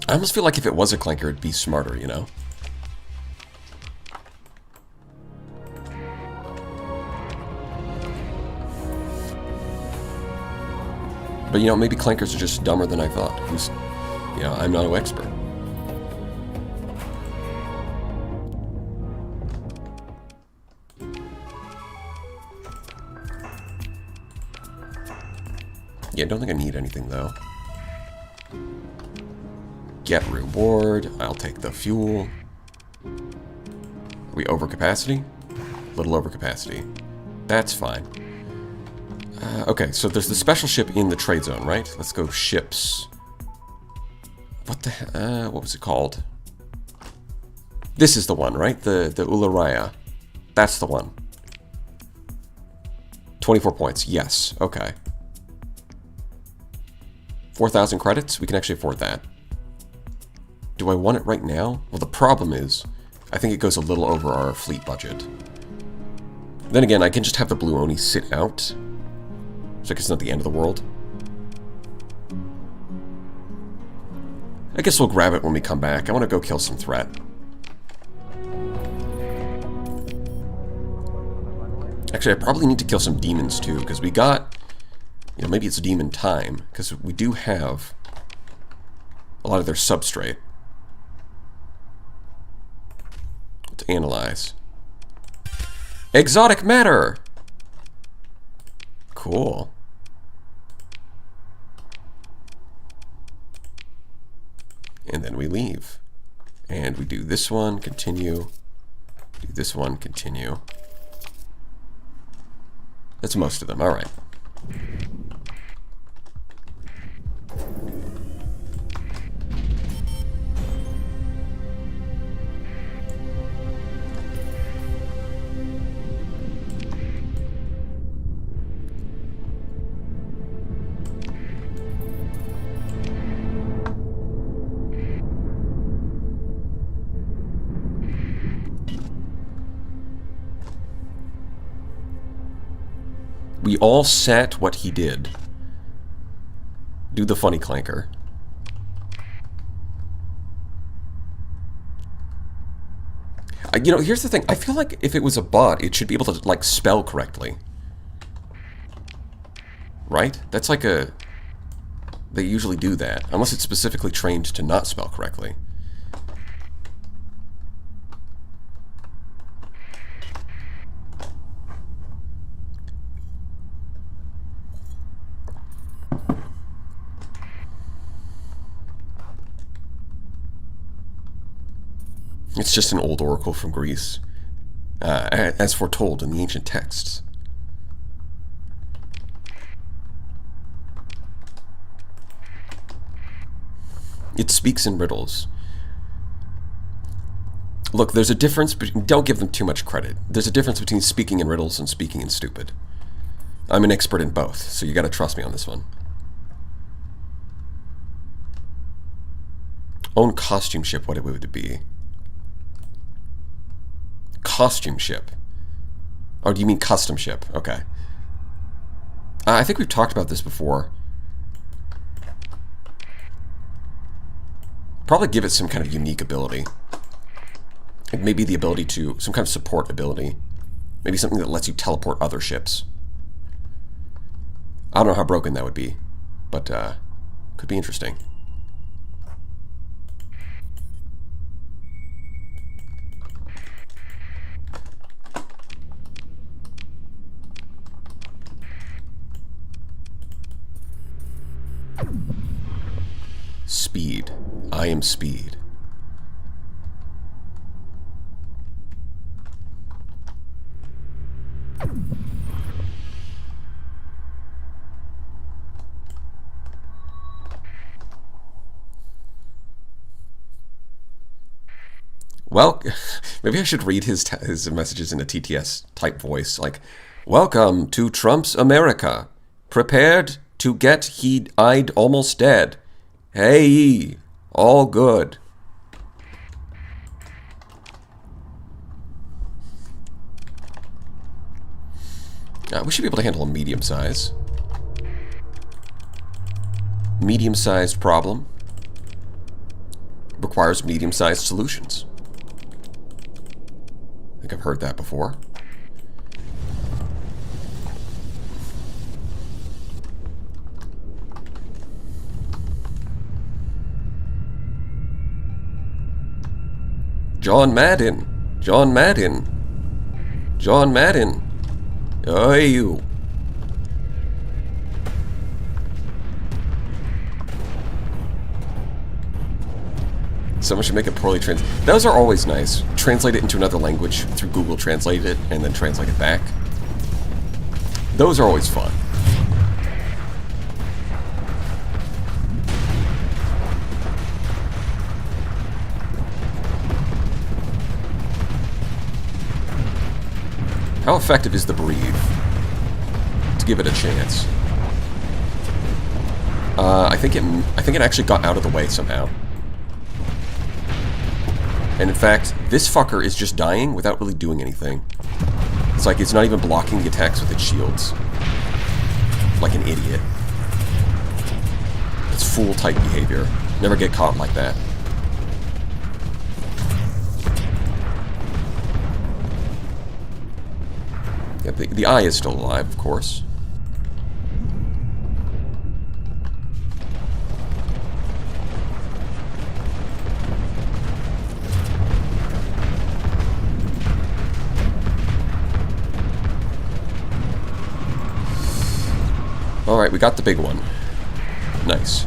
I almost feel like if it was a clanker, it'd be smarter, you know? But, you know, maybe clankers are just dumber than I thought. You know, I'm not an expert. Yeah, I don't think I need anything, though. Get reward. I'll take the fuel. Are we over capacity? A little over capacity. That's fine. Okay, so there's the special ship in the trade zone, right? Let's go ships. What the what was it called? This is the one, right? The Ularaya. That's the one. 24 points. Yes. Okay. 4,000 credits? We can actually afford that. Do I want it right now? Well, the problem is, I think it goes a little over our fleet budget. Then again, I can just have the Blue Oni sit out. So it's not the end of the world. I guess we'll grab it when we come back. I want to go kill some threat. Actually, I probably need to kill some demons too, because we got... You know, maybe it's demon time, because we do have a lot of their substrate to analyze. Exotic matter! Cool. And then we leave. And we do this one, continue. Do this one, continue. That's most of them, alright. all sat what he did. Do the funny clanker. You know, here's the thing. I feel like if it was a bot, it should be able to, like, spell correctly. Right? That's like a... They usually do that. Unless it's specifically trained to not spell correctly. It's just an old oracle from Greece, as foretold in the ancient texts. It speaks in riddles. Look, there's a difference, but don't give them too much credit. There's a difference between speaking in riddles and speaking in stupid. I'm an expert in both, so you gotta trust me on this one. Own costume ship, what it would be? Costume ship. Oh, do you mean custom ship? Okay. I think we've talked about this before. Probably give it some kind of unique ability. Like maybe the ability to... some kind of support ability. Maybe something that lets you teleport other ships. I don't know how broken that would be, but could be interesting. Speed. I am speed. Well, maybe I should read his messages in a TTS type voice, like, "Welcome to Trump's America. Prepared to get he-eyed almost dead. Hey, all good." We should be able to handle a medium size. Medium-sized problem requires medium-sized solutions. I think I've heard that before. John Madden. John Madden. John Madden. Oh, you. Someone should make it poorly translated. Those are always nice. Translate it into another language through Google Translate it and then translate it back. Those are always fun. How effective is the breathe? To give it a chance. I think it actually got out of the way somehow. And in fact, this fucker is just dying without really doing anything. It's like it's not even blocking the attacks with its shields. Like an idiot. It's fool-type behavior. Never get caught like that. Yeah, the eye is still alive, of course. Alright, we got the big one. Nice.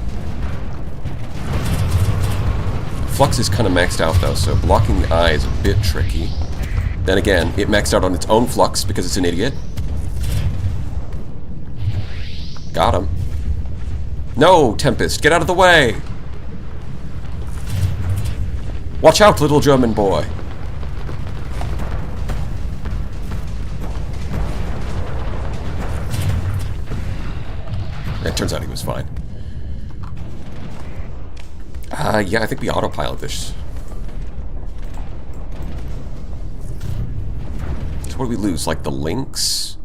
Flux is kind of maxed out though, so blocking the eye is a bit tricky. Then again, it maxed out on its own flux because it's an idiot. Got him. No, Tempest, get out of the way! Watch out, little German boy! It turns out he was fine. Yeah, I think we autopilot this. So what do we lose? Like the links?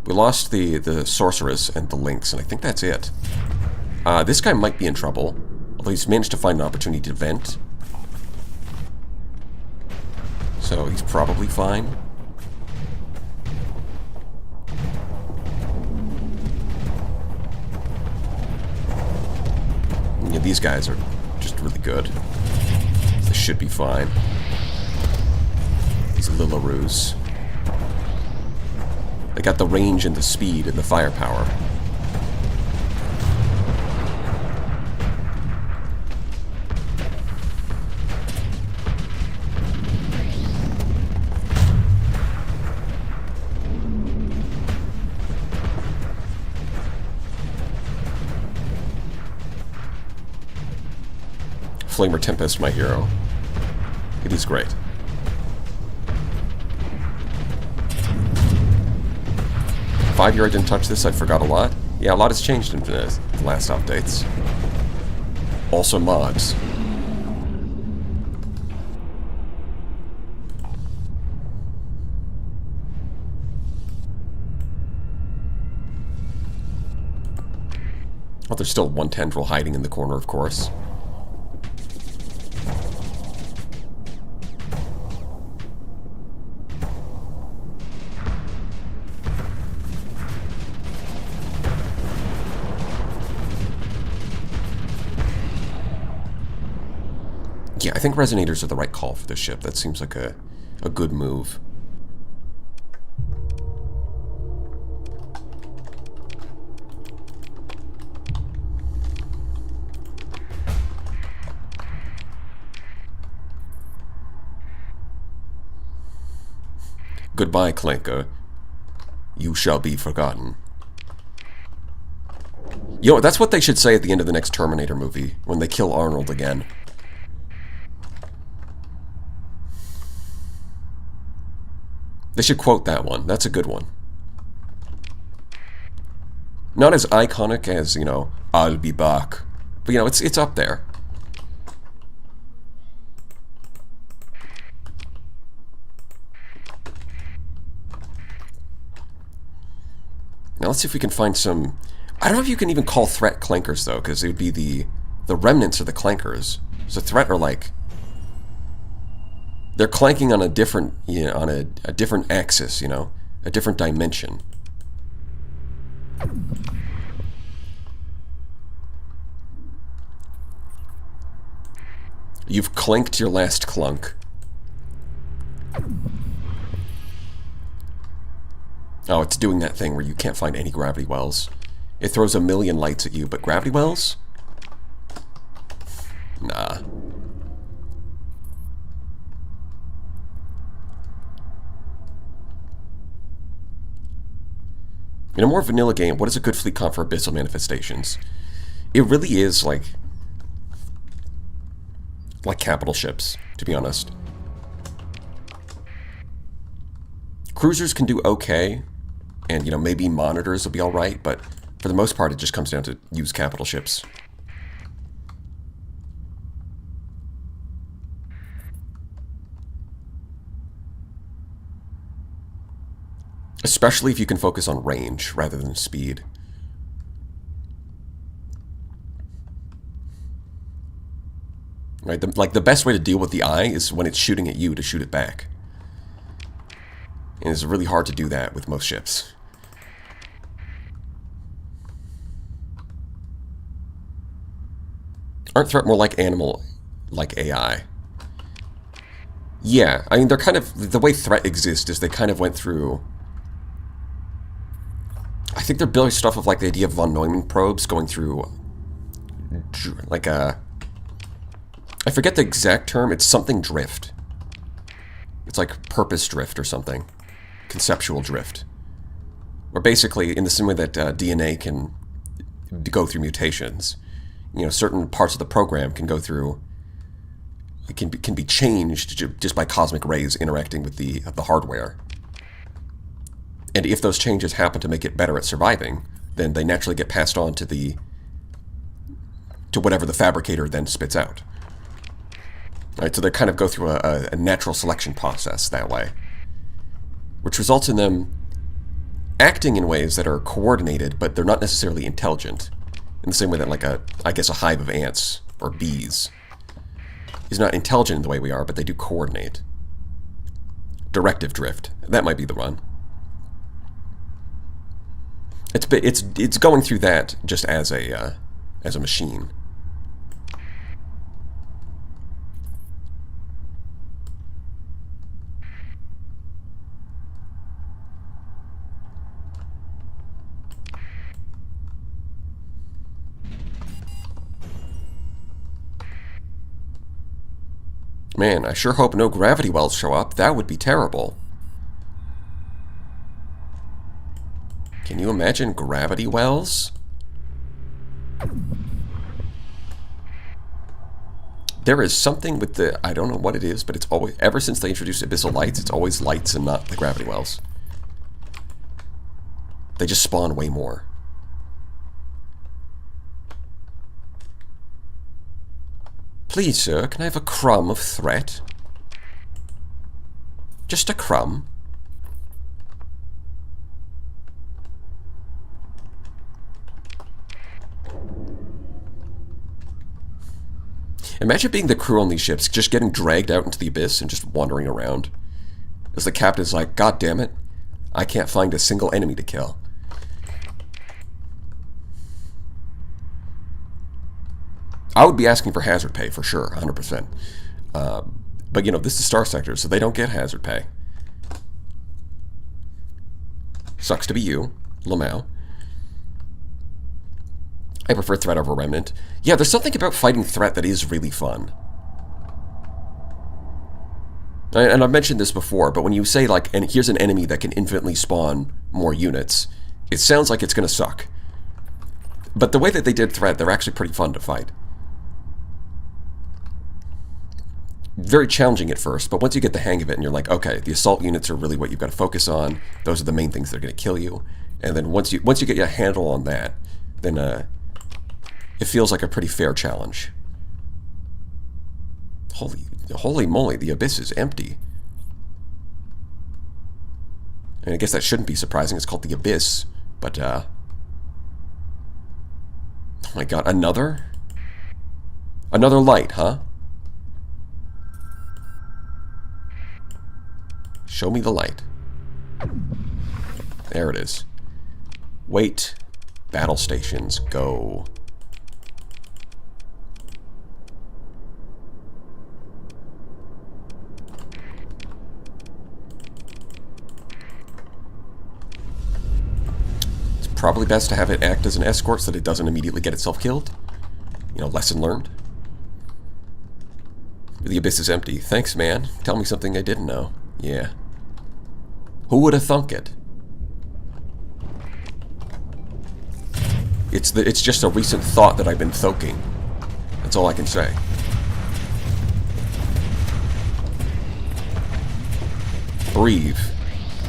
We lost the sorceress and the lynx, and I think that's it. This guy might be in trouble, although he's managed to find an opportunity to vent. So he's probably fine. Yeah, these guys are just really good. They should be fine. These Lillaroos. They got the range and the speed and the firepower. Flamer Tempest, my hero. It is great. Five-year I didn't touch this, I forgot a lot. Yeah, a lot has changed in the last updates. Also mods. Oh, there's still one tendril hiding in the corner, of course. Yeah, I think resonators are the right call for this ship. That seems like a good move. Goodbye, Clanker. You shall be forgotten. You know, that's what they should say at the end of the next Terminator movie, when they kill Arnold again. They should quote that one. That's a good one. Not as iconic as, you know, I'll be back. But, you know, it's up there. Now let's see if we can find some... I don't know if you can even call threat clankers, though, because it would be the remnants of the clankers. So threat are like... They're clanking on a different, you know, on a different axis, you know, a different dimension. You've clanked your last clunk. Oh, it's doing that thing where you can't find any gravity wells. It throws a million lights at you, but gravity wells? Nah. In a more vanilla game, what is a good fleet comp for abyssal manifestations? It really is like capital ships, to be honest. Cruisers can do okay, and, you know, maybe monitors will be alright, but for the most part it just comes down to use capital ships. Especially if you can focus on range rather than speed. Right? The best way to deal with the eye is when it's shooting at you to shoot it back. And it's really hard to do that with most ships. Aren't threat more like animal, like AI? Yeah, I mean, they're kind of... The way threat exists is they kind of went through... I think they're building stuff of like the idea of von Neumann probes going through like a... I forget the exact term, it's something drift. It's like purpose drift or something. Conceptual drift. Or basically, in the same way that DNA can go through mutations, you know, certain parts of the program can go through... It can be changed just by cosmic rays interacting with the hardware. And if those changes happen to make it better at surviving, then they naturally get passed on to whatever the fabricator then spits out. Right, so they kind of go through a natural selection process that way, which results in them acting in ways that are coordinated, but they're not necessarily intelligent. In the same way that, like, I guess a hive of ants or bees is not intelligent in the way we are, but they do coordinate. Directive drift. That might be the one. It's going through that just as a machine. Man, I sure hope no gravity wells show up. That would be terrible. Can you imagine gravity wells? There is something with the... I don't know what it is, but it's always... Ever since they introduced abyssal lights, it's always lights and not the gravity wells. They just spawn way more. Please, sir, can I have a crumb of threat? Just a crumb. Imagine being the crew on these ships, just getting dragged out into the abyss and just wandering around. As the captain's like, God damn it, I can't find a single enemy to kill. I would be asking for hazard pay for sure, 100%. But, you know, this is Star Sector, so they don't get hazard pay. Sucks to be you, Lamau. I prefer Threat over Remnant. Yeah, there's something about fighting Threat that is really fun. And I've mentioned this before, but when you say, like, and here's an enemy that can infinitely spawn more units, it sounds like it's going to suck. But the way that they did Threat, they're actually pretty fun to fight. Very challenging at first, but once you get the hang of it and you're like, okay, the assault units are really what you've got to focus on. Those are the main things that are going to kill you. And then once you get your handle on that, then it feels like a pretty fair challenge. Holy moly, the abyss is empty. And I guess that shouldn't be surprising. It's called the abyss, but oh my god, another light, huh? Show me the light. There it is. Wait. Battle stations. Go. It's probably best to have it act as an escort so that it doesn't immediately get itself killed. You know, lesson learned. The abyss is empty. Thanks, man. Tell me something I didn't know. Yeah. Who would have thunk it? It's just a recent thought that I've been thoking. That's all I can say. Breathe.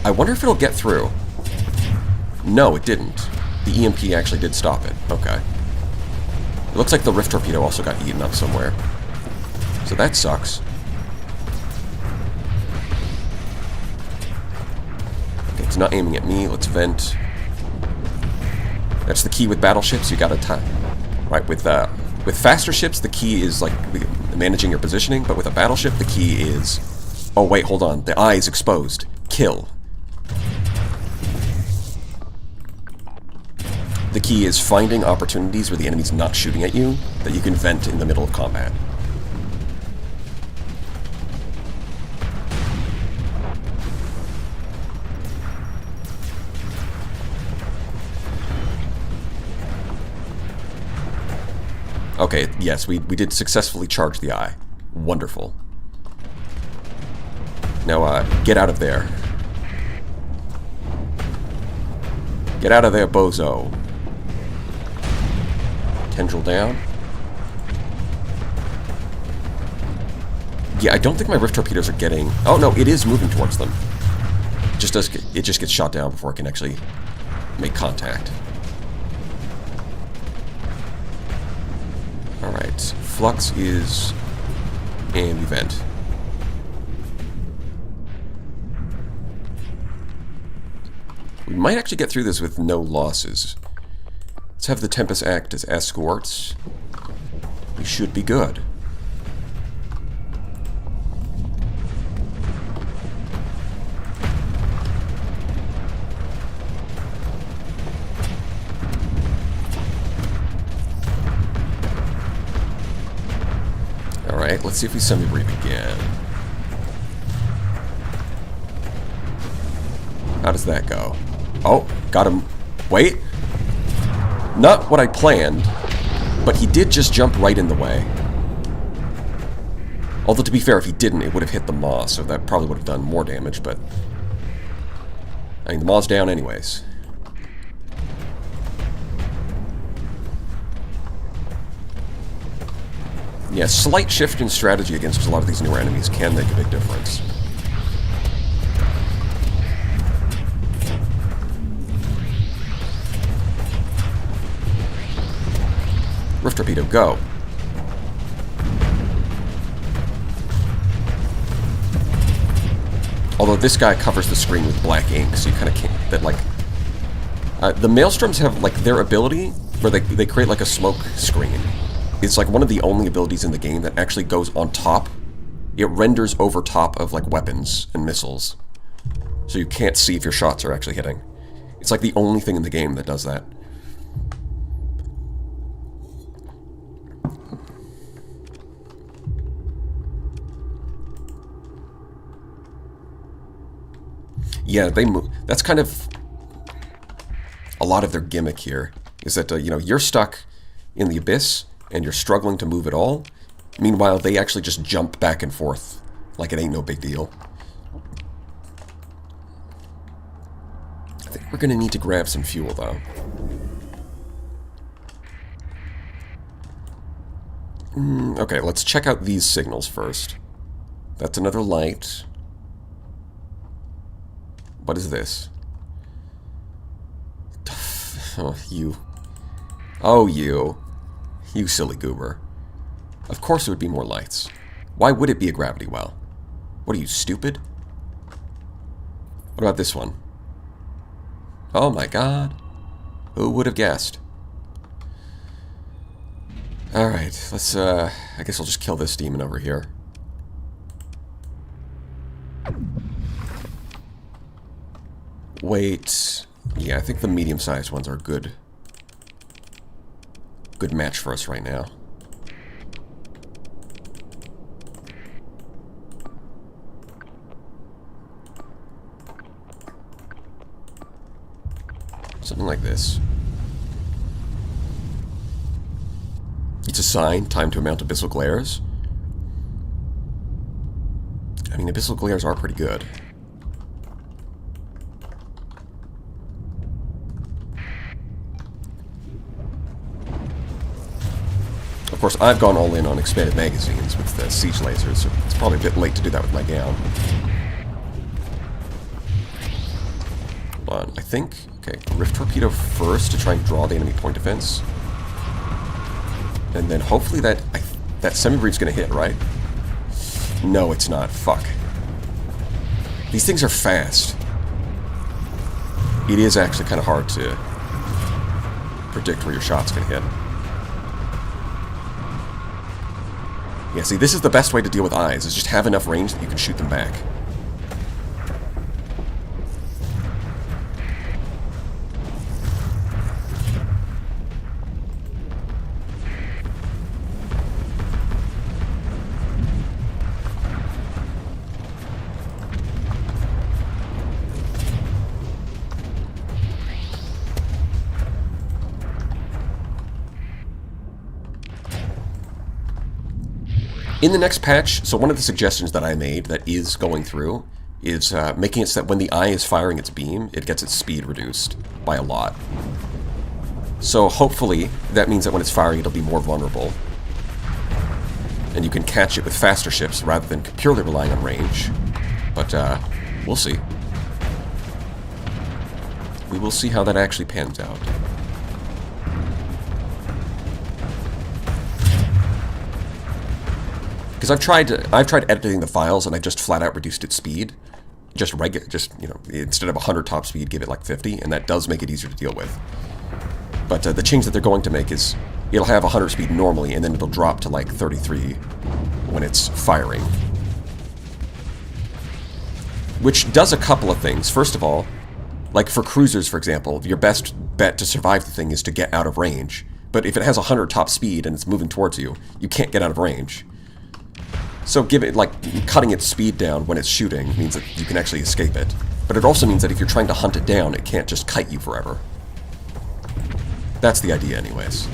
I wonder if it'll get through. No, it didn't. The EMP actually did stop it. Okay. It looks like the rift torpedo also got eaten up somewhere. So that sucks. Okay, it's not aiming at me. Let's vent. That's the key with battleships. You gotta time. Right, with faster ships, the key is like managing your positioning, but with a battleship, the key is... Oh, wait, hold on. The eye is exposed. Kill. The key is finding opportunities where the enemy's not shooting at you that you can vent in the middle of combat. Okay, yes, we did successfully charge the eye. Wonderful. Now, get out of there. Get out of there, bozo. Tendril down. Yeah, I don't think my rift torpedoes are getting... Oh, no, it is moving towards them. It just gets shot down before it can actually make contact. Alright, flux is... and we vent. We might actually get through this with no losses. Let's have the Tempest act as escorts. We should be good. Alright, let's see if we semi-breathe again. How does that go? Oh, got him. Wait. Not what I planned, but he did just jump right in the way. Although, to be fair, if he didn't, it would have hit the maw, so that probably would have done more damage, but... I mean, the maw's down anyways. Yeah, slight shift in strategy against a lot of these newer enemies can make a big difference. Rift Torpedo, go. Although this guy covers the screen with black ink, so you kind of can't... That, like... the Maelstroms have, like, their ability where they create, like, a smoke screen. It's, like, one of the only abilities in the game that actually goes on top. It renders over top of, like, weapons and missiles. So you can't see if your shots are actually hitting. It's, like, the only thing in the game that does that. Yeah, they move. That's kind of a lot of their gimmick here, is that, you know, you're stuck in the abyss, and you're struggling to move at all. Meanwhile, they actually just jump back and forth, like it ain't no big deal. I think we're gonna need to grab some fuel, though. Okay, let's check out these signals first. That's another light. What is this? Oh, you. Oh, you. You silly goober. Of course it would be more lights. Why would it be a gravity well? What are you, stupid? What about this one? Oh my god. Who would have guessed? Alright, let's, I guess I'll just kill this demon over here. Wait. Yeah, I think the medium-sized ones are good match for us right now. Something like this. It's a sign, time to mount abyssal glares. I mean, abyssal glares are pretty good. Of course, I've gone all in on expanded magazines with the siege lasers, so it's probably a bit late to do that with my gown. Hold on, I think... Okay, Rift Torpedo first to try and draw the enemy point defense. And then hopefully that semi-brief's gonna hit, right? No, it's not. Fuck. These things are fast. It is actually kind of hard to predict where your shot's gonna hit. Yeah, see, this is the best way to deal with eyes, is just have enough range that you can shoot them back. In the next patch, so one of the suggestions that I made that is going through is making it so that when the eye is firing its beam, it gets its speed reduced by a lot. So hopefully that means that when it's firing, it'll be more vulnerable. And you can catch it with faster ships rather than purely relying on range. But we'll see. We will see how that actually pans out. Because I've tried editing the files and I just flat out reduced its speed. just regular, just, you know, instead of 100 top speed, give it like 50, and that does make it easier to deal with. But the change that they're going to make is it'll have 100 speed normally, and then it'll drop to like 33 when it's firing. Which does a couple of things. First of all, like for cruisers, for example, your best bet to survive the thing is to get out of range. But if it has 100 top speed and it's moving towards you, you can't get out of range. So give it, like, cutting its speed down when it's shooting means that you can actually escape it. But it also means that if you're trying to hunt it down, it can't just kite you forever. That's the idea anyways.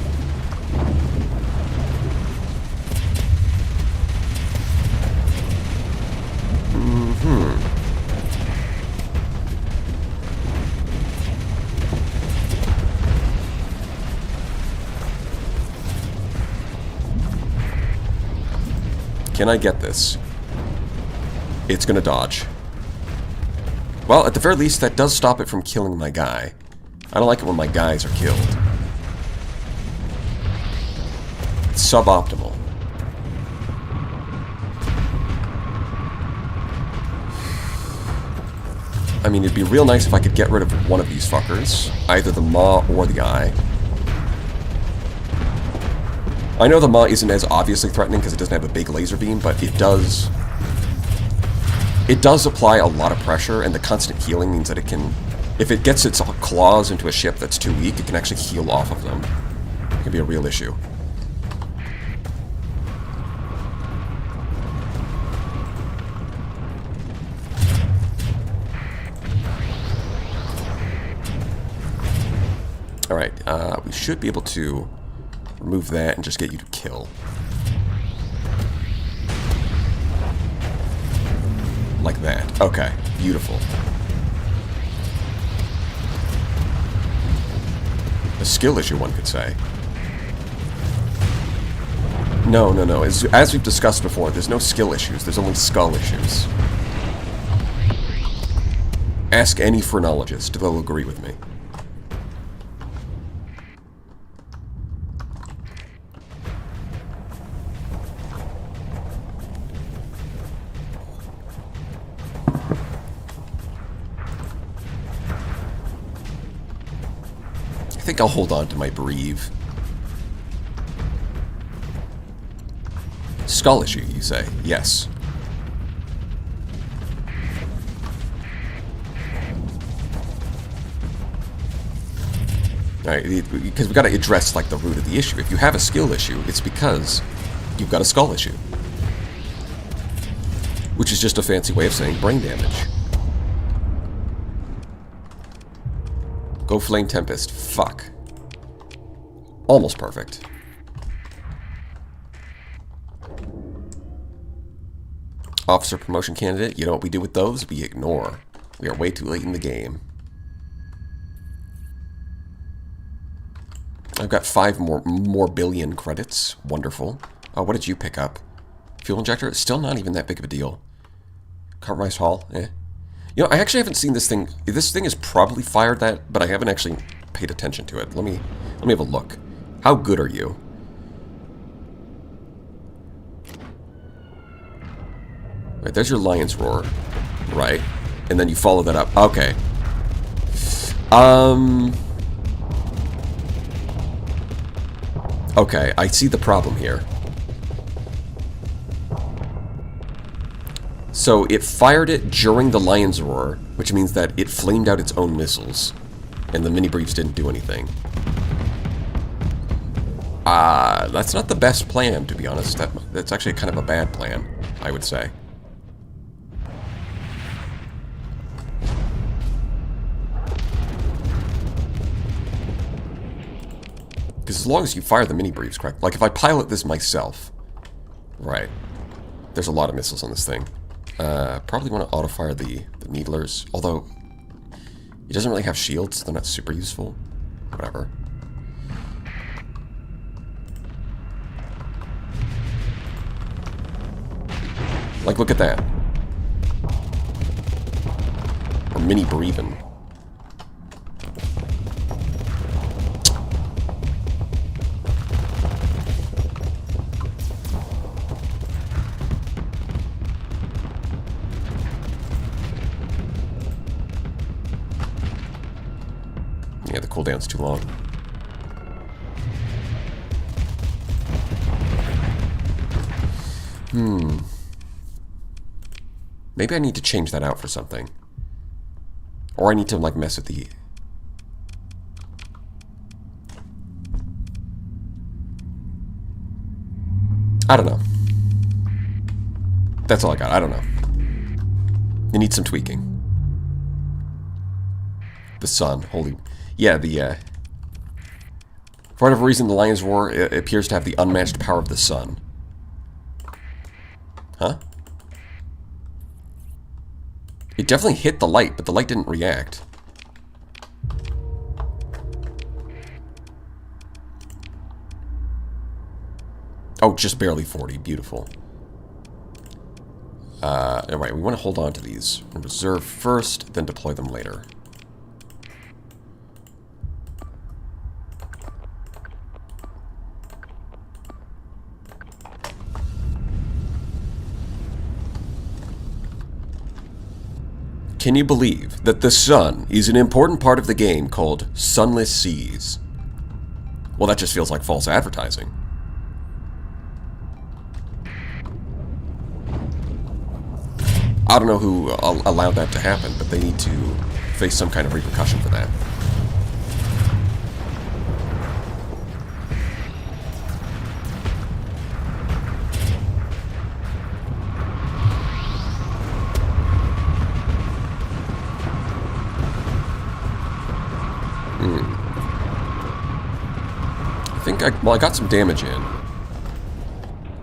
Can I get this? It's gonna dodge. Well, at the very least, that does stop it from killing my guy. I don't like it when my guys are killed. It's suboptimal. I mean, it'd be real nice if I could get rid of one of these fuckers. Either the Maw or the Eye. I know the Maw isn't as obviously threatening because it doesn't have a big laser beam, but it does apply a lot of pressure, and the constant healing means that it can, if it gets its claws into a ship that's too weak, it can actually heal off of them. It can be a real issue. Alright, we should be able to remove that and just get you to kill. Like that. Okay, beautiful. A skill issue, one could say. No. As we've discussed before, there's no skill issues, there's only skull issues. Ask any phrenologist, they'll agree with me. I think I'll hold on to my breathe. Skull issue, you say? Yes. Alright, because we've got to address, like, the root of the issue. If you have a skill issue, it's because you've got a skull issue. Which is just a fancy way of saying brain damage. Go Flame Tempest. Fuck. Almost perfect. Officer promotion candidate. You know what we do with those? We ignore. We are way too late in the game. I've got 5 more billion credits. Wonderful. What did you pick up? Fuel injector? It's still not even that big of a deal. Compromise Hall? Eh. You know, I actually haven't seen this thing. This thing has probably fired that, but I haven't actually paid attention to it. Let me have a look. How good are you? Right, there's your Lion's Roar. Right. And then you follow that up. Okay. Okay, I see the problem here. So it fired it during the Lion's Roar, which means that it flamed out its own missiles, and the mini briefs didn't do anything. That's not the best plan, to be honest. That's actually kind of a bad plan, I would say. Because as long as you fire the mini briefs correct, like if I pilot this myself, right? There's a lot of missiles on this thing. Probably want to auto-fire the Needlers, although he doesn't really have shields, they're not super useful. Whatever. Like, look at that. Or mini breathing. cooldown's too long. Maybe I need to change that out for something. Or I need to, like, mess with the... I don't know. That's all I got. I don't know. It needs some tweaking. The sun. Holy... Yeah, the, for whatever reason, the Lion's Roar appears to have the unmatched power of the sun. Huh? It definitely hit the light, but the light didn't react. Oh, just barely 40. Beautiful. Alright, we want to hold on to these. Reserve first, then deploy them later. Can you believe that the sun is an important part of the game called Sunless Seas? Well, that just feels like false advertising. I don't know who allowed that to happen, but they need to face some kind of repercussion for that. I got some damage in.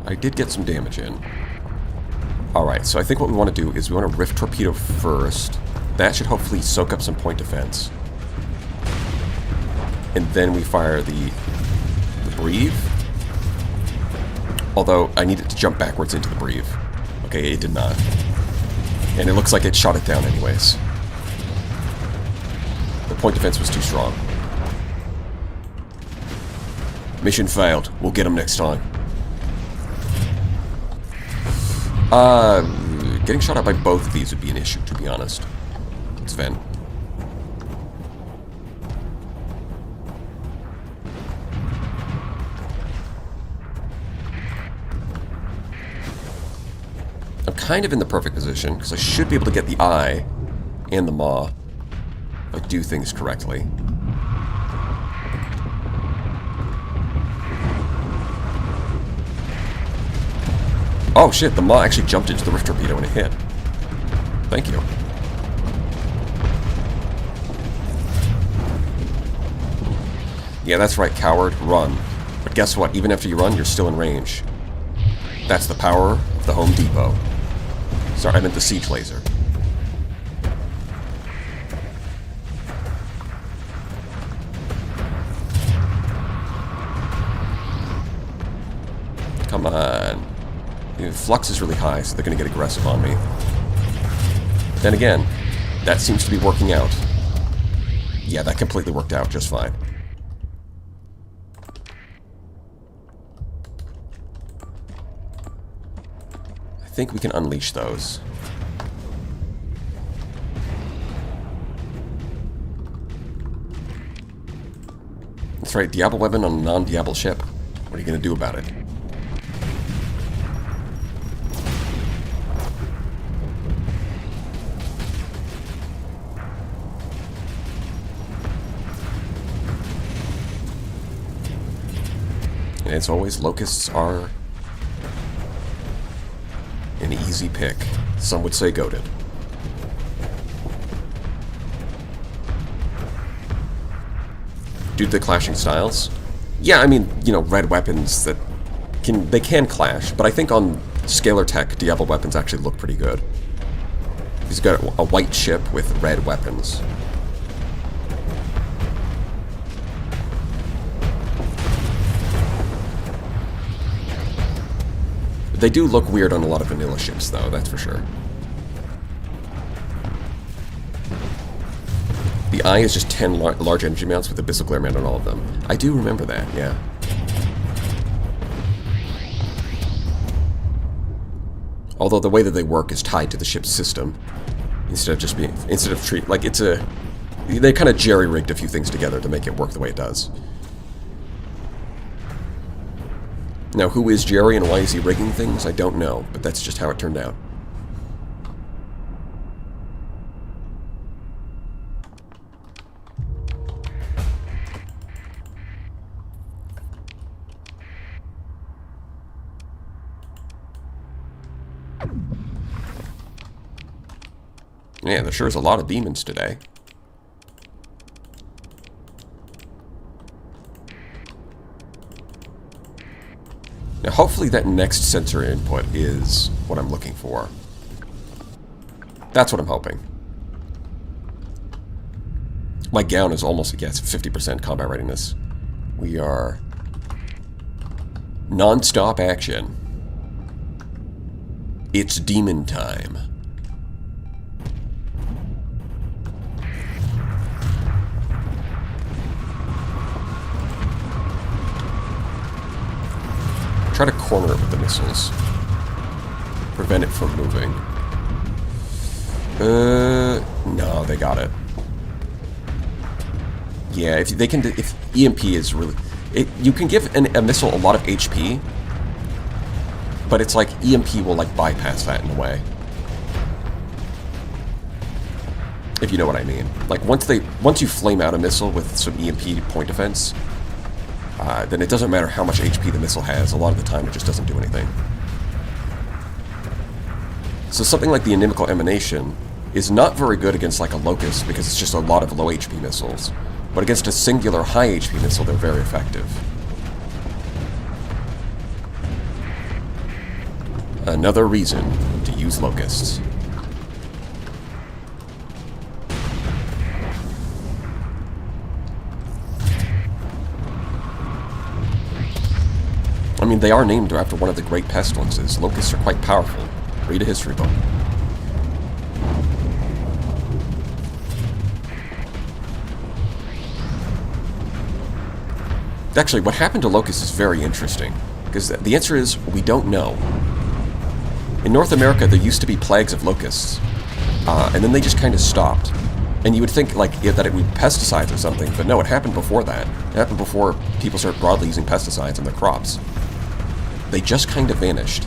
I did get some damage in. Alright, so I think what we want to do is we want to rift torpedo first. That should hopefully soak up some point defense. And then we fire the Breve. Although, I need it to jump backwards into the Breve. Okay, it did not. And it looks like it shot it down anyways. The point defense was too strong. Mission failed. We'll get them next time. Getting shot at by both of these would be an issue, to be honest. It's Ven. I'm kind of in the perfect position, because I should be able to get the eye and the maw if I do things correctly. Oh shit, the maw actually jumped into the rift torpedo and it hit. Thank you. Yeah, that's right, coward. Run. But guess what? Even after you run, you're still in range. That's the power of the Home Depot. Sorry, I meant the siege laser. Come on. The flux is really high, so they're going to get aggressive on me. Then again, that seems to be working out. Yeah, that completely worked out just fine. I think we can unleash those. That's right, Diable weapon on a non-Diable ship. What are you going to do about it? And as always, locusts are an easy pick. Some would say goated. Due to the clashing styles? Yeah, I mean, you know, red weapons that they can clash, but I think on Scalartech, Diable weapons actually look pretty good. He's got a white ship with red weapons. They do look weird on a lot of vanilla ships, though, that's for sure. The eye is just 10 large energy mounts with abyssal glare mount on all of them. I do remember that, yeah. Although the way that they work is tied to the ship's system, instead of treat like it's a They kind of jerry-rigged a few things together to make it work the way it does. Now, who is Jerry and why is he rigging things? I don't know, but that's just how it turned out. Yeah, there sure is a lot of demons today. Now, hopefully that next sensor input is what I'm looking for. That's what I'm hoping. My gown is almost, yes, 50% combat readiness. We are non-stop action. It's demon time. Try to corner it with the missiles. Prevent it from moving. No, they got it. Yeah, if they can, if EMP is really, you can give a missile a lot of HP, but it's like EMP will like bypass that in a way. If you know what I mean. Like once you flame out a missile with some EMP point defense, then it doesn't matter how much HP the missile has. A lot of the time, it just doesn't do anything. So something like the inimical emanation is not very good against like a locust because it's just a lot of low HP missiles. But against a singular high HP missile, they're very effective. Another reason to use locusts. I mean, they are named after one of the great pestilences. Locusts are quite powerful. Read a history book. Actually, what happened to locusts is very interesting, because the answer is, we don't know. In North America, there used to be plagues of locusts, and then they just kind of stopped. And you would think, like, that it would be pesticides or something, but no, it happened before that. It happened before people started broadly using pesticides in their crops. They just kind of vanished.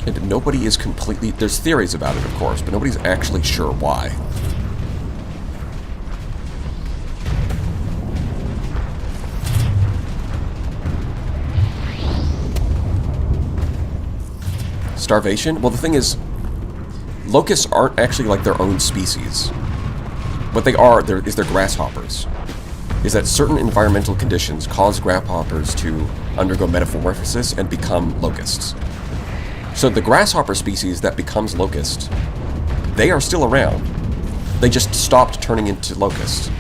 And nobody is completely... There's theories about it, of course, but nobody's actually sure why. Starvation? Well, the thing is, locusts aren't actually like their own species. What they are, they're grasshoppers. Is that certain environmental conditions cause grasshoppers to undergo metamorphosis and become locusts. So the grasshopper species that becomes locust, they are still around. They just stopped turning into locusts.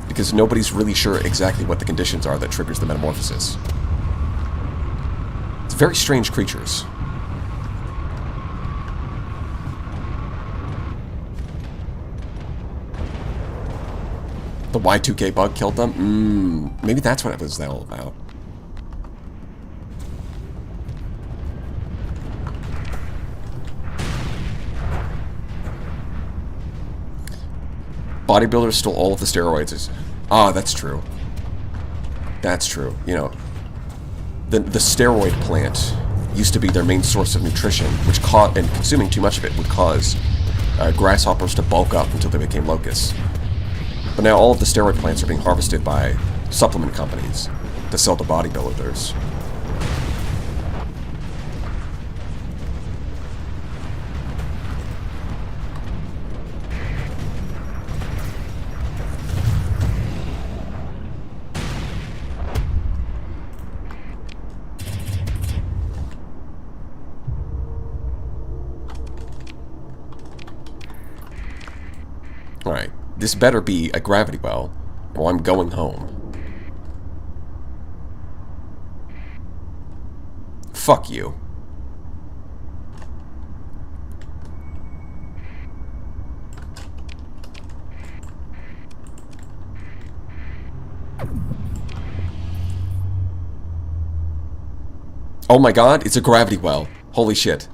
Because nobody's really sure exactly what the conditions are that triggers the metamorphosis. It's very strange creatures. The Y2K bug killed them? Maybe that's what it was all about. Bodybuilders stole all of the steroids. Ah, that's true. That's true. You know, the steroid plant used to be their main source of nutrition, which and consuming too much of it would cause grasshoppers to bulk up until they became locusts. But now all of the steroid plants are being harvested by supplement companies to sell to bodybuilders. Alright. This better be a gravity well, or I'm going home. Fuck you. Oh my god, it's a gravity well. Holy shit.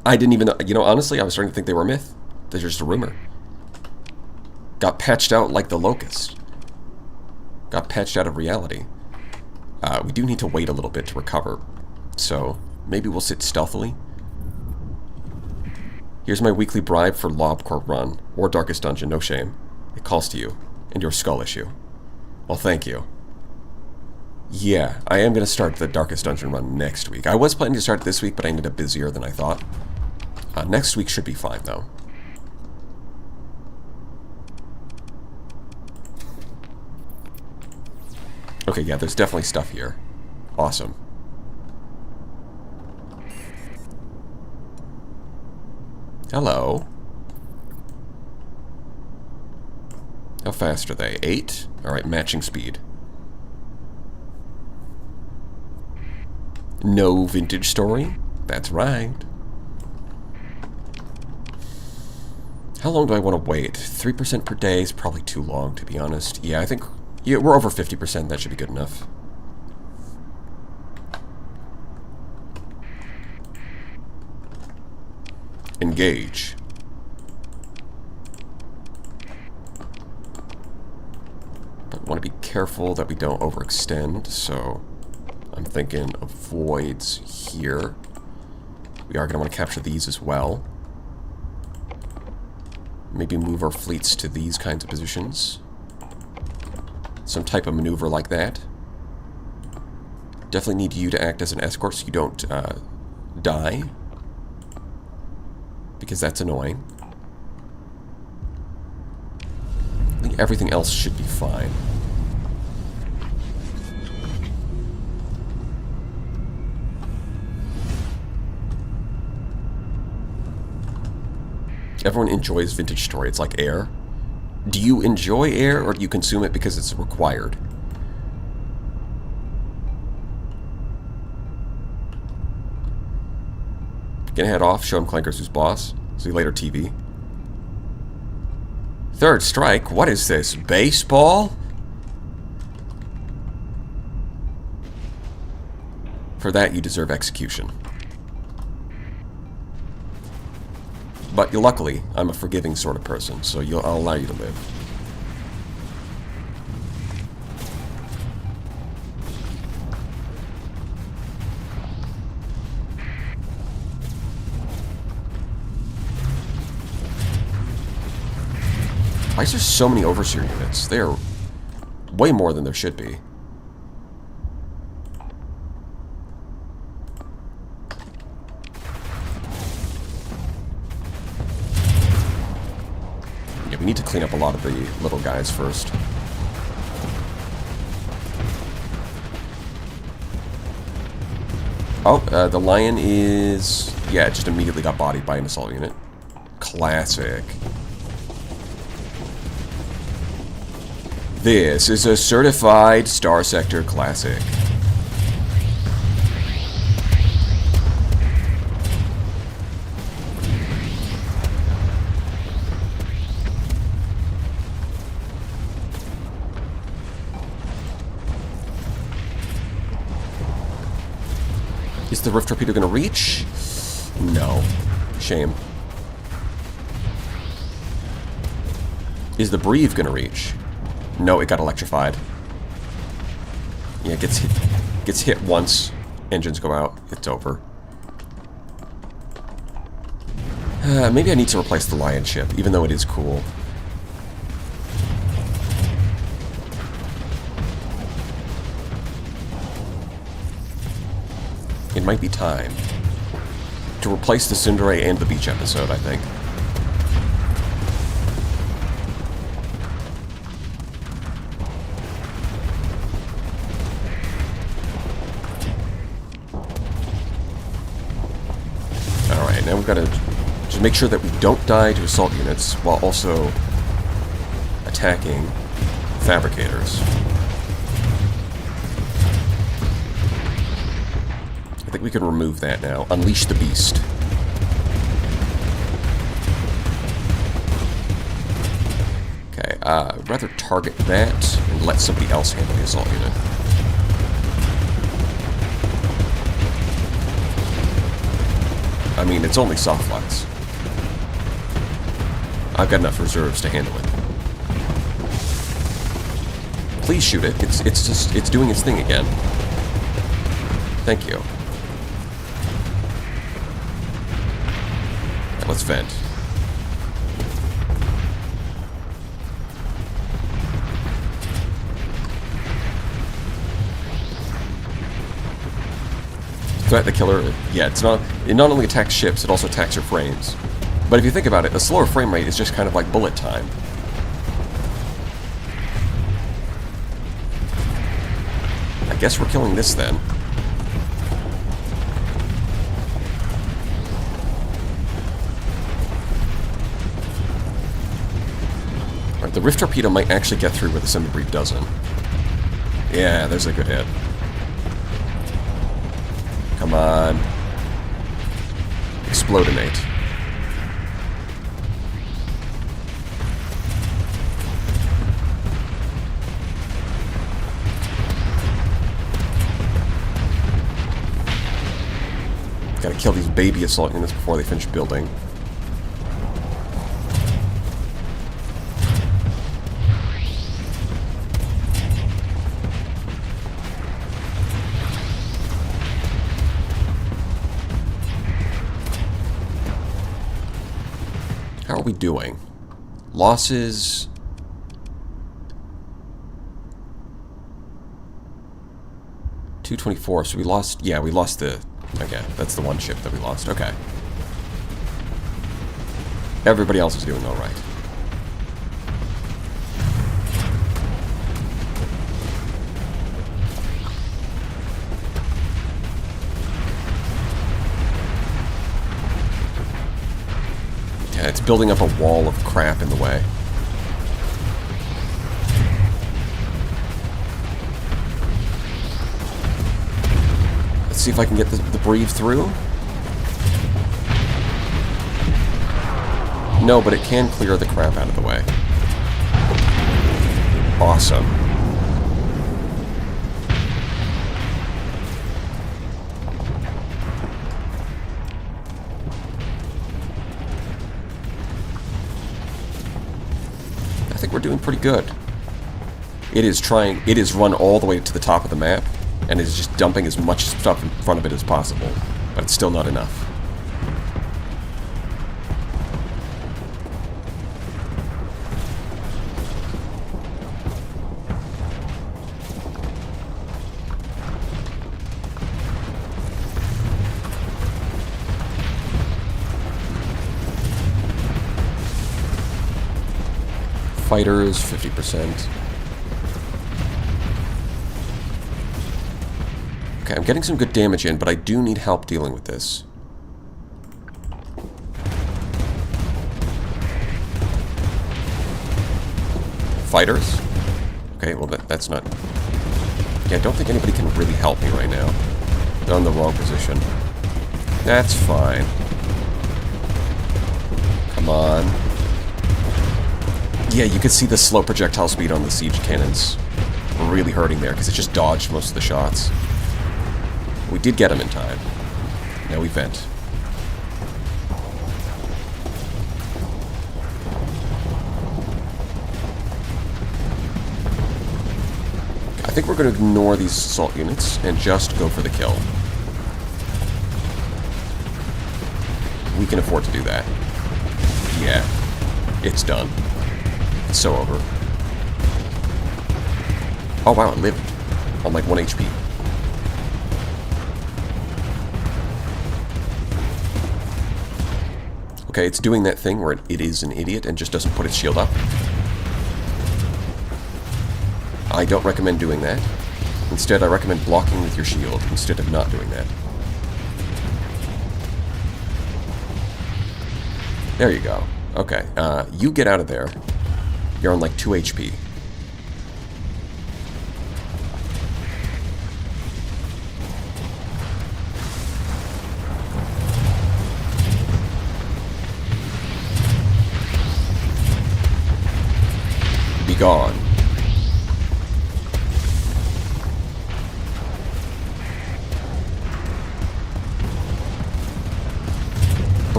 I didn't even know. You know, honestly, I was starting to think they were a myth. They're just a rumor. Got patched out like the Locust. Got patched out of reality. We do need to wait a little bit to recover. So, maybe we'll sit stealthily. Here's my weekly bribe for Lobcore Run, or Darkest Dungeon, no shame. It calls to you, and your skull issue. Well, thank you. Yeah, I am going to start the Darkest Dungeon run next week. I was planning to start it this week, but I ended up busier than I thought. Next week should be fine, though. Okay, yeah, there's definitely stuff here. Awesome. Hello. How fast are they? 8? Alright, matching speed. No vintage story? That's right. How long do I want to wait? 3% per day is probably too long, to be honest. Yeah, I think we're over 50%. That should be good enough. Engage. But want to be careful that we don't overextend, so I'm thinking of voids here. We are going to want to capture these as well. Maybe move our fleets to these kinds of positions. Some type of maneuver like that. Definitely need you to act as an escort so you don't die. Because that's annoying. I think everything else should be fine. Everyone enjoys vintage story. It's like air. Do you enjoy air, or do you consume it because it's required? Gonna head off, show him Clankers who's boss. See you later, TV. Third strike? What is this? Baseball? For that, you deserve execution. But luckily, I'm a forgiving sort of person, so I'll allow you to live. Why is there so many overseer units? They are way more than there should be. Yeah, we need to clean up a lot of the little guys first. Oh, the lion is... yeah, it just immediately got bodied by an assault unit. Classic. This is a certified Star Sector classic. Is the Rift Torpedo gonna reach? No. Shame. Is the Breve gonna reach? No, it got electrified. Yeah, it gets hit once. Engines go out. It's over. Maybe I need to replace the Lion ship, even though it is cool. It might be time to replace the Tsundere and the beach episode, I think. Alright, now we've got to just make sure that we don't die to assault units while also attacking fabricators. I think we can remove that now. Unleash the beast. Okay, I'd rather target that and let somebody else handle the assault unit. I mean, it's only soft flux. I've got enough reserves to handle it. Please shoot it. It's doing its thing again. Thank you. Right, let's vent. Threat the killer. Yeah, it not only attacks ships, it also attacks your frames. But if you think about it, a slower frame rate is just kind of like bullet time. I guess we're killing this then. Alright, the Rift Torpedo might actually get through where the Semi-Brief doesn't. Yeah, there's a good hit. Come on. Explodinate. Gotta kill these baby assault units before they finish building. How are we doing? Losses... .224, so we lost... Yeah, we lost the... Okay, that's the one ship that we lost. Okay. Everybody else is doing alright. Yeah, it's building up a wall of crap in the way. Let's see if I can get the breathe through. No, but it can clear the crap out of the way. Awesome. I think we're doing pretty good. It is run all the way to the top of the map, and is just dumping as much stuff in front of it as possible, but it's still not enough. Fighters, 50%. Okay, I'm getting some good damage in, but I do need help dealing with this. Fighters? Okay, well that's not... Yeah, I don't think anybody can really help me right now. They're in the wrong position. That's fine. Come on. Yeah, you can see the slow projectile speed on the siege cannons. Really hurting there, because it just dodged most of the shots. We did get him in time. Now we vent. I think we're going to ignore these assault units and just go for the kill. We can afford to do that. Yeah. It's done. It's so over. Oh wow, it lived. On like 1 HP. Okay, it's doing that thing where it is an idiot and just doesn't put its shield up. I don't recommend doing that. Instead, I recommend blocking with your shield instead of not doing that. There you go. Okay, you get out of there. You're on like 2 HP. Be gone.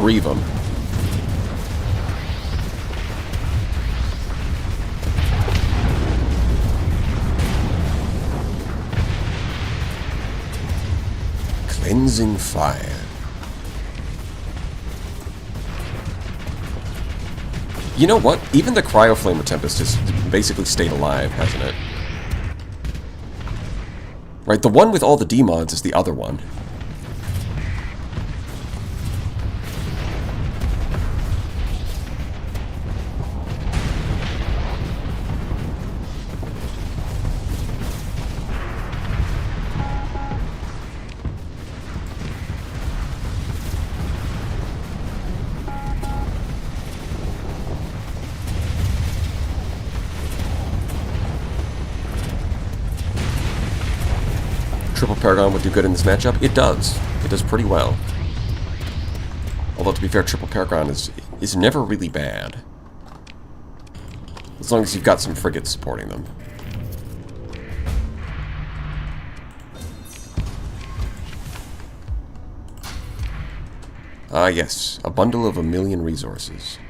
grieve them. Cleansing fire. You know what? Even the Cryoflamer Tempest has basically stayed alive, hasn't it? Right, the one with all the demods is the other one. Triple Paragon would do good in this matchup. It does. It does pretty well. Although, to be fair, Triple Paragon is never really bad. As long as you've got some frigates supporting them. Ah, yes. A bundle of 1,000,000 resources.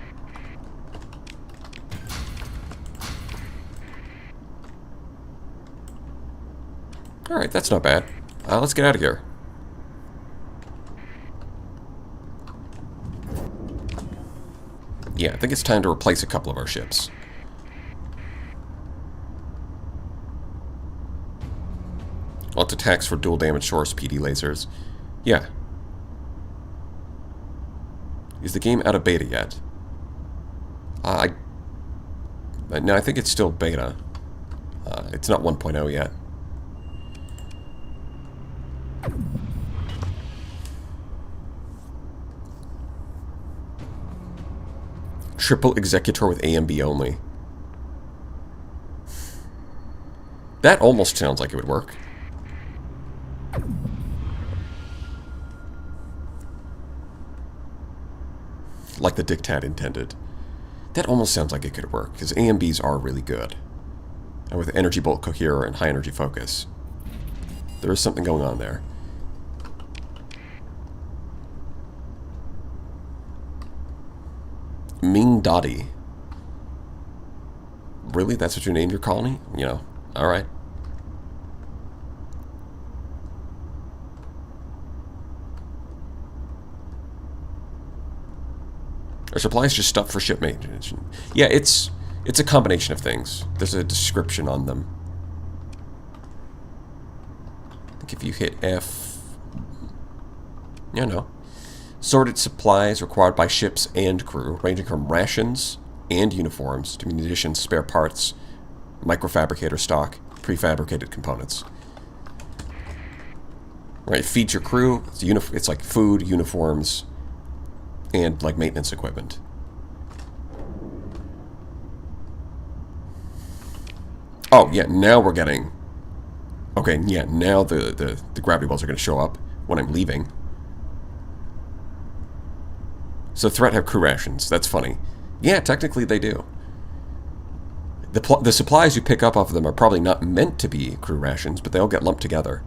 Alright, that's not bad. Let's get out of here. Yeah, I think it's time to replace a couple of our ships. Alt attacks for dual damage source PD lasers. Yeah. Is the game out of beta yet? No, I think it's still beta. It's not 1.0 yet. Triple Executor with A and B only. That almost sounds like it would work. Like the Dictat intended. That almost sounds like it could work, because A and Bs are really good. And with Energy Bolt Coherer and High Energy Focus, there is something going on there. Ming Dottie. Really? That's what you named your colony? You know, alright. Are supplies just stuff for ship maintenance? Yeah, it's a combination of things. There's a description on them. I think if you hit F... Yeah, no. Sorted supplies required by ships and crew, ranging from rations and uniforms to munitions, spare parts, microfabricator stock, prefabricated components. Right, feeds your crew. It's like food, uniforms, and like maintenance equipment. Oh yeah, now we're getting. Okay, yeah, now the gravity wells are going to show up when I'm leaving. So threat have crew rations. That's funny. Yeah, technically they do. The supplies you pick up off of them are probably not meant to be crew rations, but they all get lumped together.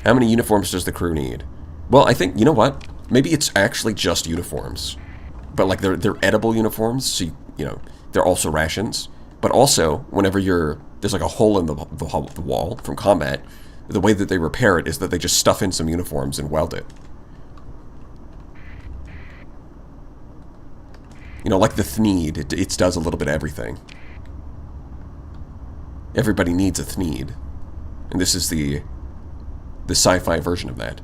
How many uniforms does the crew need? Well, I think, you know what? Maybe it's actually just uniforms. But like they're edible uniforms, so you know, they're also rations. But also, whenever there's like a hole in the wall from combat, the way that they repair it is that they just stuff in some uniforms and weld it. You know, like the Thneed, it does a little bit of everything. Everybody needs a Thneed. And this is the sci-fi version of that.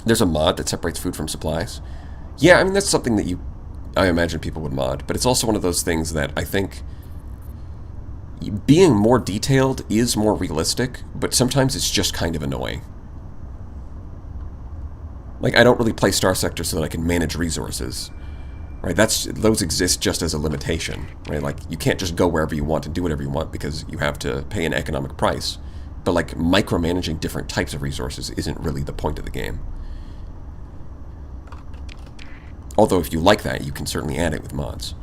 There's a mod that separates food from supplies. Yeah, I mean, that's something that I imagine people would mod. But it's also one of those things that I think being more detailed is more realistic, but sometimes it's just kind of annoying. Like, I don't really play Star Sector so that I can manage resources, right? Those exist just as a limitation, right? Like, you can't just go wherever you want and do whatever you want because you have to pay an economic price. But, like, micromanaging different types of resources isn't really the point of the game. Although, if you like that, you can certainly add it with mods.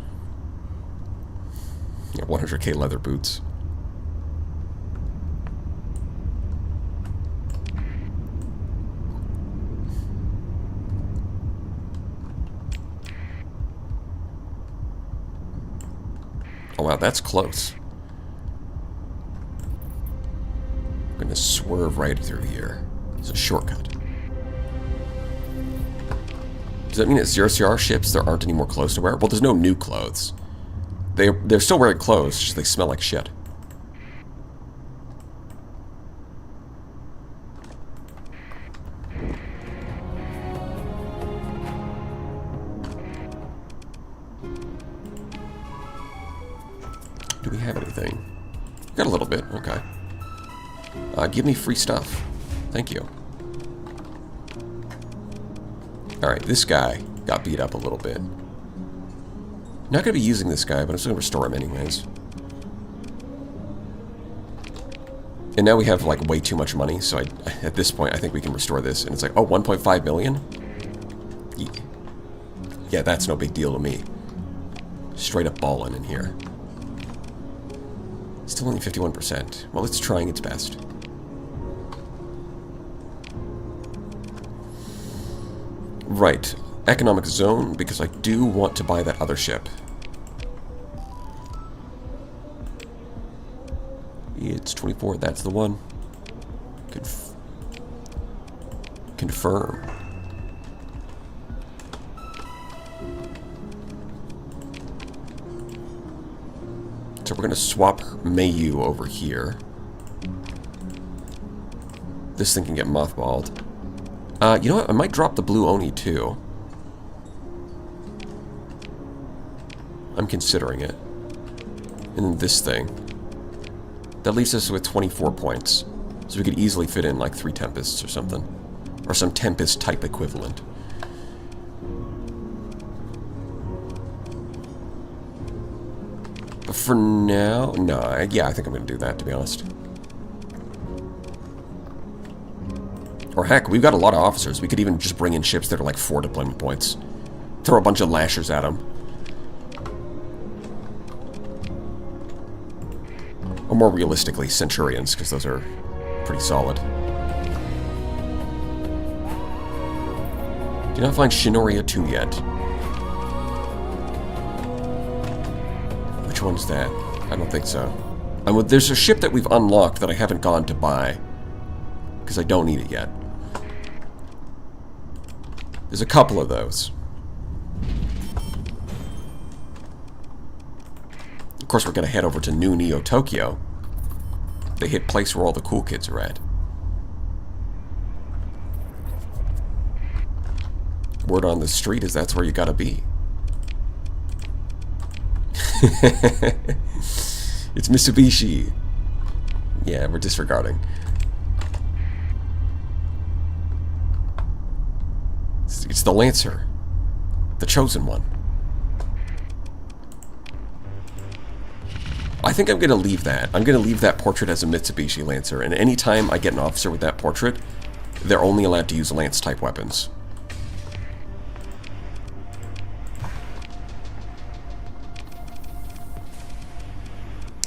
Yeah, 100k leather boots. Oh wow, that's close. I'm gonna swerve right through here. It's a shortcut. Does that mean at 0CR ships there aren't any more clothes to wear? Well, there's no new clothes. They're still wearing clothes, just they smell like shit. Do we have anything? Got a little bit, okay. Give me free stuff. Thank you. Alright, this guy got beat up a little bit. Not going to be using this guy, but I'm still going to restore him anyways. And now we have, like, way too much money, so at this point, I think we can restore this. And it's like, oh, 1.5 million? Yeah, that's no big deal to me. Straight up balling in here. Still only 51%. Well, it's trying its best. Right. Economic zone, because I do want to buy that other ship. It's 24, that's the one. Confirm. So we're going to swap Mayu over here. This thing can get mothballed. You know what? I might drop the blue Oni too. I'm considering it. And then this thing. That leaves us with 24 points. So we could easily fit in like 3 Tempests or something. Or some Tempest type equivalent. But for now, no, yeah, I think I'm going to do that, to be honest. Or heck, we've got a lot of officers. We could even just bring in ships that are like 4 deployment points. Throw a bunch of lashers at them. Or more realistically, Centurions, because those are pretty solid. Do not find Shinoria 2 yet. Which one's that? I don't think so. There's a ship that we've unlocked that I haven't gone to buy. Because I don't need it yet. There's a couple of those. Of course, we're going to head over to New Neo Tokyo. The hit place where all the cool kids are at. Word on the street is that's where you gotta be. It's Mitsubishi. Yeah, we're disregarding. It's the Lancer. The chosen one. I think I'm going to leave that. I'm going to leave that portrait as a Mitsubishi Lancer, and anytime I get an officer with that portrait, they're only allowed to use Lance-type weapons.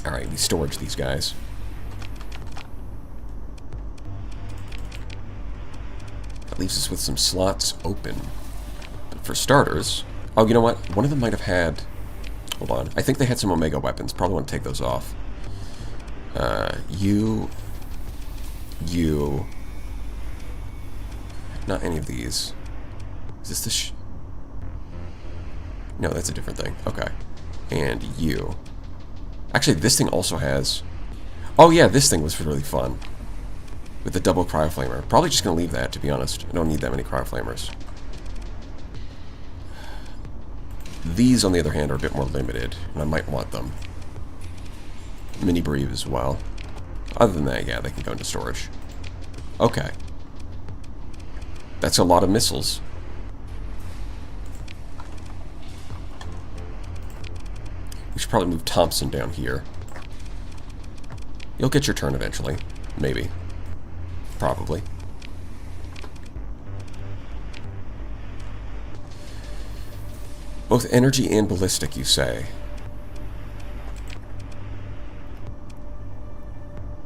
Alright, we storage these guys. That leaves us with some slots open. But for starters... Oh, you know what? One of them might have had... Hold on. I think they had some Omega weapons. Probably want to take those off. You... Not any of these. Is this the No, that's a different thing. Okay. And you. Actually, this thing also has... Oh yeah, this thing was really fun. With the double cryoflamer. Probably just going to leave that, to be honest. I don't need that many cryoflamers. These, on the other hand, are a bit more limited, and I might want them. Mini Breve as well. Other than that, yeah, they can go into storage. Okay. That's a lot of missiles. We should probably move Thompson down here. You'll get your turn eventually. Maybe. Probably. Both energy and ballistic, you say?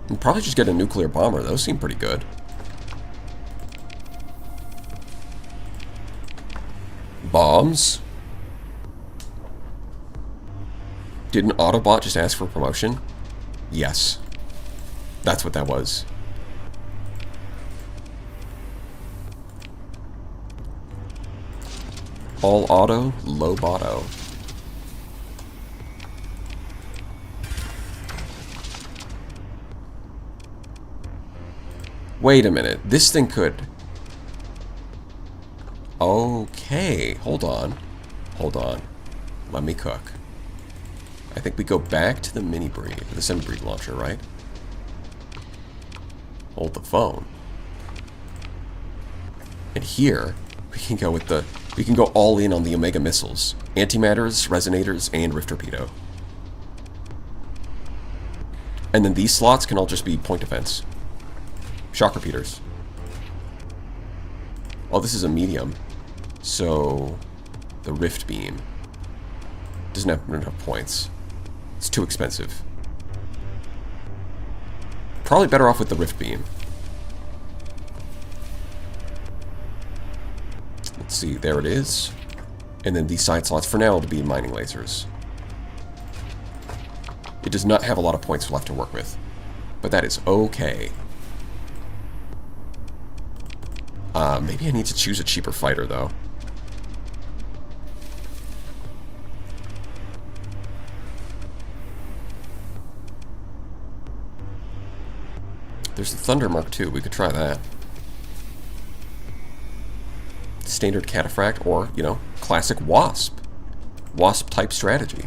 We'll probably just get a nuclear bomber. Those seem pretty good. Bombs? Did an Autobot just ask for promotion? Yes. That's what that was. All auto, low botto. Wait a minute. This thing could... Okay. Hold on. Hold on. Let me cook. I think we go back to the mini-breed, the semi-breed launcher, right? Hold the phone. And here, we can go with the... We can go all in on the Omega missiles. Antimatters, resonators, and Rift Torpedo. And then these slots can all just be point defense. Shock repeaters. Oh, this is a medium. So, the Rift Beam doesn't have enough points. It's too expensive. Probably better off with the Rift Beam. Let's see, there it is. And then these side slots for now will be mining lasers. It does not have a lot of points left to work with. But that is okay. Maybe I need to choose a cheaper fighter, though. There's the Thunder Mark II. We could try that. Standard Cataphract or, you know, classic Wasp. Wasp-type strategy.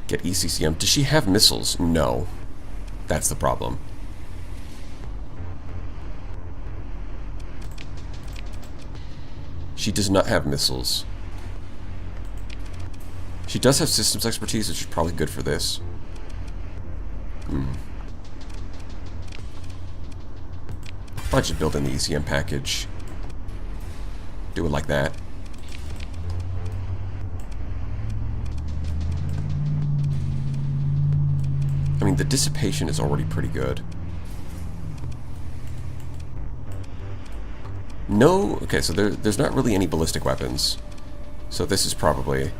Get ECCM. Does she have missiles? No. That's the problem. She does not have missiles. She does have systems expertise, which is probably good for this. I'll just build in the ECM package. Do it like that. I mean, the dissipation is already pretty good. No... Okay, so there's not really any ballistic weapons. So this is probably...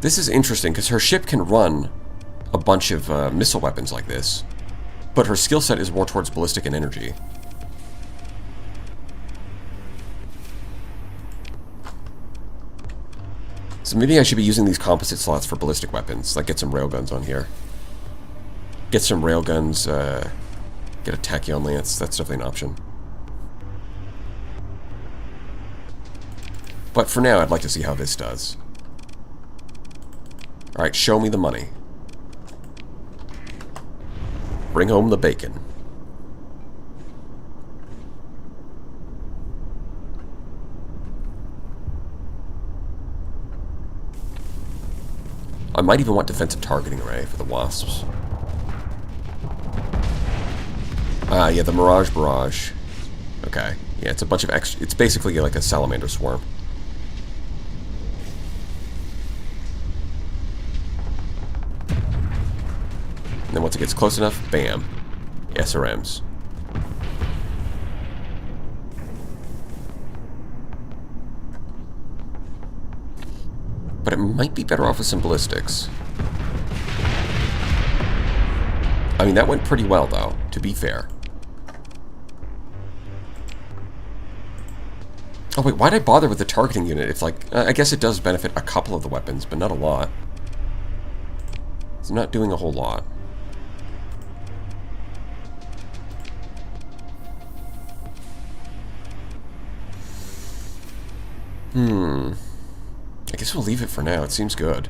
This is interesting, because her ship can run a bunch of missile weapons like this. But her skill set is more towards ballistic and energy. So maybe I should be using these composite slots for ballistic weapons. Like, get some railguns on here. Get some railguns, get a tachyon lance. That's definitely an option. But for now, I'd like to see how this does. Alright, show me the money. Bring home the bacon. I might even want defensive targeting array for the Wasps. Ah, yeah, the Mirage Barrage. Okay. Yeah, it's a bunch of extra... It's basically like a salamander swarm. And then once it gets close enough, bam. SRMs. But it might be better off with some ballistics. I mean, that went pretty well, though, to be fair. Oh, wait, why'd I bother with the targeting unit? It's like, I guess it does benefit a couple of the weapons, but not a lot. It's not doing a whole lot. I guess we'll leave it for now. It seems good.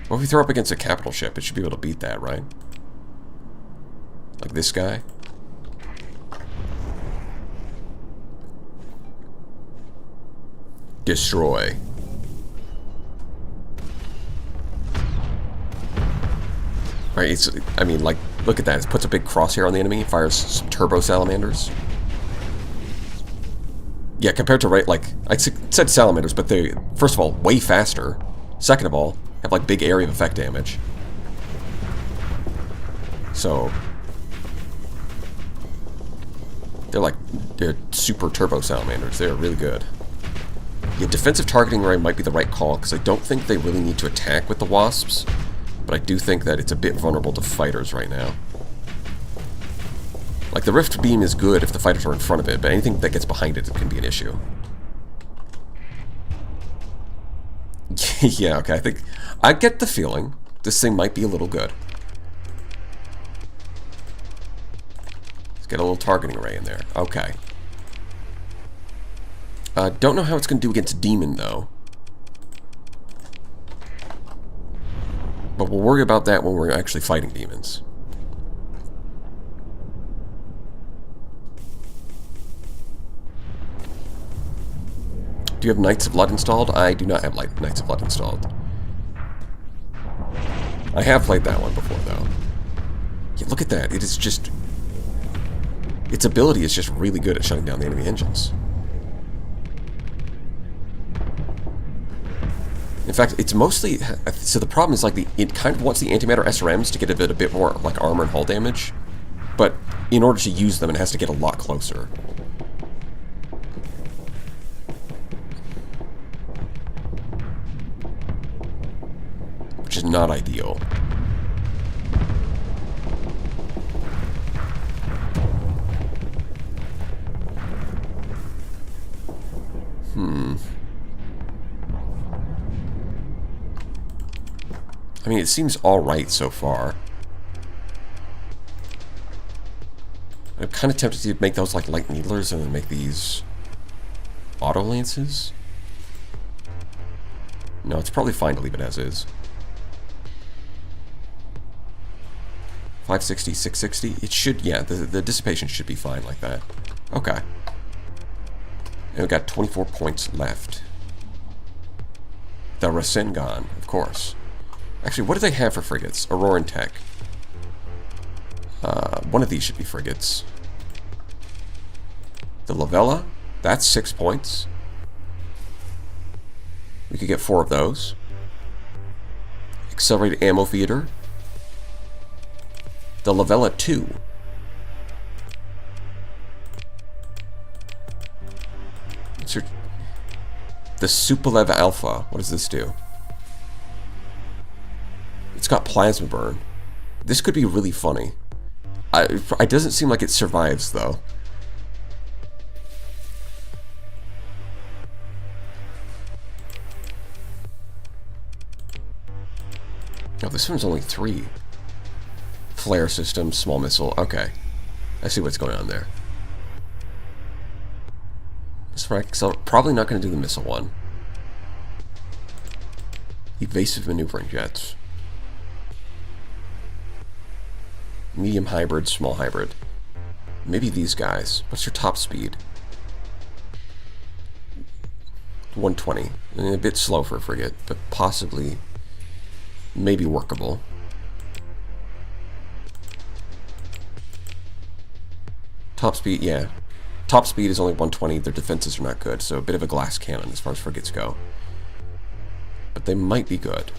Well, if we throw up against a capital ship, it should be able to beat that, right? Like this guy. Destroy. Right, it's, I mean, like, look at that. It puts a big crosshair on the enemy, fires some turbo salamanders. Yeah, compared to, right, like, I said salamanders, but they, first of all, way faster. Second of all, have, like, big area of effect damage. So, they're super turbo salamanders. They're really good. Yeah, defensive targeting ray might be the right call, because I don't think they really need to attack with the wasps, but I do think that it's a bit vulnerable to fighters right now. Like, the rift beam is good if the fighters are in front of it, but anything that gets behind it can be an issue. Yeah, okay, I get the feeling this thing might be a little good. Let's get a little targeting array in there. Okay. Don't know how it's going to do against Demon, though. But we'll worry about that when we're actually fighting demons. Do you have Knights of Blood installed? I do not have Knights of Blood installed. I have played that one before, though. Yeah, look at that. It is just... its ability is just really good at shutting down the enemy engines. In fact, it's mostly... so the problem is, like, it kind of wants the antimatter SRMs to get a bit more, like, armor and hull damage. But in order to use them, it has to get a lot closer. Which is not ideal. I mean, it seems alright so far. I'm kind of tempted to make those like light needlers and then make these auto lances. No, it's probably fine to leave it as is. 560, 660. It should, yeah, the dissipation should be fine like that. Okay. And we've got 24 points left. The Rasengan, of course. Actually, what do they have for frigates? Auroran Tech. One of these should be frigates. The Lavella, that's 6 points. We could get 4 of those. Accelerated Ammo Feeder. The Lavella 2. The Supalev Alpha. What does this do? It's got Plasma Burn. This could be really funny. It doesn't seem like it survives, though. Oh, this one's only 3. Flare system, small missile. Okay. I see what's going on there. So probably not going to do the missile one. Evasive maneuvering jets. Medium hybrid, small hybrid. Maybe these guys. What's your top speed? 120. A bit slow for a frigate, but possibly maybe workable. Top speed, yeah. Top speed is only 120. Their defenses are not good, so a bit of a glass cannon as far as frigates go. But they might be good.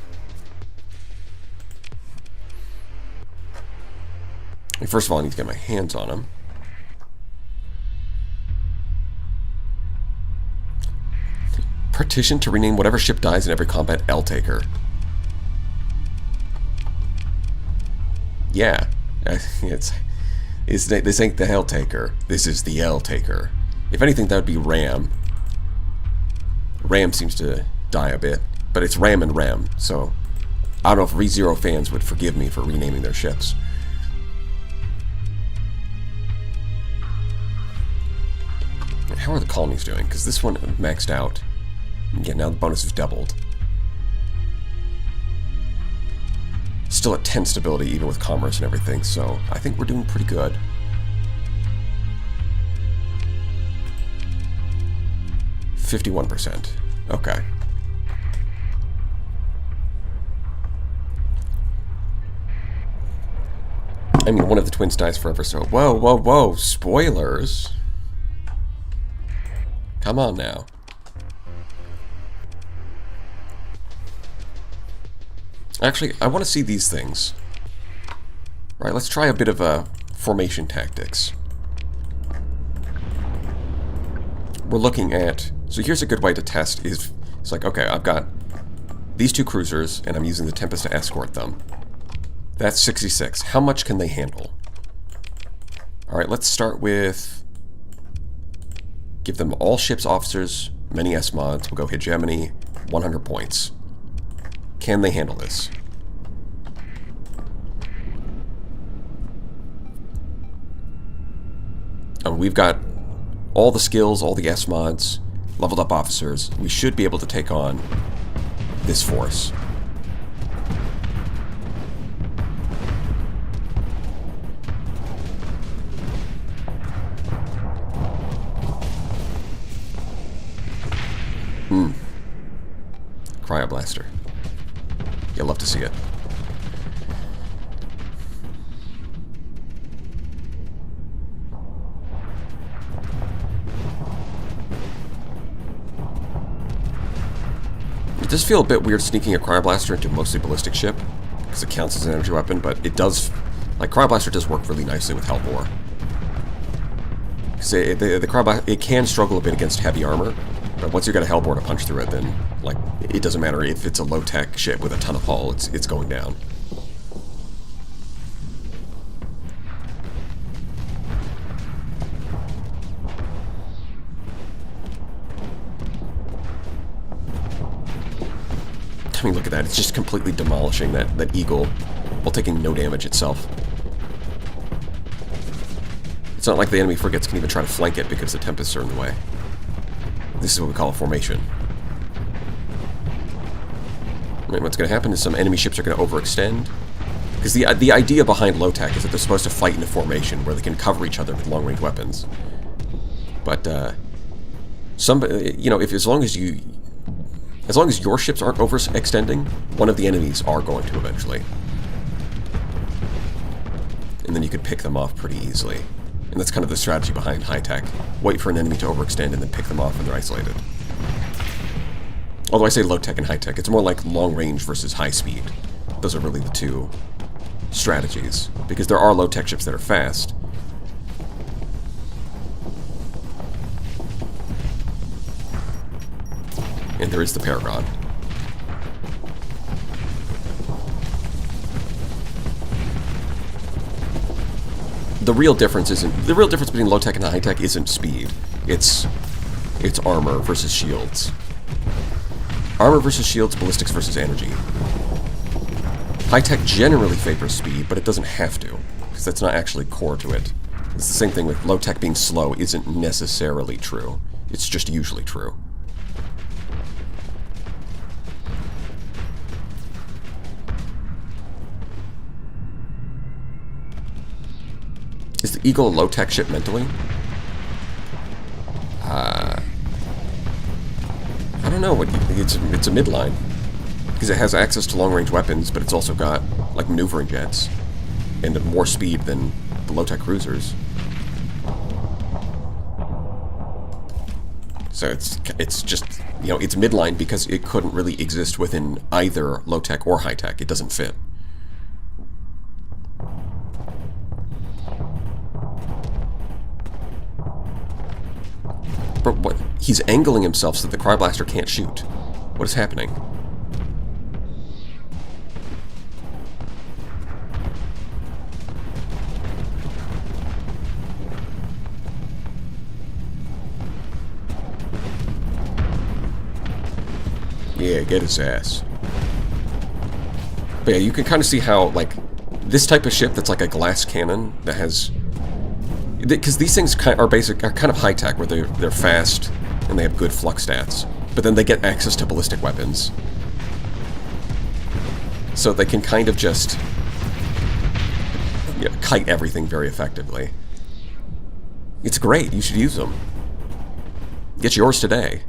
First of all, I need to get my hands on them. Partition to rename whatever ship dies in every combat L-Taker. Yeah. This ain't the Hell-Taker. This is the L-Taker. If anything, that would be Ram. Ram seems to die a bit. But it's Ram and Ram, so I don't know if ReZero fans would forgive me for renaming their ships. How are the colonies doing? Because this one maxed out. Yeah, now the bonus is doubled. Still at 10 stability, even with commerce and everything, so I think we're doing pretty good. %. Okay. I mean, one of the twins dies forever, so... Whoa, whoa, whoa! Spoilers! Come on now. Actually, I want to see these things. Right, let's try a bit of formation tactics. We're looking at So here's a good way to test is, it's like, okay, I've got these 2 cruisers, and I'm using the Tempest to escort them. That's 66. How much can they handle? Alright, let's start with... give them all ships, officers, many S-mods. We'll go hegemony, 100 points. Can they handle this? We've got all the skills, all the S-mods, leveled up officers. We should be able to take on this force. Cryoblaster. You'll love to see it. It does feel a bit weird sneaking a Cryoblaster into a mostly ballistic ship, because it counts as an energy weapon, but it does... like, Cryoblaster does work really nicely with Hellbore. Because the Cryoblaster, it can struggle a bit against heavy armor, but once you've got a Hellbore to punch through it, then, like, it doesn't matter if it's a low-tech ship with a ton of hull, it's going down. I mean, look at that. It's just completely demolishing that Eagle while taking no damage itself. It's not like the enemy frigates can even try to flank it because the Tempests are in the way. This is what we call a formation. Right, what's going to happen is some enemy ships are going to overextend. Because the idea behind low-tech is that they're supposed to fight in a formation where they can cover each other with long-range weapons. But, you know, as long as your ships aren't overextending, one of the enemies are going to eventually. And then you could pick them off pretty easily. And that's kind of the strategy behind high-tech. Wait for an enemy to overextend and then pick them off when they're isolated. Although I say low-tech and high-tech, it's more like long-range versus high-speed. Those are really the 2 strategies. Because there are low-tech ships that are fast. And there is the Paragon. The real difference between low tech and high tech isn't speed. It's armor versus shields. Armor versus shields, ballistics versus energy. High tech generally favors speed, but it doesn't have to, because that's not actually core to it. It's the same thing with low tech being slow isn't necessarily true. It's just usually true. Is the Eagle a low-tech ship mentally? I don't know. It's a midline. Because it has access to long-range weapons, but it's also got, like, maneuvering jets. And more speed than the low-tech cruisers. So it's just, you know, it's midline because it couldn't really exist within either low-tech or high-tech. It doesn't fit. But what? He's angling himself so that the Cryblaster can't shoot. What is happening? Yeah, get his ass. But yeah, you can kind of see how, like, this type of ship that's like a glass cannon that has... Because these things are kind of high-tech, where they're fast and they have good flux stats. But then they get access to ballistic weapons. So they can kind of just, you know, kite everything very effectively. It's great. You should use them. Get yours today.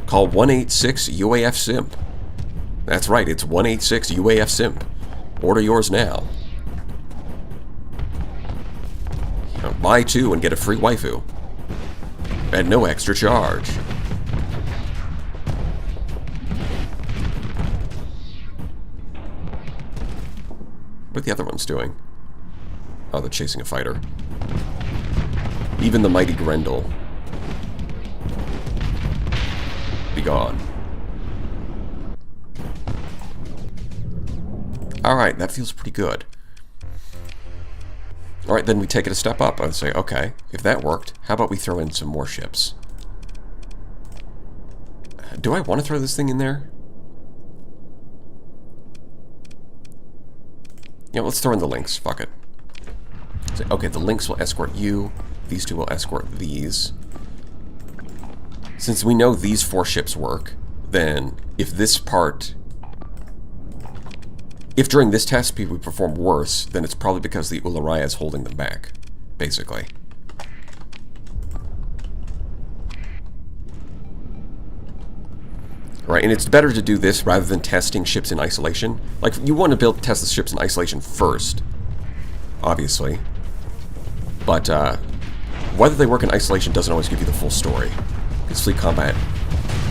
Call 186-UAF-SIMP. That's right, it's 186-UAF-SIMP. Order yours now. Buy 2 and get a free waifu. At no extra charge. What are the other ones doing? Oh, they're chasing a fighter. Even the mighty Grendel. gone. Alright, that feels pretty good. Alright, then we take it a step up and say, okay, if that worked, how about we throw in some more ships? Do I want to throw this thing in there? Yeah, let's throw in the links. Fuck it. So, okay, the links will escort you. These two will escort these. Since we know these 4 ships work, then if this part... If during this test we perform worse, then it's probably because the Ularaya is holding them back, basically. Right, and it's better to do this rather than testing ships in isolation. Like, you want to test the ships in isolation first, obviously. But whether they work in isolation doesn't always give you the full story. Because fleet combat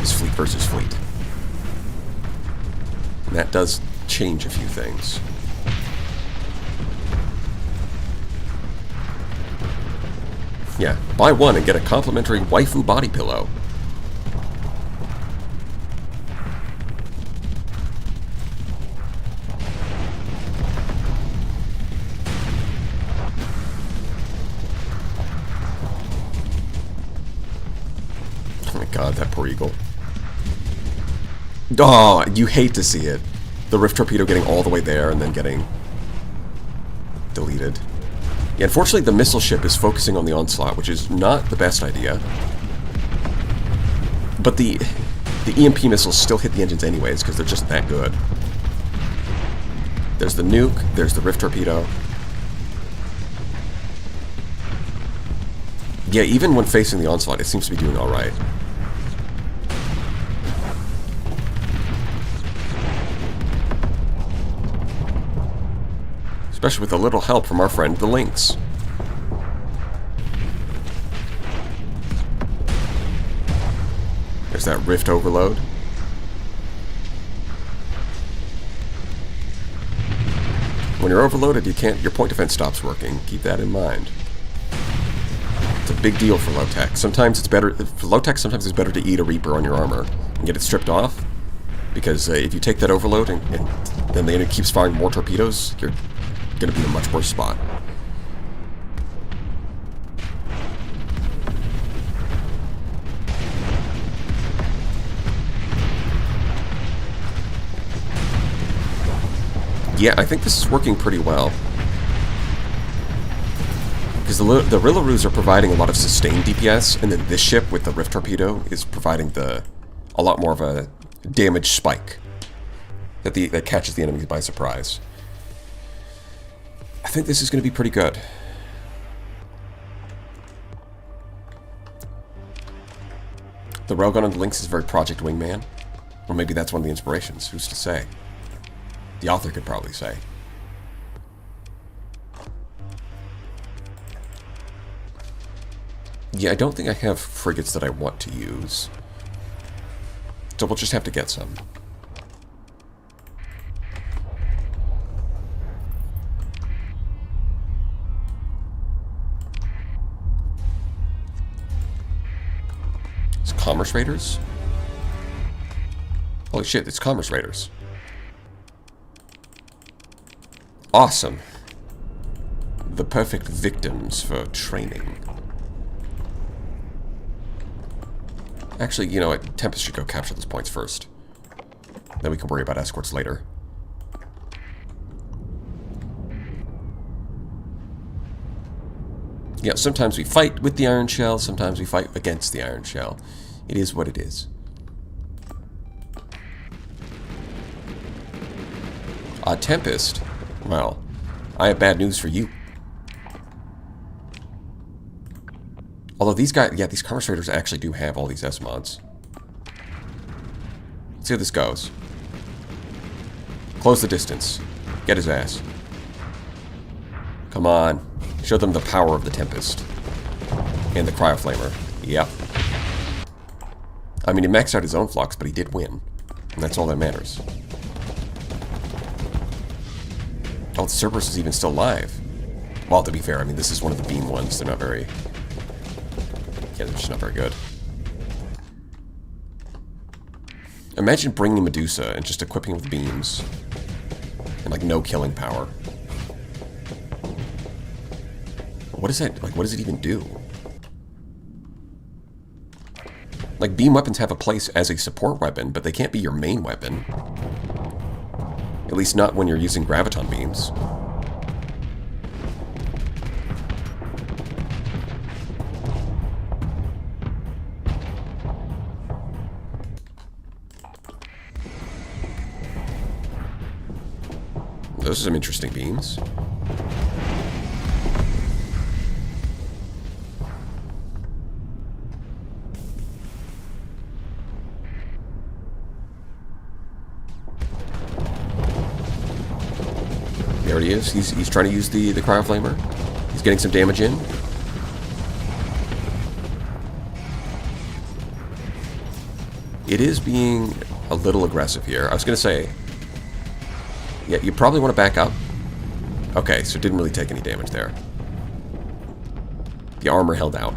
is fleet versus fleet. And that does change a few things. Yeah, buy one and get a complimentary waifu body pillow. Oh my god, that poor eagle. Oh, you hate to see it. The rift torpedo getting all the way there and then getting deleted. Yeah, unfortunately the missile ship is focusing on the onslaught, which is not the best idea. But the EMP missiles still hit the engines anyways, because they're just that good. There's the nuke, there's the rift torpedo. Yeah, even when facing the onslaught, it seems to be doing alright. Especially with a little help from our friend, the Lynx. There's that rift overload. When you're overloaded, your point defense stops working. Keep that in mind. It's a big deal for low tech. Sometimes it's better for low tech. Sometimes it's better to eat a Reaper on your armor and get it stripped off, because if you take that overload and then the enemy keeps firing more torpedoes, you're going to be in a much worse spot. Yeah, I think this is working pretty well. Because the Rillaroos are providing a lot of sustained DPS, and then this ship with the Rift Torpedo is providing a lot more of a damage spike that catches the enemy by surprise. I think this is going to be pretty good. The railgun on the Lynx is very Project Wingman. Or maybe that's one of the inspirations. Who's to say? The author could probably say. Yeah, I don't think I have frigates that I want to use. So we'll just have to get some. It's Commerce Raiders? Holy shit, it's Commerce Raiders. Awesome. The perfect victims for training. Actually, you know what? Tempest should go capture those points first. Then we can worry about escorts later. Yeah, sometimes we fight with the Iron Shell, sometimes we fight against the Iron Shell. It is what it is. Tempest? Well, I have bad news for you. Although these guys, yeah, these Commerce Raiders actually do have all these S-mods. Let's see how this goes. Close the distance. Get his ass. Come on. Show them the power of the Tempest. And the Cryoflamer. Yep. I mean, he maxed out his own flux, but he did win. And that's all that matters. Oh, the Cerberus is even still alive. Well, to be fair, I mean, this is one of the beam ones. They're not very... Yeah, they're just not very good. Imagine bringing Medusa and just equipping it with beams. And, like, no killing power. What is that? Like, what does it even do? Like, beam weapons have a place as a support weapon, but they can't be your main weapon. At least not when you're using graviton beams. Those are some interesting beams. There he is. He's trying to use the cryoflamer. He's getting some damage in. It is being a little aggressive here. I was going to say, yeah, you probably want to back up. Okay, so it didn't really take any damage there. The armor held out.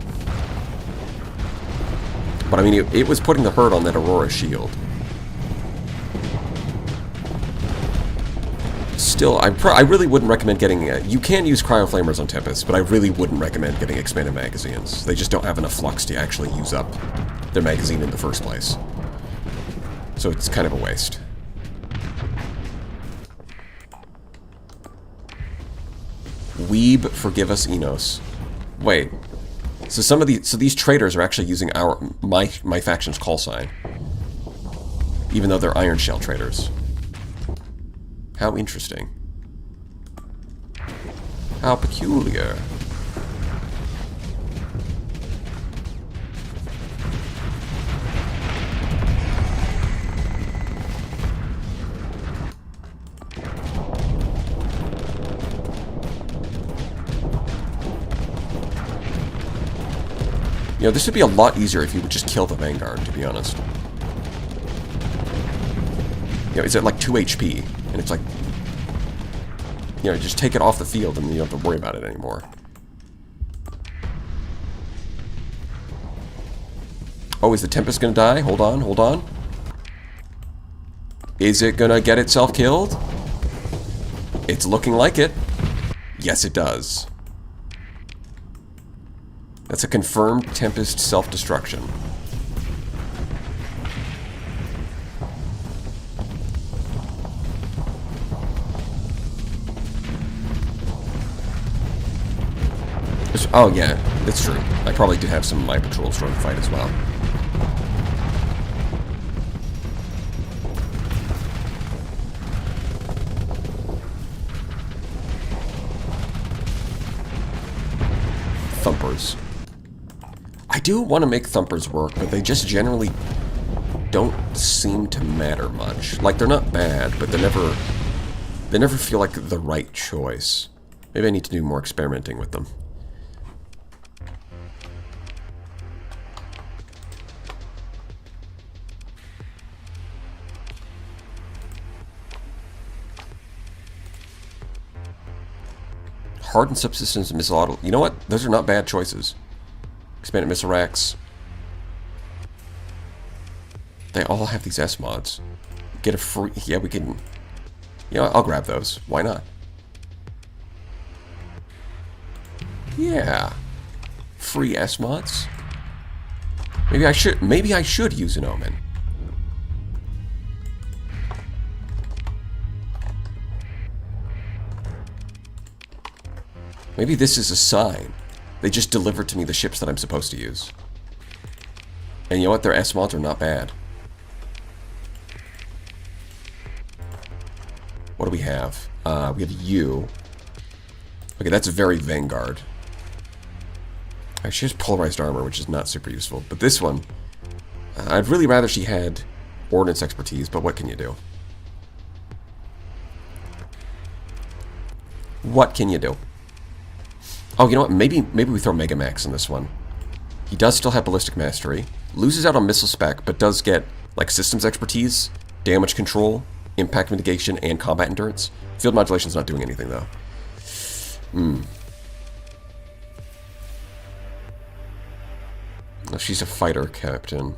But I mean, it was putting the hurt on that Aurora shield. Still, I really wouldn't recommend getting... you can use cryoflamers on Tempest, but I really wouldn't recommend getting expanded magazines. They just don't have enough flux to actually use up their magazine in the first place. So it's kind of a waste. Weeb, forgive us, Enos. Wait. So these traders are actually using my faction's call sign. Even though they're Iron Shell traders. How interesting. How peculiar. You know, this would be a lot easier if you would just kill the Vanguard, to be honest. You know, it's at like 2 HP, and it's like... You know, just take it off the field and you don't have to worry about it anymore. Oh, is the Tempest gonna die? Hold on, hold on. Is it gonna get itself killed? It's looking like it. Yes, it does. That's a confirmed Tempest self-destruction. Oh yeah, that's true. I probably did have some light patrols during the fight as well. Thumpers. I do want to make thumpers work, but they just generally don't seem to matter much. Like, they're not bad, but they never feel like the right choice. Maybe I need to do more experimenting with them. Hardened subsystems and missile auto. You know what? Those are not bad choices. Expanded missile racks. They all have these S mods. Get a free... Yeah, we can... You know, I'll grab those. Why not? Yeah. Free S mods. Maybe I should use an Omen. Maybe this is a sign. They just delivered to me the ships that I'm supposed to use. And you know what? Their S mods are not bad. What do we have? We have U. Okay, that's very Vanguard. She has polarized armor, which is not super useful. But this one, I'd really rather she had ordnance expertise, but what can you do? What can you do? Oh, you know what? Maybe we throw Mega Max in this one. He does still have ballistic mastery. Loses out on missile spec, but does get like systems expertise, damage control, impact mitigation, and combat endurance. Field modulation's not doing anything though. Oh, she's a fighter captain.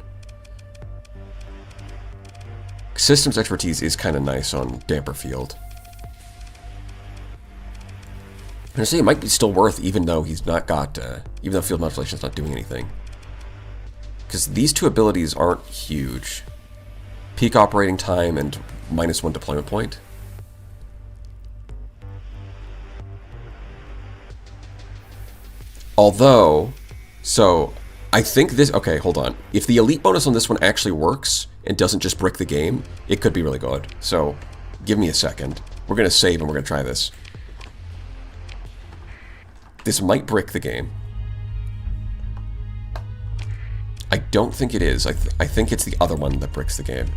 Systems expertise is kind of nice on damper field. I say it might be still worth, even though he's not got, even though field modulation's not doing anything. Because these two abilities aren't huge. Peak operating time and -1 deployment point. Although, so, I think this, okay, hold on. If the elite bonus on this one actually works and doesn't just brick the game, it could be really good. So, give me a second. We're going to save and we're going to try this. This might brick the game. I don't think it is. I think it's the other one that bricks the game.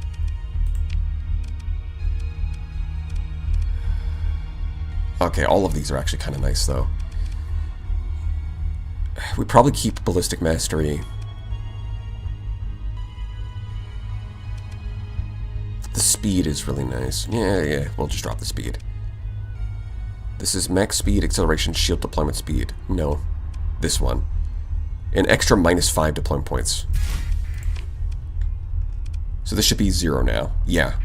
Okay, all of these are actually kind of nice, though. We probably keep Ballistic Mastery. The speed is really nice. Yeah, we'll just drop the speed. This is max speed, acceleration, shield deployment speed. No, this one. An extra -5 deployment points. So this should be 0 now. Yeah.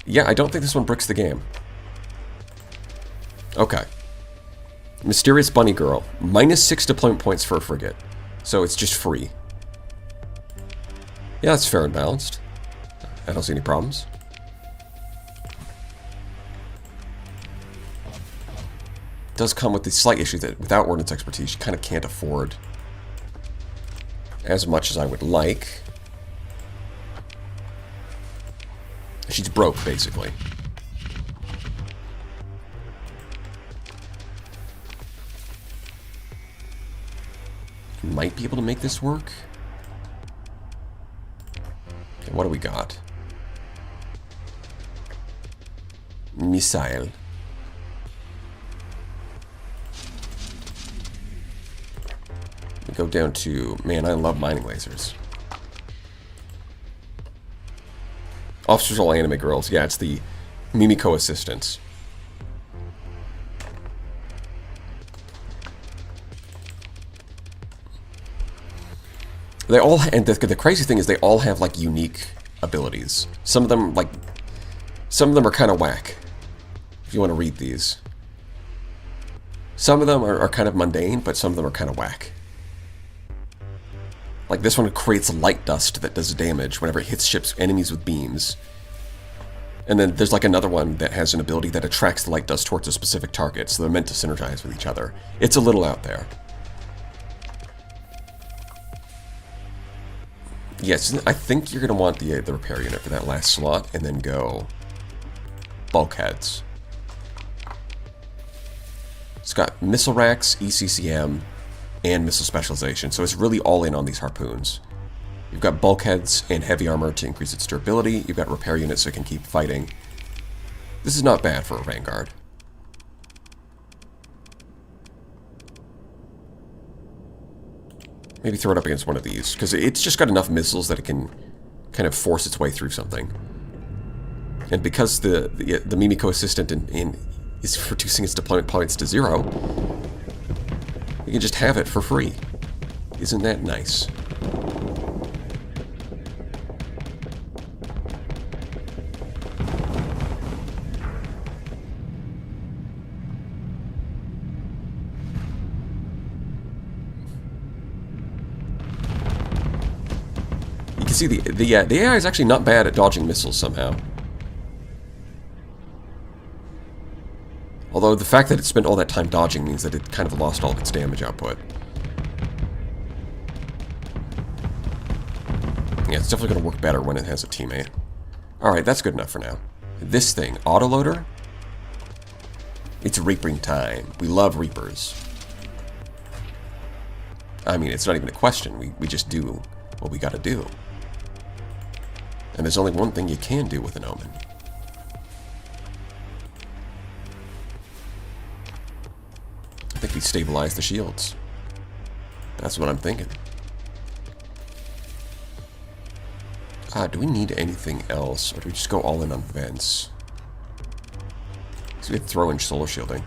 Yeah, I don't think this one bricks the game. Okay. Mysterious Bunny Girl. -6 deployment points for a frigate. So it's just free. Yeah, that's fair and balanced. I don't see any problems. It does come with the slight issue that without ordnance expertise, you kind of can't afford as much as I would like. She's broke, basically. Might be able to make this work. Okay, what do we got? Missile. We go down to, man, I love mining lasers. Officers all anime girls. Yeah, it's the Mimikko assistants. They all, and the crazy thing is they all have like unique abilities. Some of them are kind of whack. If you want to read these. Some of them are kind of mundane, but some of them are kind of whack. Like this one creates light dust that does damage whenever it hits ships, enemies with beams. And then there's like another one that has an ability that attracts the light dust towards a specific target, so they're meant to synergize with each other. It's a little out there. Yes, I think you're going to want the repair unit for that last slot, and then go bulkheads. It's got missile racks, ECCM, and missile specialization, so it's really all in on these harpoons. You've got bulkheads and heavy armor to increase its durability. You've got repair units so it can keep fighting. This is not bad for a Vanguard. Maybe throw it up against one of these, because it's just got enough missiles that it can kind of force its way through something. And because the Mimikko assistant is reducing its deployment points to 0, you can just have it for free. Isn't that nice? You can see the AI is actually not bad at dodging missiles somehow. Although the fact that it spent all that time dodging means that it kind of lost all of its damage output. Yeah, it's definitely going to work better when it has a teammate. Alright, that's good enough for now. This thing, autoloader? It's reaping time. We love reapers. I mean, it's not even a question. We just do what we gotta do. And there's only one thing you can do with an omen. I think we stabilize the shields. That's what I'm thinking. Do we need anything else? Or do we just go all in on vents? So we could throw in solar shielding.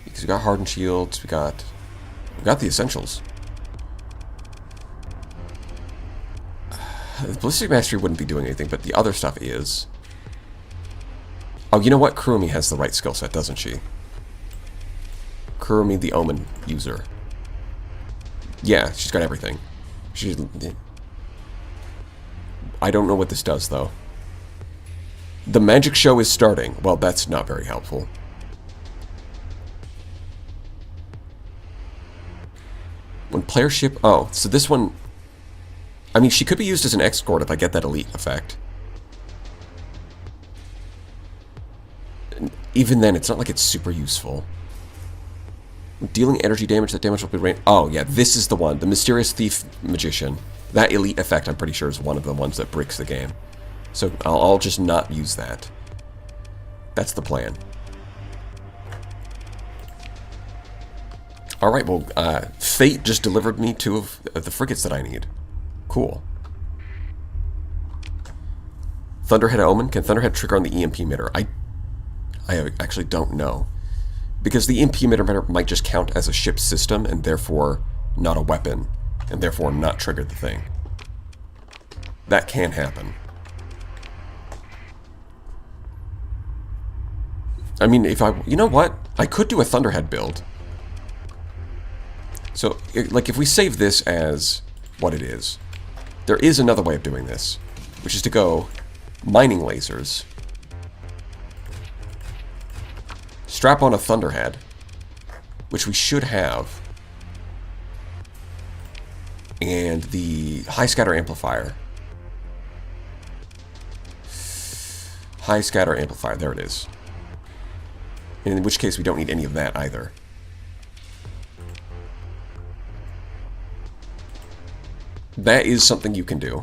Because we got hardened shields, we got We got the essentials. Ballistic Mastery wouldn't be doing anything, but the other stuff is. Oh, you know what? Kurumi has the right skill set, doesn't she? Kurumi, the Omen user. Yeah, she's got everything. She's... I don't know what this does, though. The magic show is starting. Well, that's not very helpful. When player ship... Oh, so this one... I mean, she could be used as an escort if I get that elite effect. Even then, it's not like it's super useful. Dealing energy damage, that damage will be rain... Oh, yeah, this is the one. The Mysterious Thief Magician. That elite effect, I'm pretty sure, is one of the ones that bricks the game. So I'll just not use that. That's the plan. Alright, well, Fate just delivered me 2 of the frigates that I need. Cool. Thunderhead Omen. Can Thunderhead trigger on the EMP emitter? I actually don't know. Because the EMP emitter might just count as a ship system, and therefore not a weapon, and therefore not trigger the thing. That can happen. I mean, if I... You know what? I could do a Thunderhead build. So, like, if we save this as what it is, there is another way of doing this, which is to go mining lasers, strap on a Thunderhead, which we should have, and the high scatter amplifier. High scatter amplifier, there it is. In which case we don't need any of that either. That is something you can do.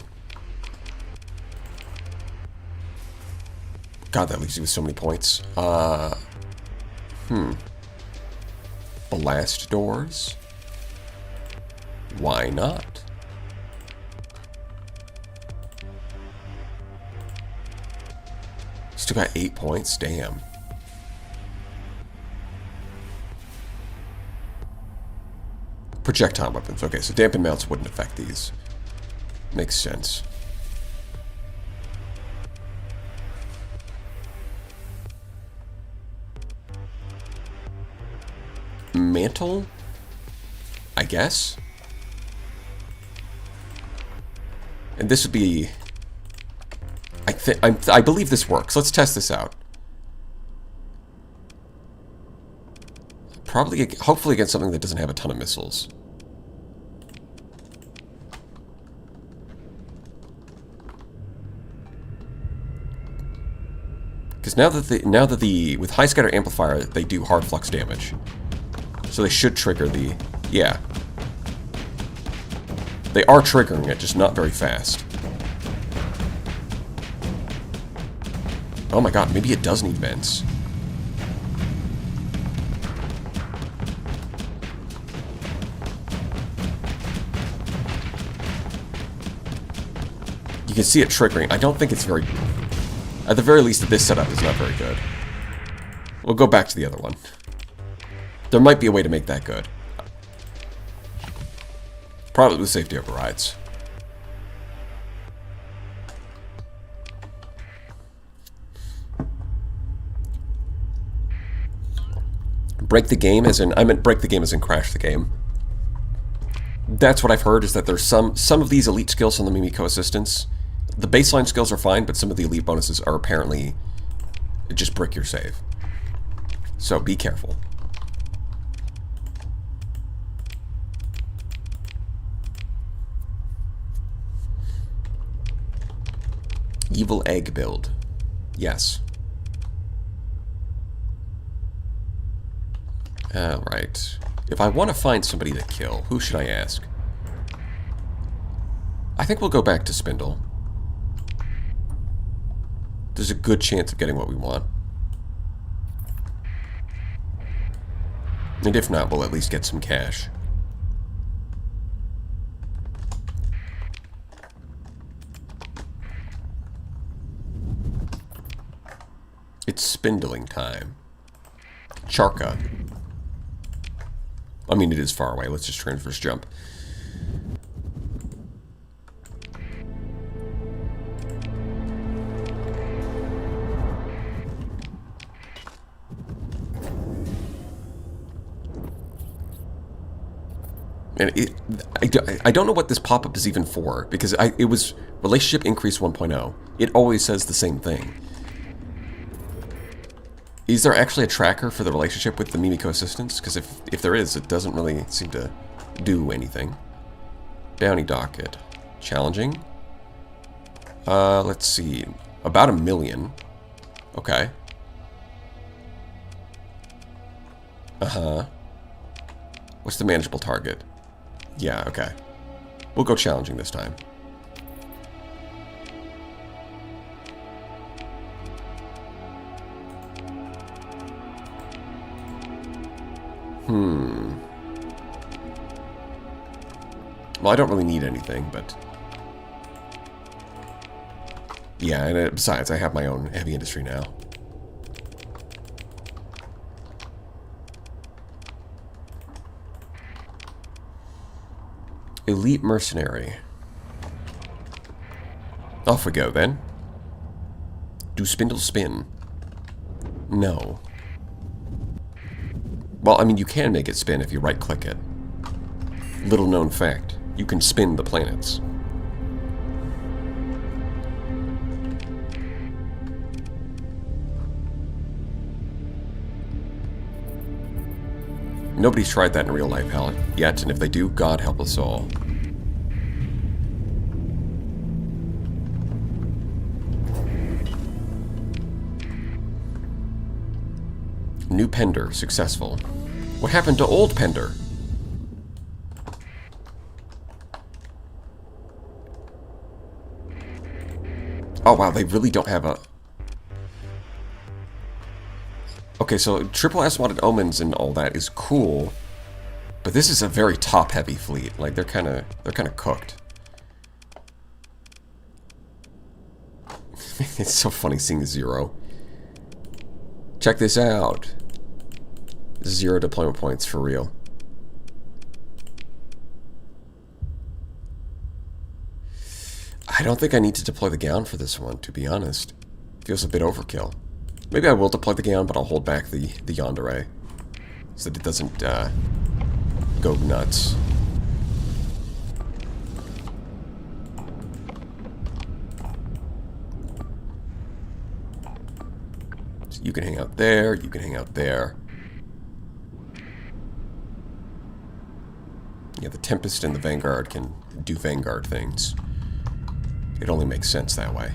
God, that leaves you with so many points. Blast doors? Why not? Still got 8 points? Damn. Projectile weapons. Okay, so dampen mounts wouldn't affect these. Makes sense. Mantle? I guess? And this would be... I believe this works. Let's test this out. Probably, hopefully against something that doesn't have a ton of missiles. Because now that the with high scatter amplifier they do hard flux damage, so they should trigger the yeah. They are triggering it, just not very fast. Oh my god, maybe it does need vents. You can see it triggering. I don't think it's very... At the very least, this setup is not very good. We'll go back to the other one. There might be a way to make that good. Probably with safety overrides. Break the game as in... I meant break the game as in crash the game. That's what I've heard, is that there's some of these elite skills on the Mimikko assistants. The baseline skills are fine, but some of the elite bonuses are apparently just brick your save. So be careful. Evil egg build. Yes. Alright. If I want to find somebody to kill, who should I ask? I think we'll go back to Spindle. There's a good chance of getting what we want. And if not, we'll at least get some cash. It's spindling time. Charka. I mean, it is far away. Let's just transverse jump. And I don't know what this pop-up is even for, because it was relationship increase 1.0. It always says the same thing. Is there actually a tracker for the relationship with the Mimikko assistants? Because if there is, it doesn't really seem to do anything. Bounty docket. Challenging. Let's see. About 1 million. Okay. Uh-huh. What's the manageable target? Yeah, okay. We'll go challenging this time. Well, I don't really need anything, but... Yeah, and besides, I have my own heavy industry now. Elite mercenary. Off we go, then. Do spindles spin? No. Well, I mean, you can make it spin if you right-click it. Little known fact. You can spin the planets. Nobody's tried that in real life yet, and if they do, God help us all. New Pender, successful. What happened to old Pender? Oh wow, they really don't have a... Okay, so Triple S Wanted Omens and all that is cool, but this is a very top-heavy fleet. Like, they're kind of cooked. It's so funny seeing Zero. Check this out. 0 deployment points for real. I don't think I need to deploy the gown for this one, to be honest. Feels a bit overkill. Maybe I will deploy the gown, but I'll hold back the yandere so that it doesn't go nuts. So you can hang out there, you can hang out there. Yeah, the Tempest and the Vanguard can do Vanguard things. It only makes sense that way.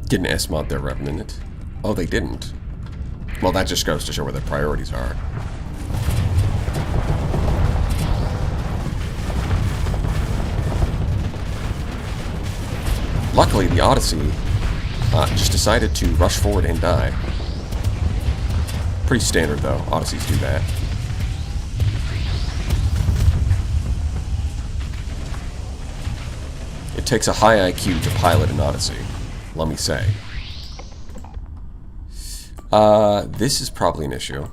Didn't S-mod their Revenant? Oh, they didn't. Well, that just goes to show where their priorities are. Luckily, the Odyssey just decided to rush forward and die. Pretty standard, though. Odysseys do that. It takes a high IQ to pilot an Odyssey, let me say. This is probably an issue.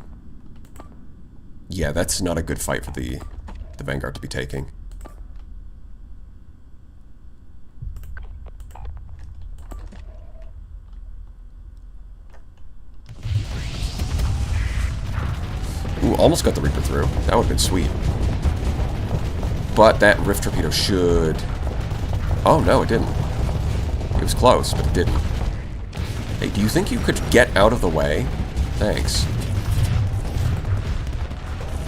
Yeah, that's not a good fight for the Vanguard to be taking. Ooh, almost got the Reaper through. That would have been sweet. But that Rift Torpedo should... Oh, no, it didn't. It was close, but it didn't. Hey, do you think you could get out of the way? Thanks.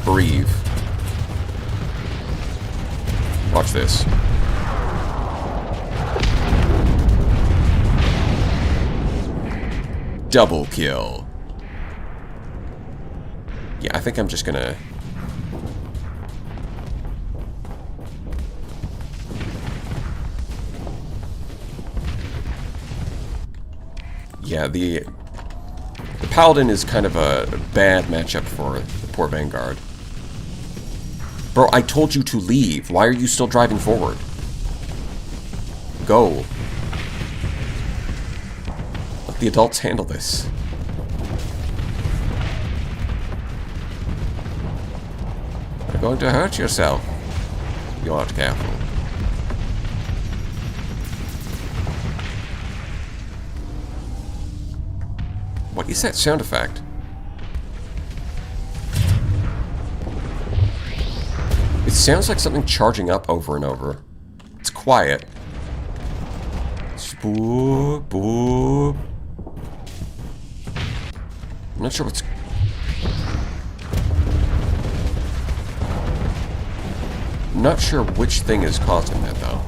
Breathe. Watch this. Double kill. Yeah, I think I'm just gonna... Yeah, the Paladin is kind of a bad matchup for the poor Vanguard. Bro, I told you to leave. Why are you still driving forward? Go. Let the adults handle this. You're going to hurt yourself. You aren't careful. What is that sound effect? It sounds like something charging up over and over. It's quiet. Boop, boop. I'm not sure what's... I'm not sure which thing is causing that, though.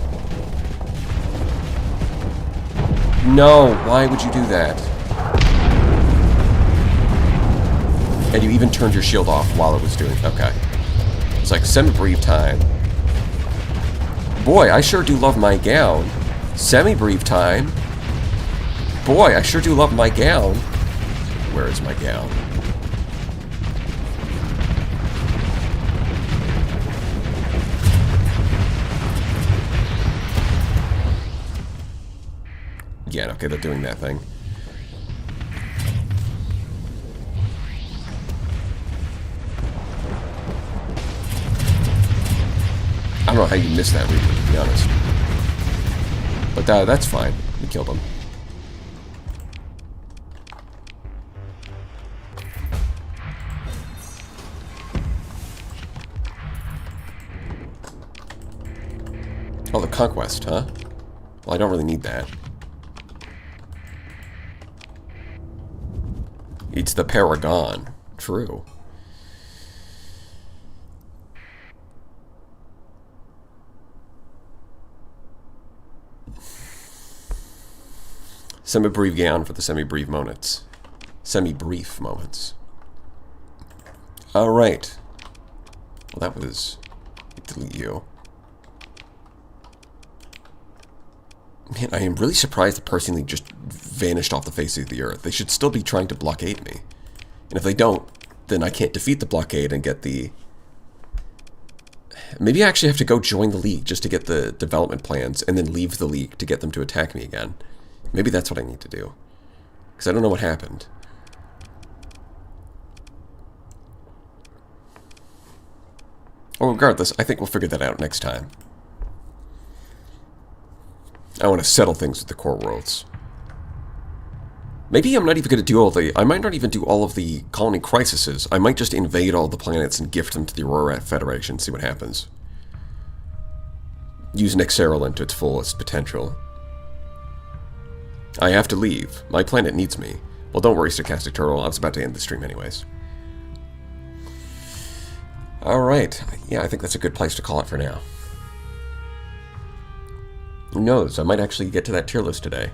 No, why would you do that? And you even turned your shield off while it was doing... Okay. It's like semi-brief time. Boy, I sure do love my gown. Semi-brief time. Boy, I sure do love my gown. Where is my gown? Yeah, okay, they're doing that thing. I don't know how you missed that reaper, to be honest. But that's fine. We killed him. Oh, the conquest, huh? Well, I don't really need that. It's the Paragon. True. Semi-brief gown for the semi-brief moments. Semi-brief moments. Alright. Well, that was... delete you. Man, I am really surprised that personally just vanished off the face of the earth. They should still be trying to blockade me. And if they don't, then I can't defeat the blockade and get the... Maybe I actually have to go join the League just to get the development plans and then leave the League to get them to attack me again. Maybe that's what I need to do. Because I don't know what happened. Well, regardless, I think we'll figure that out next time. I want to settle things with the core worlds. Maybe I'm not even going to do all the... I might not even do all of the colony crises. I might just invade all the planets and gift them to the Aurora Federation, see what happens. Use Nexerelin to its fullest potential. I have to leave. My planet needs me. Well, don't worry, Stochastic Turtle. I was about to end the stream anyways. Alright. Yeah, I think that's a good place to call it for now. Who knows? I might actually get to that tier list today.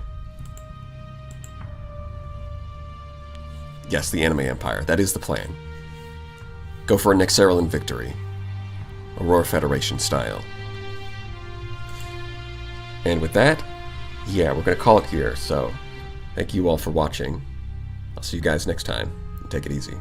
Yes, the Anime Empire. That is the plan. Go for a Nexerelin victory. Aurora Federation style. And with that... yeah, we're going to call it here, so thank you all for watching. I'll see you guys next time. Take it easy.